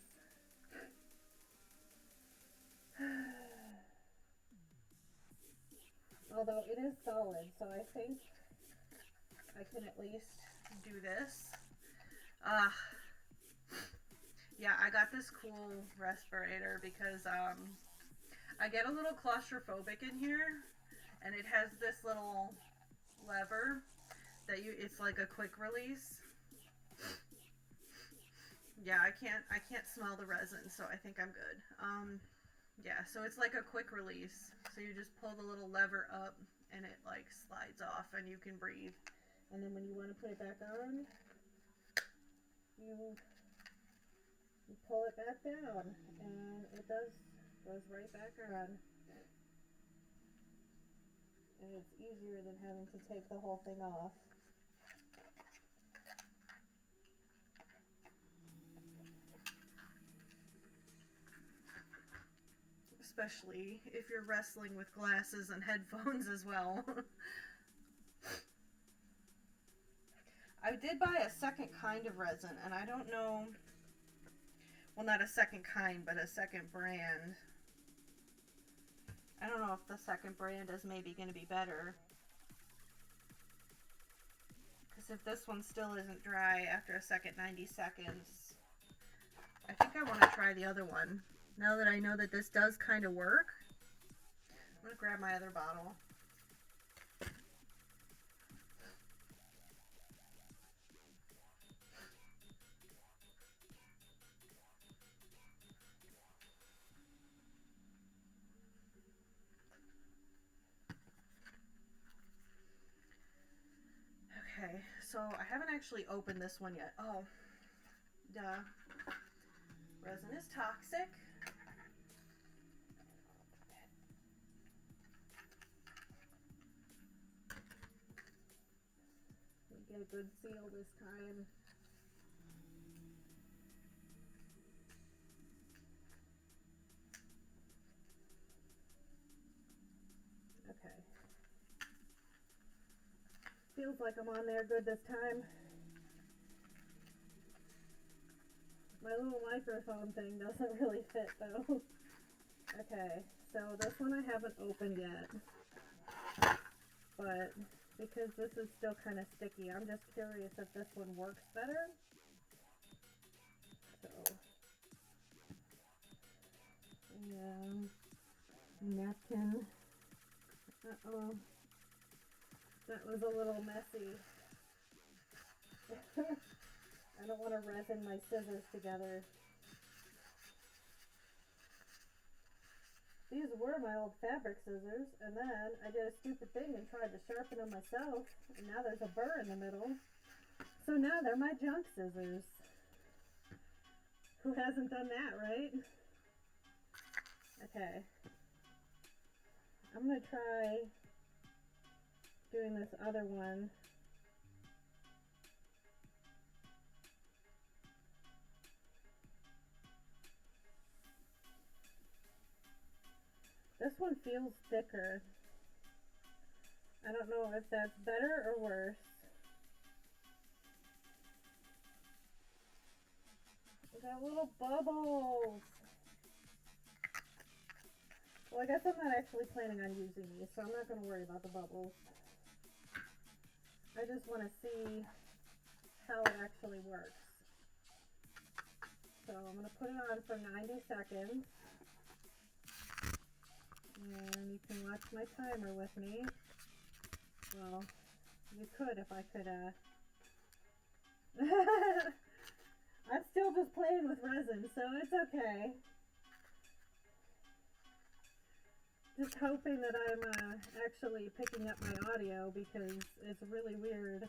Although it is solid, so I think I can at least do this. Yeah, I got this cool respirator because I get a little claustrophobic in here, and it has this little lever that it's like a quick release. Yeah, I can't smell the resin, so I think I'm good. Yeah, so it's like a quick release. So you just pull the little lever up and it like slides off and you can breathe. And then when you want to put it back on, you pull it back down and it goes right back on. And it's easier than having to take the whole thing off. Especially if you're wrestling with glasses and headphones as well. I did buy a second kind of resin, and I don't know, well, not a second kind, but a second brand. I don't know if the second brand is maybe going to be better. Because if this one still isn't dry after a second 90 seconds, I think I want to try the other one. Now that I know that this does kind of work, I'm going to grab my other bottle. Okay, so I haven't actually opened this one yet. Oh, duh. Resin is toxic. Get a good seal this time. Okay. Feels like I'm on there good this time. My little microphone thing doesn't really fit though. Okay, so this one I haven't opened yet. but because this is still kind of sticky, I'm just curious if this one works better. So, yeah, napkin. Uh-oh, that was a little messy. I don't want to resin my scissors together. These were my old fabric scissors, and then I did a stupid thing and tried to sharpen them myself, and now there's a burr in the middle. So now they're my junk scissors. Who hasn't done that, right? Okay. I'm going to try doing this other one. This one feels thicker. I don't know if that's better or worse. We got little bubbles. Well, I guess I'm not actually planning on using these, so I'm not going to worry about the bubbles. I just want to see how it actually works. So I'm going to put it on for 90 seconds. And you can watch my timer with me. Well, you could if I could, I'm still just playing with resin, so it's okay. Just hoping that I'm actually picking up my audio, because it's really weird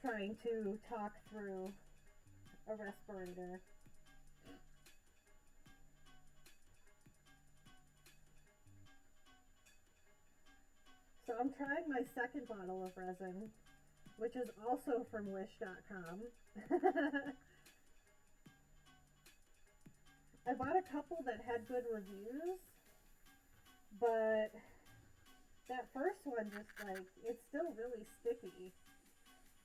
trying to talk through a respirator. So I'm trying my second bottle of resin, which is also from wish.com. I bought a couple that had good reviews, but that first one just it's still really sticky.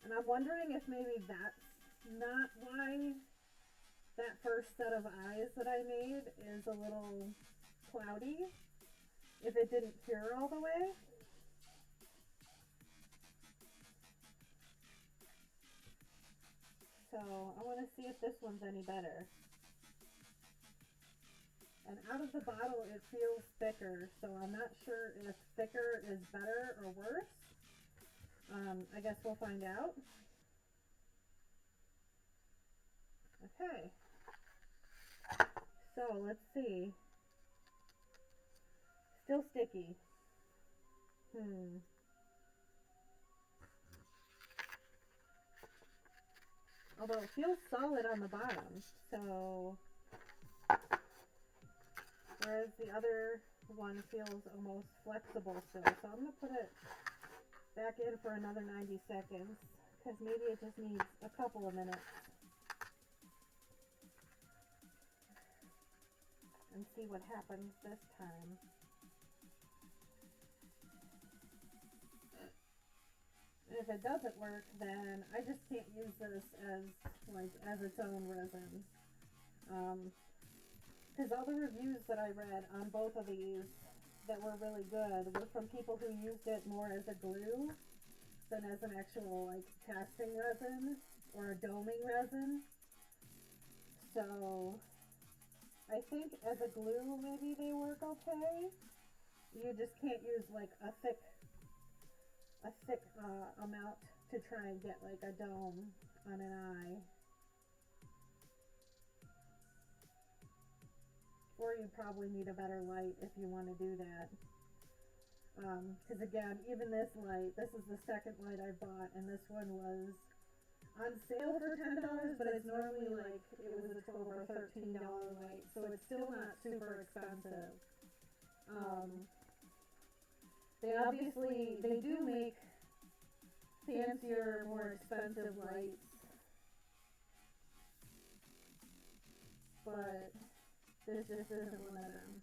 And I'm wondering if maybe that's not why that first set of eyes that I made is a little cloudy, if it didn't cure all the way. So I want to see if this one's any better. And out of the bottle it feels thicker, so I'm not sure if thicker is better or worse. I guess we'll find out. Okay. So let's see. Still sticky. Although it feels solid on the bottom, so whereas the other one feels almost flexible still. So I'm going to put it back in for another 90 seconds, because maybe it just needs a couple of minutes. And see what happens this time. And if it doesn't work, then I just can't use this as its own resin. Because all the reviews that I read on both of these that were really good were from people who used it more as a glue than as an actual casting resin or a doming resin. So I think as a glue maybe they work okay. You just can't use a thick amount to try and get a dome on an eye. Or you probably need a better light if you want to do that. Because again, even this light, this is the second light I bought, and this one was on sale for $10, but it's normally it was a $12 or $13 light, so it's still not super expensive. They do make fancier, more expensive lights, but this just isn't one of them.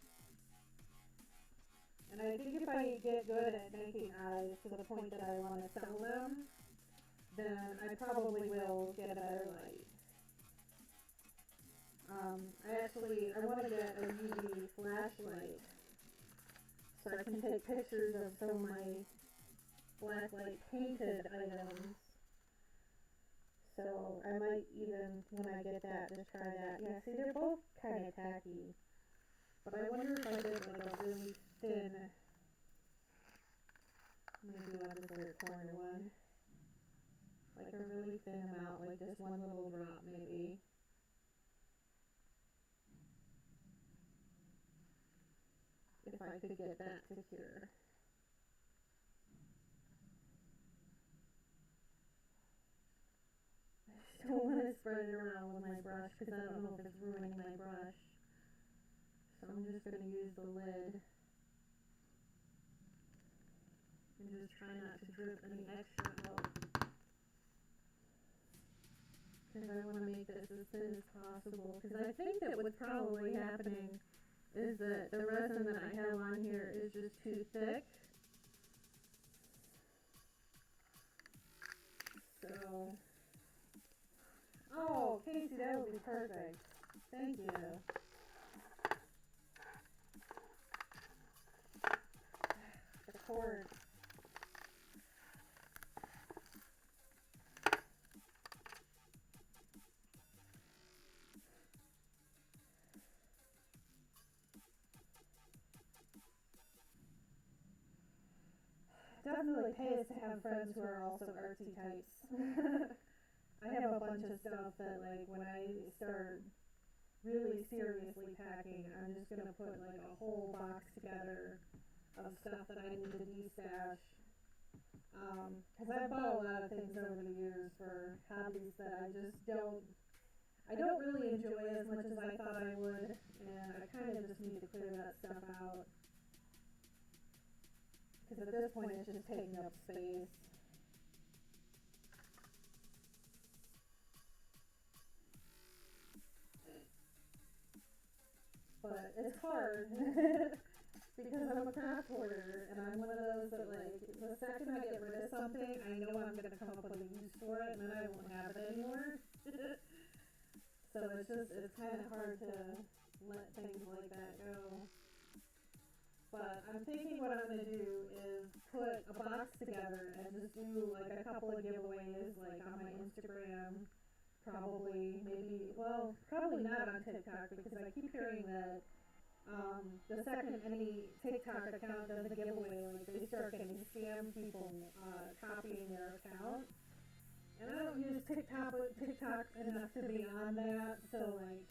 And I think if I get good at making eyes to the point that I want to sell them, then I probably will get a better light. I want to get a UV flashlight so I can take pictures of some of my black light painted items. So I might even, when I get that, just try that. Yeah, see, they're both kind of tacky. But I wonder if I did like a really thin, I'm going to do on this other corner one. Like a really thin amount, like just one little drop maybe. If I could get that to cure. I don't want to spread it around with my brush because I don't know if it's ruining my brush. So I'm just going to use the lid. And just try not to drip any extra out. Because I want to make this as thin as possible. Because I think that what's probably happening is that the resin that I have on here is just too thick. So, oh, Casey, that would be perfect. Thank you. The cord. Definitely pays to have friends who are also artsy types. I have a bunch of stuff that, like, when I start really seriously packing, I'm just going to put, like, a whole box together of stuff that I need to de-stash. Because I've bought a lot of things over the years for hobbies that I just don't really enjoy as much as I thought I would, and I kind of just need to clear that stuff out. Because at this point, it's just taking up space. But it's hard because I'm a craft hoarder, and I'm one of those that, like, the second I get rid of something, I know I'm going to come up with a use for it, and then I won't have it anymore. So it's kind of hard to let things like that go. But I'm thinking what I'm going to do is put a box together and just do like a couple of giveaways, like on my Instagram, probably, maybe, well, probably not on TikTok, because I keep hearing that the second any TikTok account does a giveaway, like they start getting scam people copying their account. And I don't use TikTok enough to be on that, so like,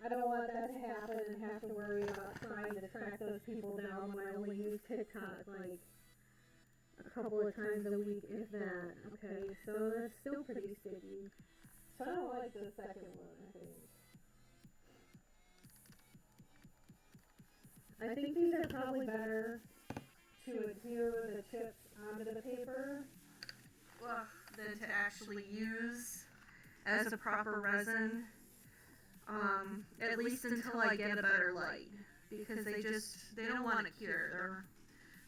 I don't want that to happen and have to worry about trying to track those people down when I only use TikTok like a couple of times a week, if that. Okay, so that's still pretty sticky. So I don't like the second one, I think. I think these are probably better to adhere the chips onto the paper than to actually use as a proper resin. At least until I get a better light, because they don't want to cure.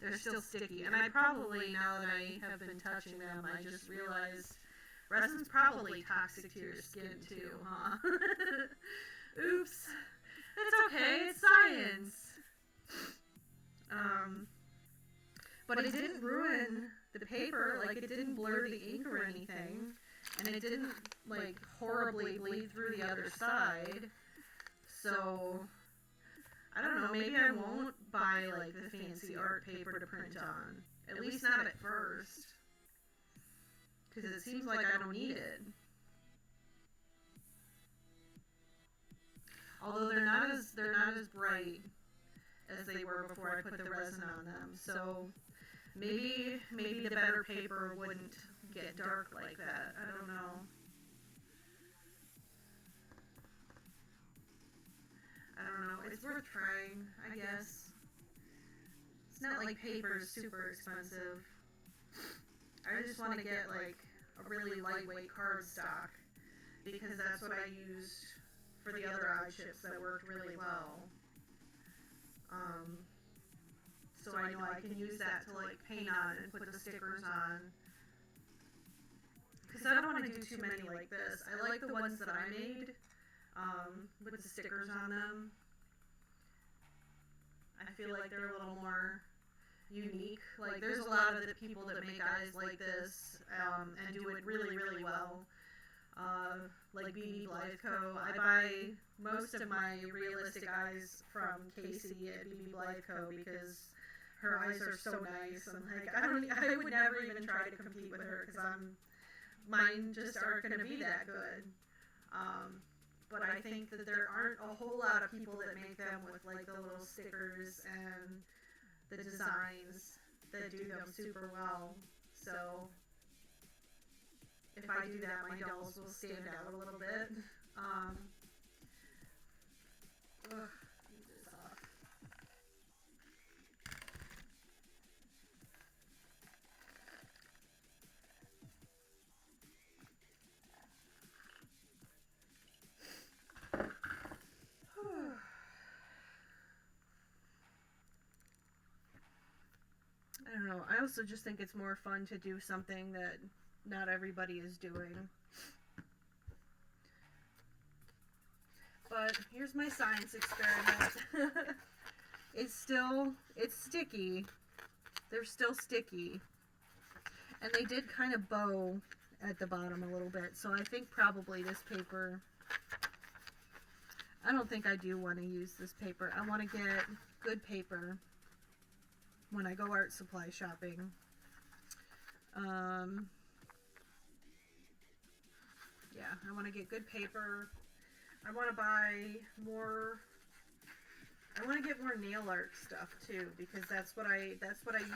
They're still sticky. And I probably, now that I have been touching them, I just realized resin's probably toxic to your skin too, huh? Oops. It's okay, it's science. But it didn't ruin the paper, like it didn't blur the ink or anything, and it didn't like horribly bleed through the other side. So I don't know, maybe I won't buy like the fancy art paper to print on, at least not at first, because it seems like I don't need it. Although they're not as bright as they were before I put the resin on them, so maybe the better paper wouldn't get dark like that. I don't know. It's worth trying, I guess. It's not like paper is super expensive. I just want to get like a really lightweight cardstock, because that's what I used for the other eye chips that worked really well. So I know I can use that to like paint on and put the stickers on. Because I don't want to do too many like this. I like the ones that I made with the stickers on them. I feel like they're a little more unique. Like, there's a lot of the people that make eyes like this and do it really, really well. Like Blythe Co. I buy most of my realistic eyes from Casey at Blythe Co. because her eyes are so nice, and like I would never even try to compete with her because mine just aren't going to be that good. But I think that there aren't a whole lot of people that make them with like the little stickers and the designs that do them super well. So if I do that, my dolls will stand out a little bit. Leave this off. I don't know. I also just think it's more fun to do something that not everybody is doing. But here's my science experiment. It's sticky. They're still sticky. And they did kind of bow at the bottom a little bit. So I think probably this paper, I don't think I do want to use this paper. I want to get good paper when I go art supply shopping. Yeah, I want to get good paper. I want to buy more. I want to get more nail art stuff too, because that's what I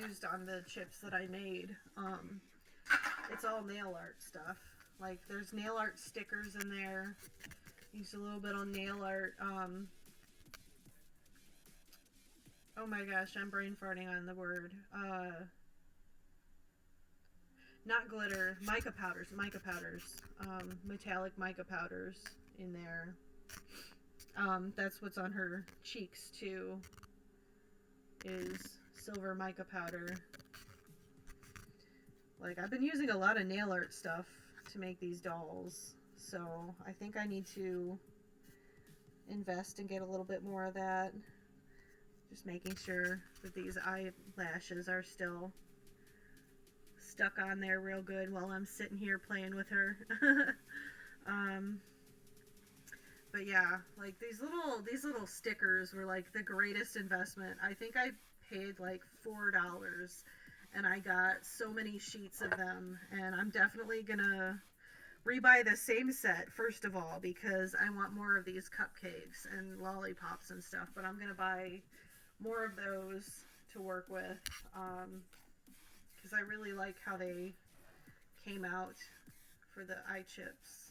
used on the chips that I made. It's all nail art stuff. Like, there's nail art stickers in there. Used a little bit on nail art. Oh my gosh, I'm brain farting on the word. Not glitter, mica powders, metallic mica powders in there. That's what's on her cheeks too, is silver mica powder. Like, I've been using a lot of nail art stuff to make these dolls, so I think I need to invest and get a little bit more of that. Just making sure that these eyelashes are still stuck on there real good while I'm sitting here playing with her. But yeah, like these little stickers were like the greatest investment. I think I paid like $4 and I got so many sheets of them, and I'm definitely gonna rebuy the same set first of all because I want more of these cupcakes and lollipops and stuff, but I'm gonna buy more of those to work with because I really like how they came out for the eye chips.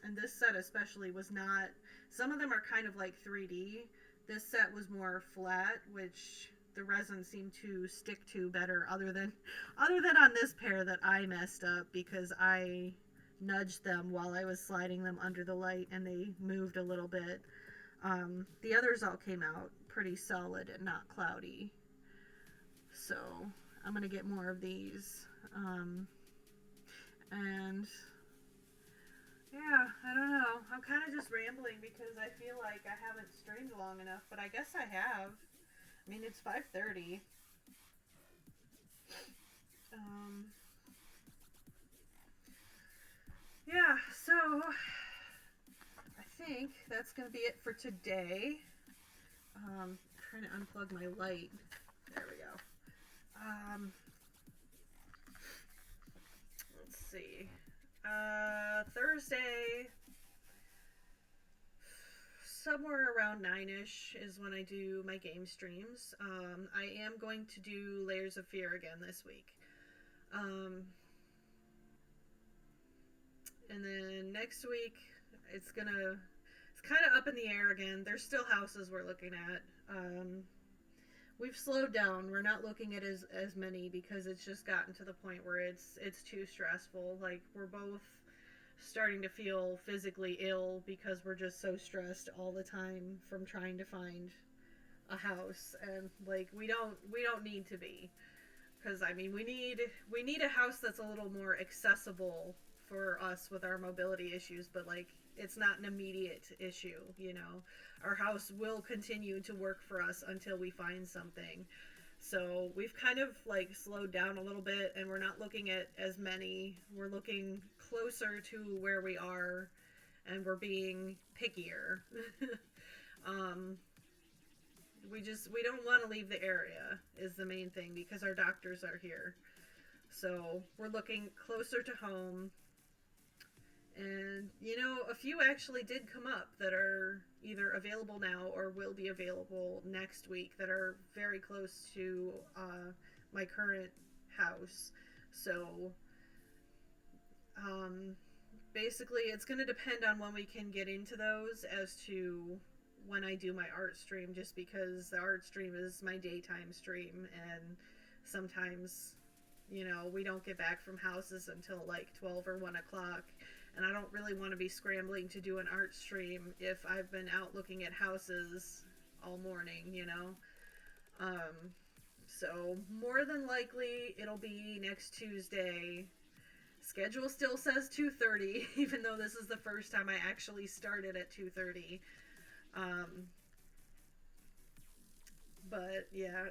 And this set especially was not, some of them are kind of like 3D. This set was more flat, which the resin seemed to stick to better other than on this pair that I messed up because I nudged them while I was sliding them under the light and they moved a little bit. The others all came out pretty solid and not cloudy. So I'm going to get more of these. And yeah, I don't know. I'm kind of just rambling because I feel like I haven't streamed long enough, but I guess I have. I mean, it's 5:30. Yeah, so I think that's going to be it for today. Trying to unplug my light. There we go. Let's see. Thursday, somewhere around 9-ish is when I do my game streams. I am going to do Layers of Fear again this week. And then next week, it's kind of up in the air again. There's still houses we're looking at. We've slowed down. We're not looking at as many because it's just gotten to the point where it's too stressful. Like, we're both starting to feel physically ill because we're just so stressed all the time from trying to find a house, and like we don't need to be, because I mean we need a house that's a little more accessible for us with our mobility issues, but like it's not an immediate issue, you know. Our house will continue to work for us until we find something. So we've kind of like slowed down a little bit, and we're not looking at as many. We're looking closer to where we are, and we're being pickier. um, we don't want to leave the area is the main thing, because our doctors are here. So we're looking closer to home. And, you know, a few actually did come up that are either available now or will be available next week that are very close to my current house. So, basically, it's going to depend on when we can get into those as to when I do my art stream, just because the art stream is my daytime stream, and sometimes, you know, we don't get back from houses until like 12 or 1 o'clock. And I don't really want to be scrambling to do an art stream if I've been out looking at houses all morning, you know. So more than likely it'll be next Tuesday. Schedule still says 2:30, even though this is the first time I actually started at 2:30. But yeah,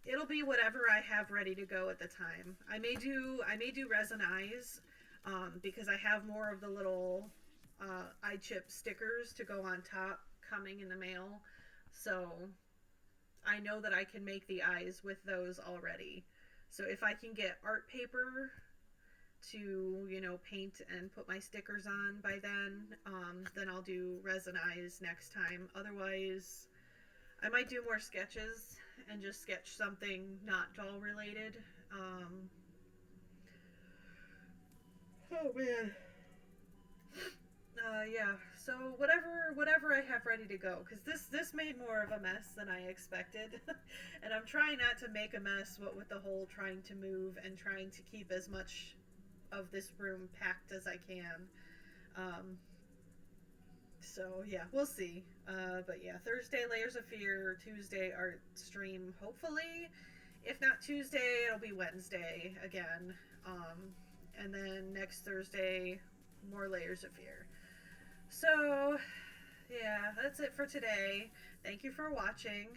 it'll be whatever I have ready to go at the time. I may do resin eyes. Because I have more of the little eye chip stickers to go on top coming in the mail. So I know that I can make the eyes with those already. So if I can get art paper to, you know, paint and put my stickers on by then I'll do resin eyes next time. Otherwise, I might do more sketches and just sketch something not doll related. Oh man. Yeah. So whatever I have ready to go, because this made more of a mess than I expected, and I'm trying not to make a mess. What with the whole trying to move and trying to keep as much of this room packed as I can. So yeah, we'll see. But yeah, Thursday Layers of Fear, Tuesday art stream. Hopefully, if not Tuesday, it'll be Wednesday again. And then next Thursday, more Layers of Fear. So, yeah, that's it for today. Thank you for watching.